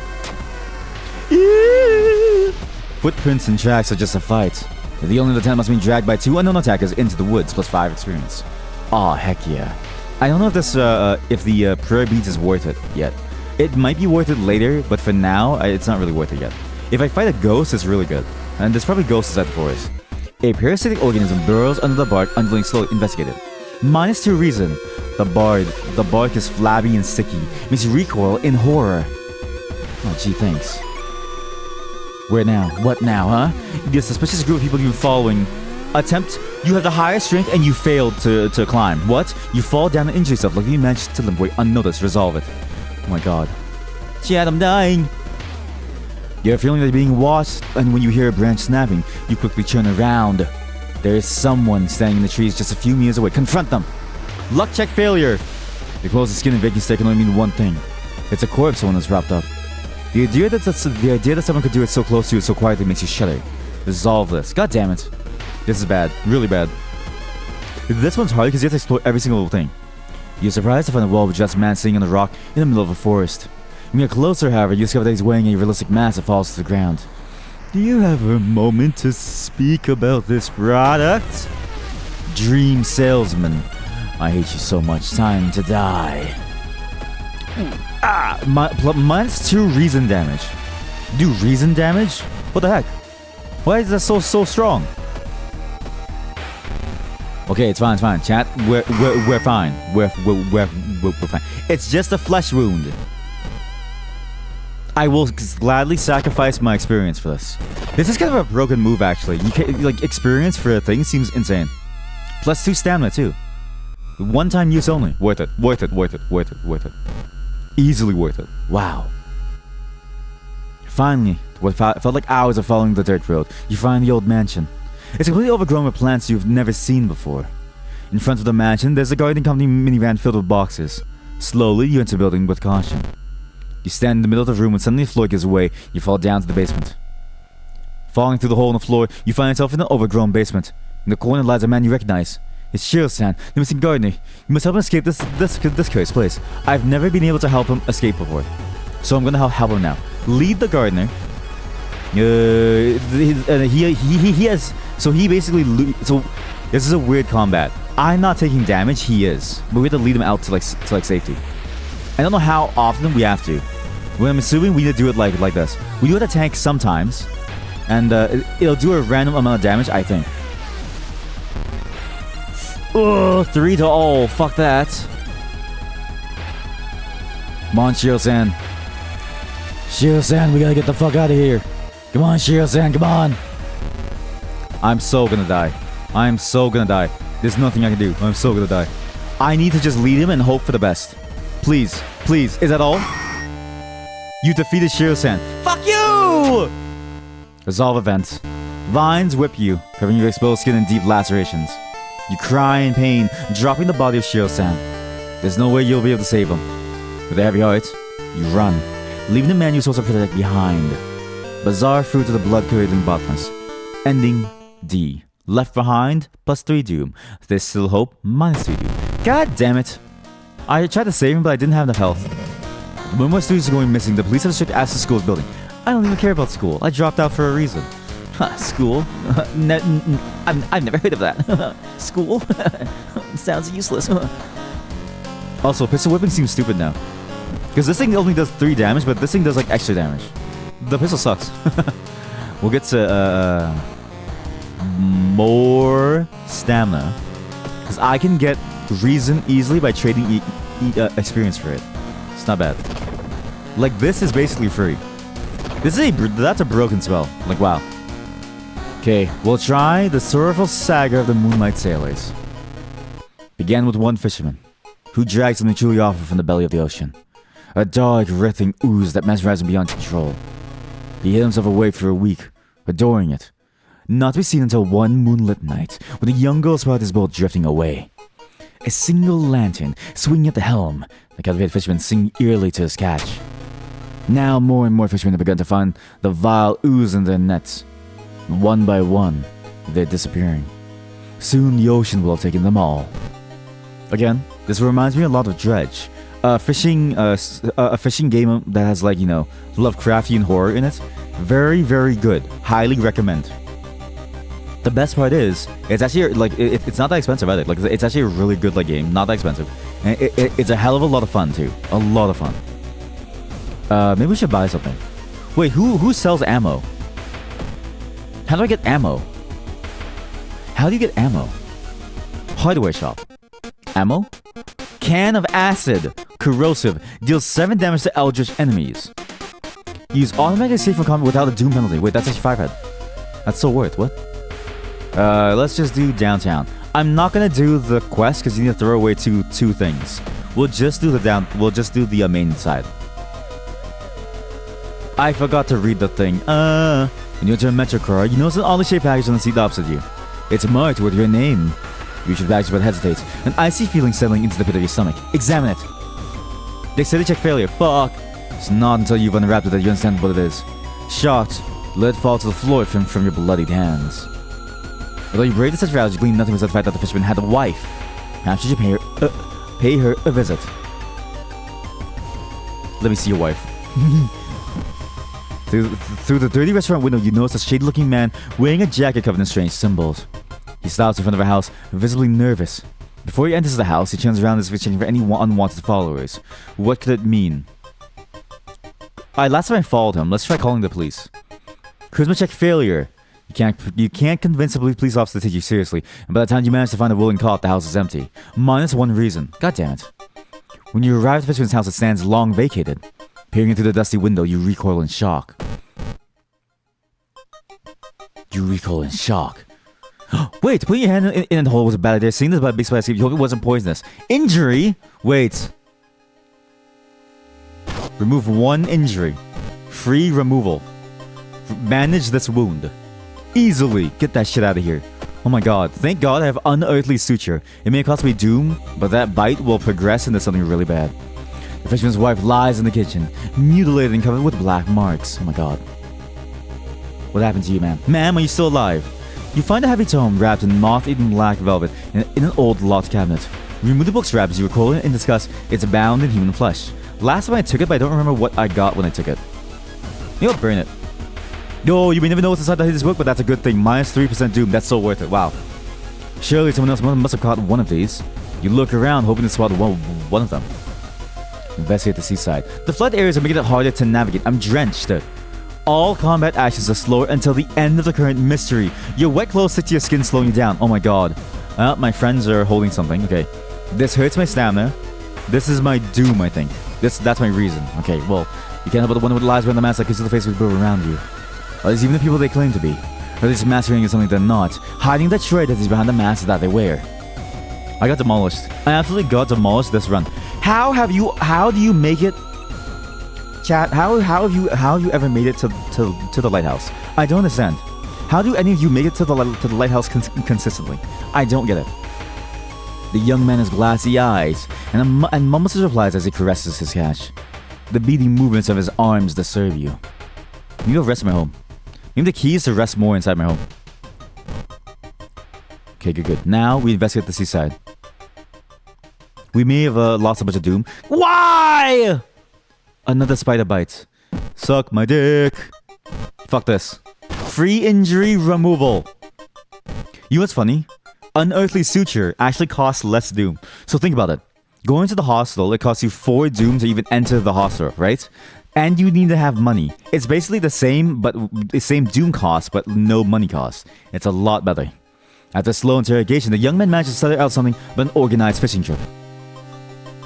Footprints and tracks are just a fight. The only lieutenant must be dragged by 2 unknown attackers into the woods, +5 experience. Aw, heck yeah. I don't know if this, if the prayer beads is worth it yet. It might be worth it later, but for now, it's not really worth it yet. If I fight a ghost, it's really good. And there's probably ghosts inside the forest. A parasitic organism burrows under the bark until it's slowly investigated. -2 reason. The bark is flabby and sticky. Makes you recoil in horror. Oh, gee, thanks. Where now? What now, huh? The suspicious group of people you've been following you have the higher strength and you failed to climb. What? You fall down and injure yourself like you managed to limp away unnoticed. Resolve it. Oh my god. Chad, I'm dying. You're feeling like being watched, and when you hear a branch snapping, you quickly turn around. There is someone standing in the trees just a few meters away. Confront them. Luck check failure. The closest skin and vacant state can only mean one thing. It's a corpse someone has wrapped up. The idea that someone could do it so close to you so quietly makes you shudder. Resolve this. God damn it. This is bad. Really bad. This one's hard because you have to explore every single little thing. You're surprised to find a well-dressed man sitting on a rock in the middle of a forest. When you get closer, however, you discover that he's wearing a realistic mask that falls to the ground. Do you have a moment to speak about this product? Dream salesman. I hate you so much. Time to die. -2 reason damage. Do reason damage? What the heck? Why is that so strong? Okay, it's fine, Chat, we're fine. We're fine. It's just a flesh wound. I will gladly sacrifice my experience for this. This is kind of a broken move, actually. You can't, like, experience for a thing seems insane. +2 stamina, too. One-time use only. Worth it. Easily worth it. Wow. Finally, what felt like hours of following the dirt road, you find the old mansion. It's completely overgrown with plants you've never seen before. In front of the mansion, there's a garden company minivan filled with boxes. Slowly, you enter the building with caution. You stand in the middle of the room when suddenly the floor gives way, you fall down to the basement. Falling through the hole in the floor, you find yourself in an overgrown basement. In the corner lies a man you recognize. It's Shiro-san, the missing gardener. You must help him escape this cursed place. I've never been able to help him escape before, so I'm gonna help him now. Lead the gardener. He has. So he basically. So this is a weird combat. I'm not taking damage. He is, but we have to lead him out to like safety. I don't know how often we have to. Well, I'm assuming we need to do it like this. We do it to tank sometimes, and it'll do a random amount of damage. I think. Ugh, 3 to all. Fuck that. Come on, Shiro-san. Shiro-san, we gotta get the fuck out of here. Come on, Shiro-san, come on. I'm so gonna die. I'm so gonna die. There's nothing I can do. I'm so gonna die. I need to just lead him and hope for the best. Please, please. Is that all? You defeated Shiro-san. Fuck you! Resolve event. Vines whip you, covering your exposed skin in deep lacerations. You cry in pain, dropping the body of Shiro-san. There's no way you'll be able to save them. With a heavy heart, you run, leaving the man you're supposed to protect behind. Bizarre fruit of the blood-curdling bottomless. Ending D. Left behind, +3 doom. There's still hope, -3 doom. God damn it. I tried to save him, but I didn't have enough health. When more students are going missing, the police have strict access to school's building. I don't even care about school. I dropped out for a reason. School? I've never heard of that. School? Sounds useless. Also, pistol whipping seems stupid now. Because this thing only does 3 damage, but this thing does like extra damage. The pistol sucks. We'll get to more stamina. Because I can get reason easily by trading experience for it. It's not bad. Like, this is basically free. That's a broken spell. Like, wow. Okay, we'll try the sorrowful saga of the Moonlight Sailors. Began with one fisherman, who dragged something truly awful from the belly of the ocean. A dark, writhing ooze that mesmerized him beyond control. He hid himself away for a week, adoring it. Not to be seen until one moonlit night, when a young girl spotted his boat drifting away. A single lantern swinging at the helm, the captivated fisherman singing eerily to his catch. Now more and more fishermen have begun to find the vile ooze in their nets. One by one, they're disappearing. Soon the ocean will have taken them all. Again, this reminds me a lot of Dredge. A fishing game that has, like, you know, Lovecraftian horror in it. Very, very good. Highly recommend. The best part is, it's actually, like, it's not that expensive either. Like, it's actually a really good, like, game. Not that expensive. And it's a hell of a lot of fun, too. A lot of fun. Maybe we should buy something. Wait, who sells ammo? How do I get ammo? How do you get ammo? Hardware shop. Ammo? Can of acid. Corrosive. Deals 7 damage to eldritch enemies. Use automatic save for combat without a doom penalty. Wait, that's actually 5 head. That's so worth. What? Let's just do downtown. I'm not gonna do the quest because you need to throw away two things. We'll just do the main side. I forgot to read the thing. When you enter a metro car, you notice an oddly shaped package on the seat opposite you. It's marked with your name. You reach for the package but hesitates. An icy feeling settling into the pit of your stomach. Examine it. Dexterity check failure. Fuck. It's not until you've unwrapped it that you understand what it is. Shocked, let it fall to the floor from your bloodied hands. Although you braved such vows, you gleaned nothing besides the fact that the fisherman had a wife. Perhaps you should pay her a visit. Let me see your wife. Through the dirty restaurant window, you notice a shady-looking man wearing a jacket covered in strange symbols. He stops in front of a house, visibly nervous. Before he enters the house, he turns around as if checking for any unwanted followers. What could it mean? Last time I followed him. Let's try calling the police. Charisma check failure. You can't convince a police officer to take you seriously, and by the time you manage to find a willing cop, the house is empty. -1 reason. God damn it. When you arrive at the fisherman's house, it stands long vacated. Peering into the dusty window, you recoil in shock. Wait, putting your hand in the hole was a bad idea. Seeing this by a big spider escape, you hope it wasn't poisonous. Injury? Wait. Remove 1 injury. Free removal. Manage this wound. Easily. Get that shit out of here. Oh my god. Thank god I have unearthly suture. It may cost me doom, but that bite will progress into something really bad. The fisherman's wife lies in the kitchen, mutilated and covered with black marks. Oh my god. What happened to you, ma'am? Ma'am, are you still alive? You find a heavy tome wrapped in moth-eaten black velvet in an old locked cabinet. You remove the book's wrap as you recoil in disgust. It's bound in human flesh. Last time I took it, but I don't remember what I got when I took it. You know, burn it. Yo, you may never know what's inside this book, but that's a good thing. -3% doom. That's so worth it. Wow. Surely someone else must have caught one of these. You look around, hoping to spot one of them. Investigate the seaside. The flood areas are making it harder to navigate. I'm drenched. All combat actions are slower until the end of the current mystery. Your wet clothes stick to your skin, slowing you down. Oh my god. My friends are holding something. Okay. This hurts my stamina. This is my doom, I think. That's my reason. Okay, well, you can't help but wonder what lies behind the mask that gives you the face of people around you. Are these even the people they claim to be? Or are they just masquerading as something they're not? Hiding the trait that is behind the mask that they wear. I got demolished. I absolutely got demolished this run. How do you make it? Chat, how have you ever made it to the lighthouse? I don't understand. How do any of you make it to the lighthouse consistently? I don't get it. The young man has glassy eyes and mumbles his replies as he caresses his catch. The beating movements of his arms disturb you. Maybe I'll rest in my home. Maybe the key is to rest more inside my home. Okay, good. Now we investigate the seaside. We may have lost a bunch of doom. Why? Another spider bite. Suck my dick. Fuck this. Free injury removal. You know what's funny? Unearthly suture actually costs less doom. So think about it. Going to the hospital, it costs you 4 doom to even enter the hospital, right? And you need to have money. It's basically the same doom cost, but no money cost. It's a lot better. After slow interrogation, the young man managed to stutter out something but an organized fishing trip.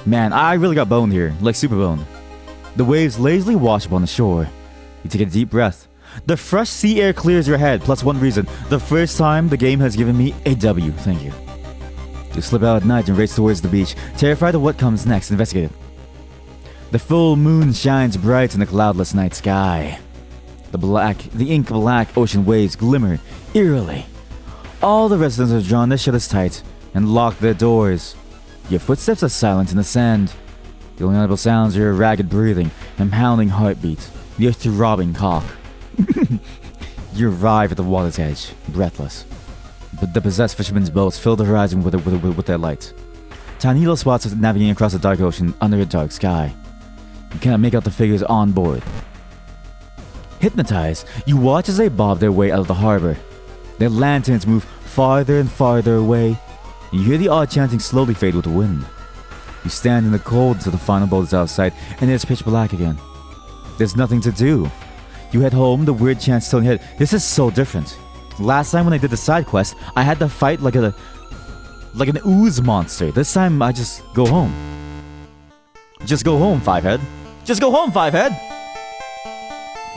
Man, I really got boned here, like super boned. The waves lazily wash upon the shore. You take a deep breath. The fresh sea air clears your head, plus one reason. The first time the game has given me a W, thank you. You slip out at night and race towards the beach, terrified of what comes next. Investigate it. The full moon shines bright in the cloudless night sky. The ink black ocean waves glimmer eerily. All the residents have drawn their shutters tight and locked their doors. Your footsteps are silent in the sand. The only audible sounds are your ragged breathing and pounding heartbeat, your throbbing cock. You arrive at the water's edge, breathless. But the possessed fishermen's boats fill the horizon with their light. Tiny little spots of navigating across the dark ocean under a dark sky. You cannot make out the figures on board. Hypnotized, you watch as they bob their way out of the harbor. Their lanterns move farther and farther away. You hear the odd chanting slowly fade with the wind. You stand in the cold until the final boat is out of sight and it's pitch black again. There's nothing to do. You head home, the weird chant still in your head. This is so different. Last time when I did the side quest, I had to fight like an ooze monster. This time I just go home. Just go home, Fivehead. Just go home, Fivehead!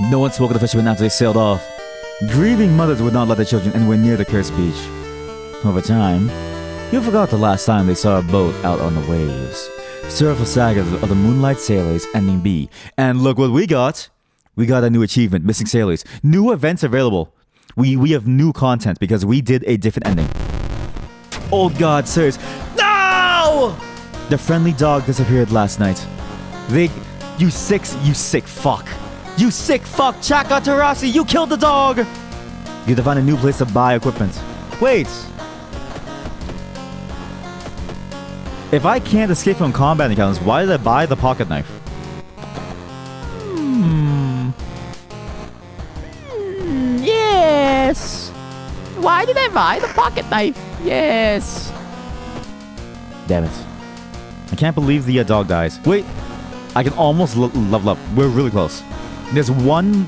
No one spoke to the fishermen after they sailed off. Grieving mothers would not let their children anywhere near the cursed beach. Over time, you forgot the last time they saw a boat out on the waves. Sorrowful saga of the Moonlight Sailors ending B. And look what we got! We got a new achievement, Missing Sailors. New events available. We have new content because we did a different ending. Old God, sirs. No! The friendly dog disappeared last night. You sick fuck. You sick fuck, Chaka Tarasi, you killed the dog! You have to find a new place to buy equipment. Wait! If I can't escape from combat encounters, why did I buy the pocket knife? Yes! Why did I buy the pocket knife? Yes! Damn it. I can't believe the dog dies. Wait, I can almost level up. We're really close. There's one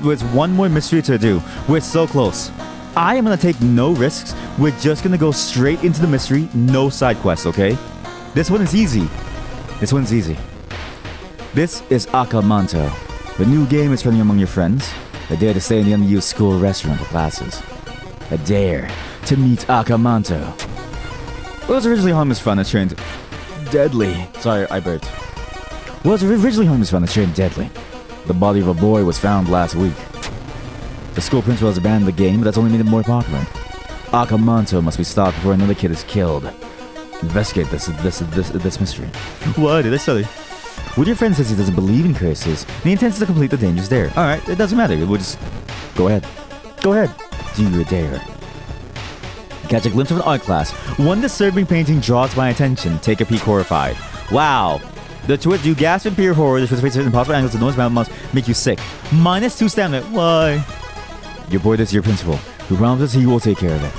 more mystery to do. We're so close. I am gonna take no risks. We're just gonna go straight into the mystery, no side quests, okay? This one is easy. This is Akamanto. The new game is trending among your friends. A dare to stay in the unused school restaurant for classes. A dare to meet Akamanto. Was originally Homer's friend that trained deadly. Sorry, I burped. Was originally Homer's friend that trained deadly. The body of a boy was found last week. The school principal has abandoned the game, but that's only made it more popular. Akamanto must be stopped before another kid is killed. Investigate this mystery. What did I study? Well, your friend says he doesn't believe in curses, and he intends to complete the Dangerous Dare. Alright, it doesn't matter. We'll just... Go ahead. Go ahead. Do your dare. Catch a glimpse of an art class. One disturbing painting draws my attention. Take a peek horrified. Wow. The twist, you gasp in pure horror. The twist faces impossible angles. The noise must make you sick. -2 stamina. Why? Your boy is your principal, who promises he will take care of it.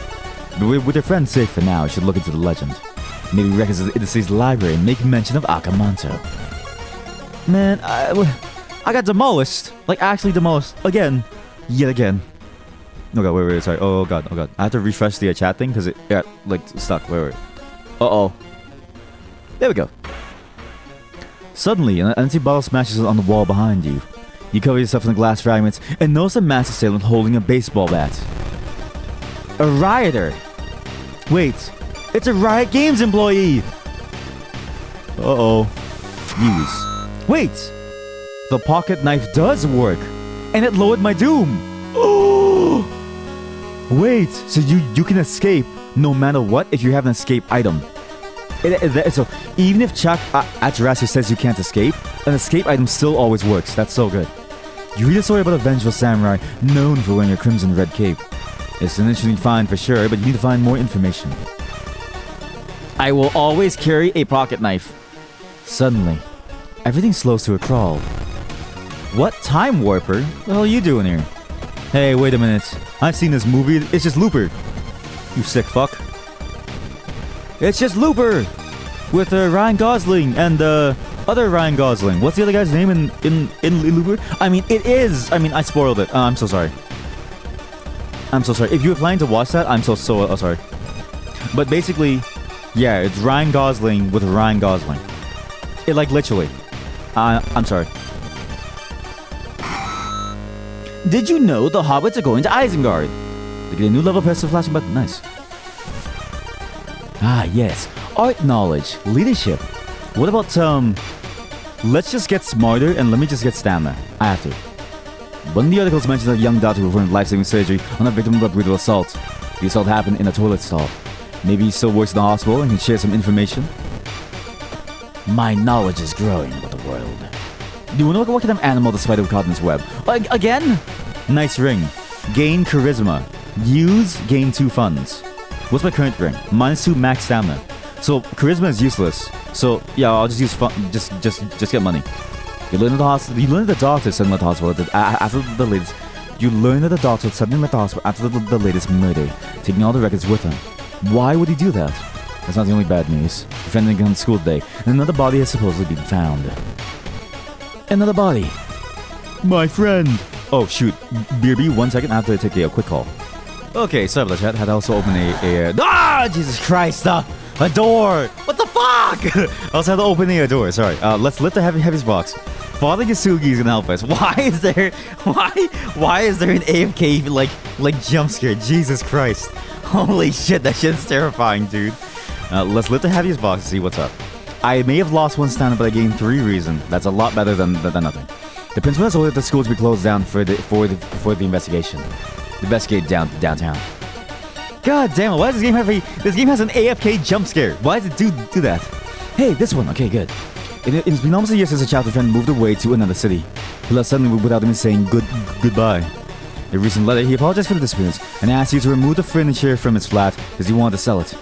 But with your friend safe for now, you should look into the legend. Maybe records in the city's library and make mention of Akamanto. Man, I got demolished. Like, actually demolished. Again. Yet again. Oh god, wait, sorry. Oh god. I have to refresh the chat thing because it got, like, stuck. Wait. Uh-oh. There we go. Suddenly, an empty bottle smashes on the wall behind you. You cover yourself in the glass fragments and notice a masked assailant holding a baseball bat. A rioter! Wait, it's a Riot Games employee! Uh-oh. Use. Wait! The pocket knife does work! And it lowered my doom! Oh! Wait, so you can escape no matter what if you have an escape item. So even if Chuck Atarasu says you can't escape, an escape item still always works. That's so good. You read a story about a vengeful samurai known for wearing a crimson red cape. It's an interesting find for sure, but you need to find more information. I will always carry a pocket knife. Suddenly, everything slows to a crawl. What time warper? What the hell are you doing here? Hey, wait a minute. I've seen this movie. It's just Looper. You sick fuck. It's just Looper! With Ryan Gosling and other Ryan Gosling. What's the other guy's name in Looper? I mean, it is! I mean, I spoiled it. I'm so sorry. I'm so sorry. If you were planning to watch that, I'm so sorry. But basically, yeah, it's Ryan Gosling with Ryan Gosling. It, like, literally. I'm sorry. Did you know the Hobbits are going to Isengard? They get a new level press the flashing button. Nice. Ah, yes. Art knowledge. Leadership. What about, let's just get smarter and let me just get stamina. I have to. One of the articles mentions a young doctor who performed life-saving surgery on a victim of a brutal assault. The assault happened in a toilet stall. Maybe he still works in the hospital and can share some information? My knowledge is growing about the world. Do you want to look at what kind of animal the spider caught in this web? Again? Nice ring. Gain charisma. Use, gain 2 funds. What's my current ring? -2 max stamina. So charisma is useless. So yeah, I'll just use fun. Just get money. You learn at the hospital. You learn at the doctor suddenly at the hospital after the latest. You learn that the doctor suddenly left the hospital after the latest murder, taking all the records with him. Why would he do that? That's not the only bad news. Defending on school day, and another body has supposedly been found. Another body. My friend. Oh shoot, BRB. 1 second after I take a quick call. Okay, sorry about that, chat. Had to also open Jesus Christ, a door! What the fuck? I also had to open a door, sorry. Let's lift the heaviest box. Father Yasugi is gonna help us. Why is there an AFK, like, jump scare? Jesus Christ. Holy shit, that shit's terrifying, dude. Let's lift the heaviest box and see what's up. I may have lost 1 stamina, but I gained 3 reason. That's a lot better than nothing. The principal has ordered the school to be closed down for the investigation. Investigate downtown. God damn it! Why does this game has an AFK jump scare? Why does it do that? Hey, this one. Okay, good. It's been almost a year since a childhood friend moved away to another city. He left suddenly without even saying goodbye. In a recent letter, he apologized for the disappearance and asked you to remove the furniture from his flat because he wanted to sell it.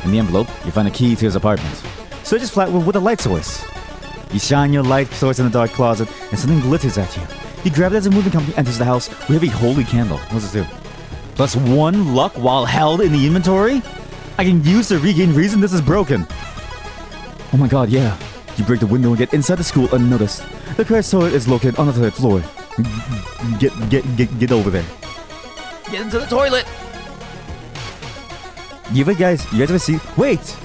In the envelope, you find a key to his apartment. Search his flat with a light source. You shine your light source in the dark closet and something glitters at you. You grab it as a moving company enters the house. We have a holy candle. What does this do? Plus 1 luck while held in the inventory? I can use to regain reason this is broken. Oh my god, yeah. You break the window and get inside the school unnoticed. The cursed toilet is located on the 3rd floor. Get over there. Get into the toilet! You guys ever see? Wait!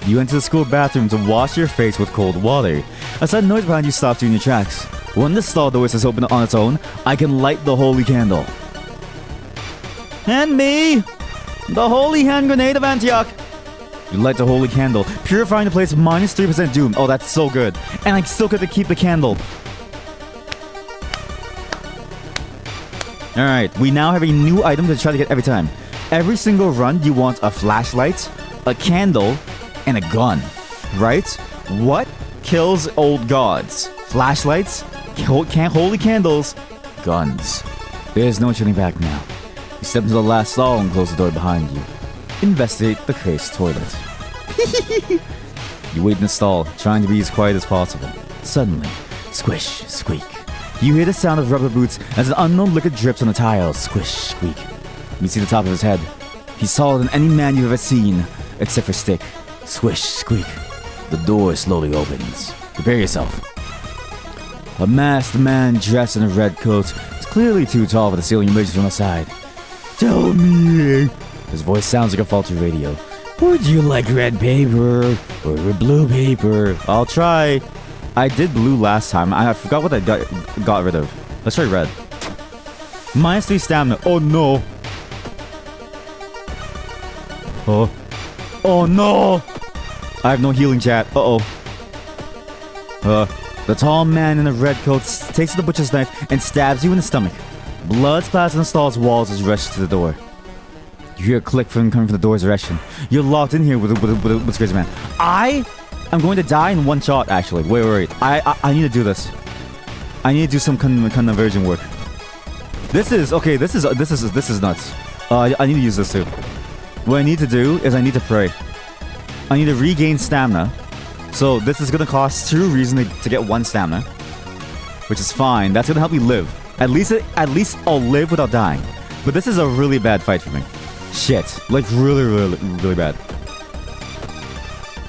You enter the school bathroom to wash your face with cold water. A sudden noise behind you stops you in your tracks. When the stall door is open on its own, I can light the holy candle. And me! The holy hand grenade of Antioch! You light the holy candle, purifying the place -3% doom. Oh, that's so good. And I still get to keep the candle. Alright, we now have a new item to try to get every time. Every single run, you want a flashlight, a candle, and a gun. Right? What kills old gods? Flashlights? Holy candles? Guns. There's no turning back now. You step into the last stall and close the door behind you. Investigate the cursed toilet. You wait in the stall, trying to be as quiet as possible. Suddenly, squish, squeak. You hear the sound of rubber boots as an unknown liquid drips on the tiles. Squish, squeak. You see the top of his head. He's taller than any man you've ever seen, except for Stick. Squish, squeak. The door slowly opens. Prepare yourself. A masked man dressed in a red coat is clearly too tall for the ceiling emerges from the side. Tell me. His voice sounds like a faulty radio. Would you like red paper or blue paper? I'll try. I did blue last time. I forgot what I got rid of. Let's try red. -3 stamina. Oh no. Oh. Oh no. I have no healing, chat. Uh-oh. The tall man in the red coat takes the butcher's knife and stabs you in the stomach. Blood splatters on the stall's walls as you rush to the door. You hear a click coming from the door's direction. You're locked in here with crazy man. I am going to die in one shot, actually. Wait. I need to do this. I need to do some conversion work. This is nuts. I need to use this too. What I need to do is I need to pray. I need to regain stamina. So this is gonna cost 2 reasons to get 1 stamina, which is fine. That's gonna help me live. At least I'll live without dying. But this is a really bad fight for me. Shit, like really bad.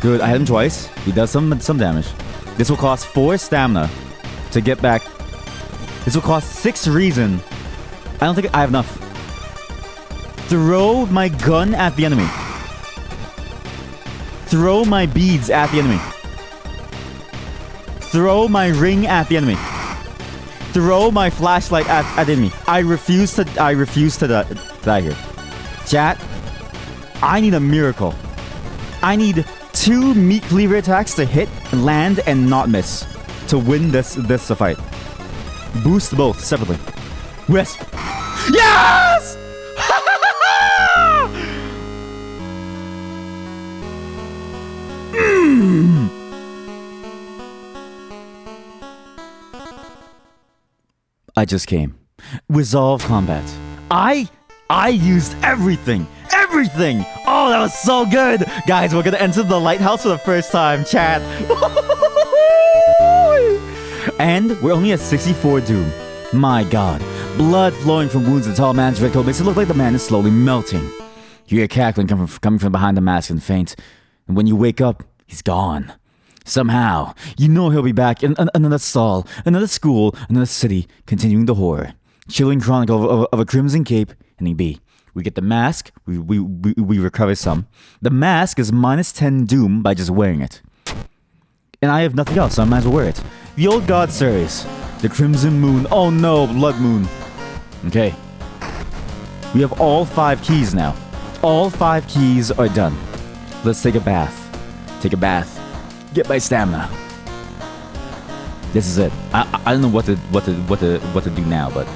Good, I hit him twice. He does some damage. This will cost 4 stamina to get back. This will cost 6 reason. I don't think I have enough. Throw my gun at the enemy. Throw my beads at the enemy. Throw my ring at the enemy. Throw my flashlight at the enemy. I refuse to die here. Chat, I need a miracle. I need 2 meat cleaver attacks to hit, land, and not miss to win this fight. Boost both separately. Yes! Yes! I just came. Resolve combat. I used everything. Everything! Oh, that was so good! Guys, we're gonna enter the lighthouse for the first time, chat. And we're only at 64 doom. My god. Blood flowing from wounds in the tall man's red coat makes it look like the man is slowly melting. You hear cackling coming from behind the mask and faint. And when you wake up, he's gone. Somehow, you know he'll be back in another stall, another school, another city, continuing the horror. Chilling chronicle of a crimson cape, ending B. We get the mask, we recover some. The mask is minus 10 doom by just wearing it. And I have nothing else, so I might as well wear it. The old god series. The crimson moon. Oh no, blood moon. Okay. We have all 5 keys now. All 5 keys are done. Let's take a bath. Take a bath. Get my stamina. This is it. I don't know what to do now, but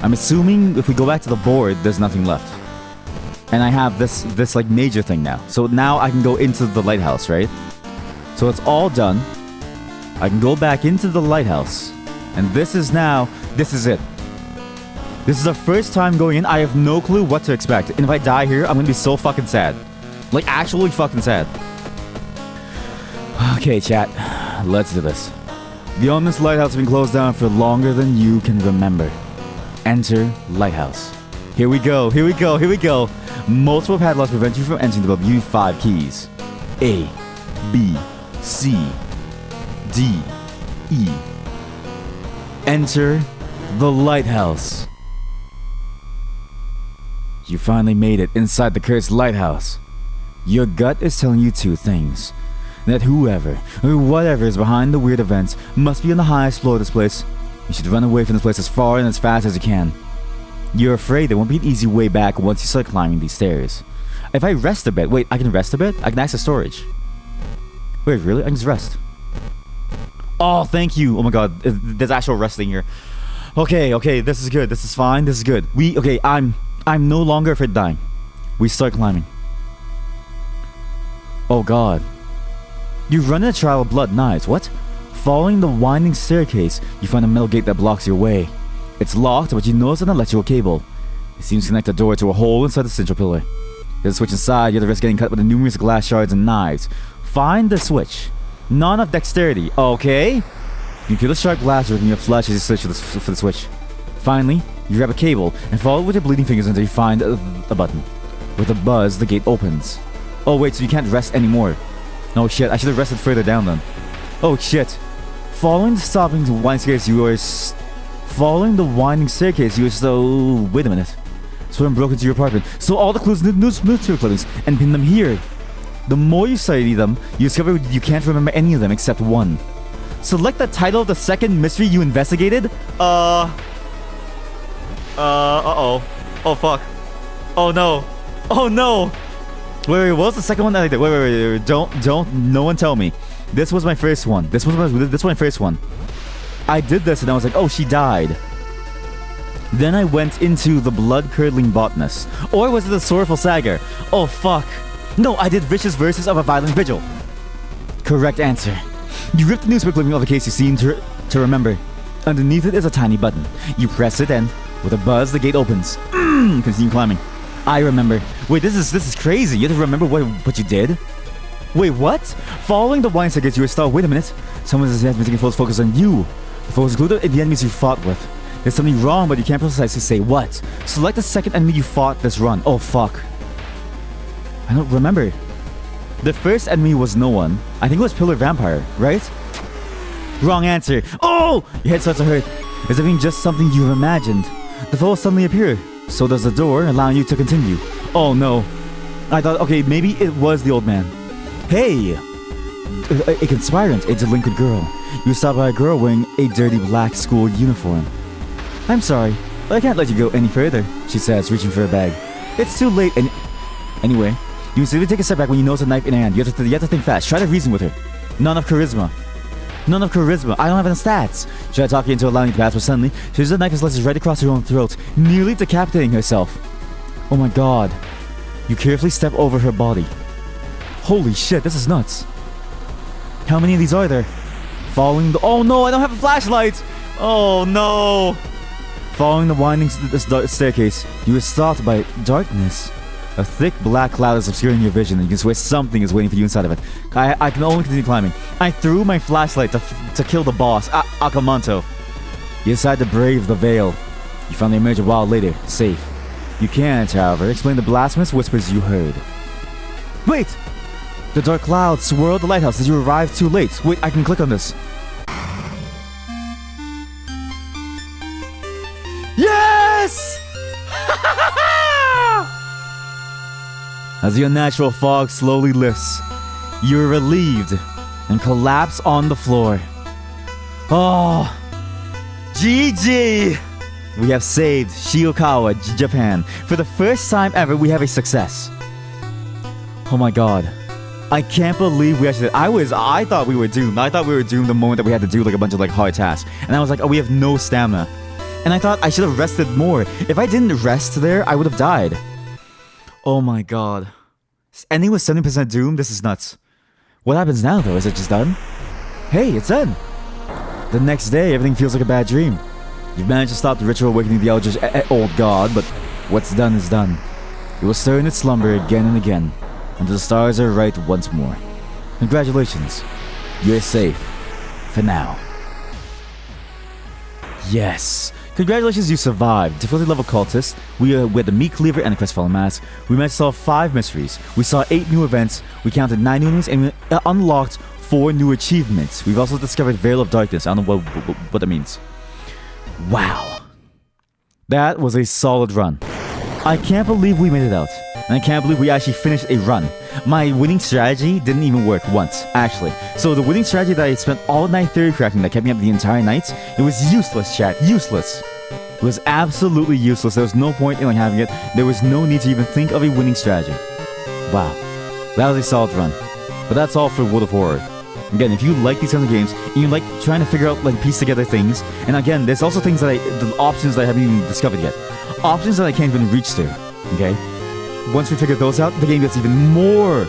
I'm assuming if we go back to the board, there's nothing left. And I have this like major thing now. So now I can go into the lighthouse, right? So it's all done. I can go back into the lighthouse. And this is it. This is the first time going in. I have no clue what to expect. And if I die here, I'm gonna be so fucking sad. Like, actually fucking sad. Okay, chat. Let's do this. The ominous lighthouse has been closed down for longer than you can remember. Enter lighthouse. Here we go. Multiple padlocks prevent you from entering the above you 5 keys. A, B, C, D, E. Enter the lighthouse. You finally made it inside the cursed lighthouse. Your gut is telling you 2 things. That whoever or whatever is behind the weird events must be on the highest floor of this place. You should run away from this place as far and as fast as you can. You're afraid there won't be an easy way back once you start climbing these stairs. If I rest a bit... Wait, I can rest a bit? I can access storage. Wait, really? I can just rest. Oh, thank you. Oh my god, there's actual resting here. Okay, this is good. This is fine. This is good. I'm no longer afraid of dying. We start climbing. Oh god. You run in a trail of blood. Nice. What? Following the winding staircase, you find a metal gate that blocks your way. It's locked, but you notice an electrical cable. It seems to connect the door to a hole inside the central pillar. There's a switch inside. You have to risk getting cut by the numerous glass shards and knives. Find the switch. Not enough dexterity. Okay. You feel the sharp glass ripping your flesh as you search for the switch. Finally, you grab a cable and follow it with your bleeding fingers until you find a button. With a buzz, the gate opens. Oh wait, so you can't rest anymore. Oh shit, I should have rested further down then. Oh shit. Following the winding staircase, you are so... Wait a minute. Someone broke into your apartment. So all the clues to your clippings and pin them here. The more you study them, you discover you can't remember any of them except one. Select the title of the second mystery you investigated. Uh-oh. Oh fuck. Oh no. Oh no. Wait, what was the second one that I did? Wait. Don't, no one tell me. This was my first one. This was my first one. I did this and I was like, oh, she died. Then I went into the blood-curdling bottomless. Or was it the sorrowful saga? Oh fuck. No, I did vicious verses of a violent vigil. Correct answer. You rip the newspaper clipping of a case you seem to remember. Underneath it is a tiny button. You press it and, with a buzz, the gate opens. Continue climbing. I remember. Wait, this is crazy. You have to remember what you did? Wait, what? Following the wine circuits, you were stopped. Wait a minute. Someone has been taking full focus on you. The focus included the enemies you fought with. There's something wrong, but you can't precisely say what. Select the second enemy you fought this run. Oh, fuck. I don't remember. The first enemy was no one. I think it was Pillar Vampire, right? Wrong answer. Oh! Your head starts to hurt. Is everything just something you've imagined? The foe suddenly appear. So does the door, allowing you to continue. Oh no. I thought, okay, maybe it was the old man. Hey! A conspirant, a delinquent girl. You stopped by a girl wearing a dirty black school uniform. I'm sorry, but I can't let you go any further, she says, reaching for a bag. It's too late and... Anyway, you simply take a step back when you notice a knife in her hand. You have to think fast. Try to reason with her. None of charisma. None of charisma. I don't have any stats. Try to talk you into allowing you to pass, but suddenly, she uses the knife and slices right across her own throat, nearly decapitating herself. Oh my god. You carefully step over her body. Holy shit, this is nuts. How many of these are there? Following the... Oh no, I don't have a flashlight! Oh no! Following the winding staircase, you are stopped by darkness. A thick black cloud is obscuring your vision, and you can swear something is waiting for you inside of it. I can only continue climbing. I threw my flashlight to kill the boss, Akamanto. You decide to brave the veil. You finally emerge a while later, safe. You can't, however, explain the blasphemous whispers you heard. Wait! The dark cloud swirled the lighthouse. Did you arrive too late? Wait, I can click on this. Yes! As the unnatural fog slowly lifts, you're relieved and collapse on the floor. Oh, GG! We have saved Shiokawa, Japan. For the first time ever, we have a success. Oh my god. I can't believe we actually... I thought we were doomed. I thought we were doomed the moment that we had to do like a bunch of like hard tasks. And I was like, oh, we have no stamina. And I thought I should have rested more. If I didn't rest there, I would have died. Oh my god. Ending with 70% doom? This is nuts. What happens now though? Is it just done? Hey, it's done! The next day, everything feels like a bad dream. You've managed to stop the ritual awakening the eldritch old god, but what's done is done. It will stir in its slumber again and again, until the stars are right once more. Congratulations. You're safe. For now. Yes! Congratulations, you survived. Difficulty level cultist. We had the meat cleaver and the crestfallen mask. We managed to solve 5 mysteries. We saw 8 new events. We counted 9 new enemies, and we unlocked 4 new achievements. We've also discovered Veil of Darkness. I don't know what that means. Wow. That was a solid run. I can't believe we made it out. And I can't believe we actually finished a run. My winning strategy didn't even work once, actually. So the winning strategy that I spent all night theory crafting that kept me up the entire night, it was useless, chat. Useless. It was absolutely useless. There was no point in like having it. There was no need to even think of a winning strategy. Wow. That was a solid run. But that's all for World of Horror. Again, if you like these kinds of games, and you like trying to figure out, like, piece together things, and again, there's also things that the options that I haven't even discovered yet. Options that I can't even reach through, okay? Once we figure those out, the game gets even more...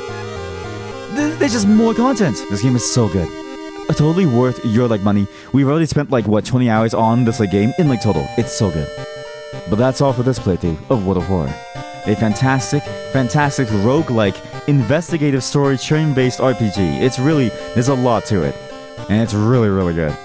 There's just more content. This game is so good. Totally worth your, like, money. We've already spent, like, what, 20 hours on this, like, game in, like, total. It's so good. But that's all for this playthrough of World of Horror. A fantastic roguelike, investigative story, turn-based RPG. It's really, there's a lot to it. And it's really, really good.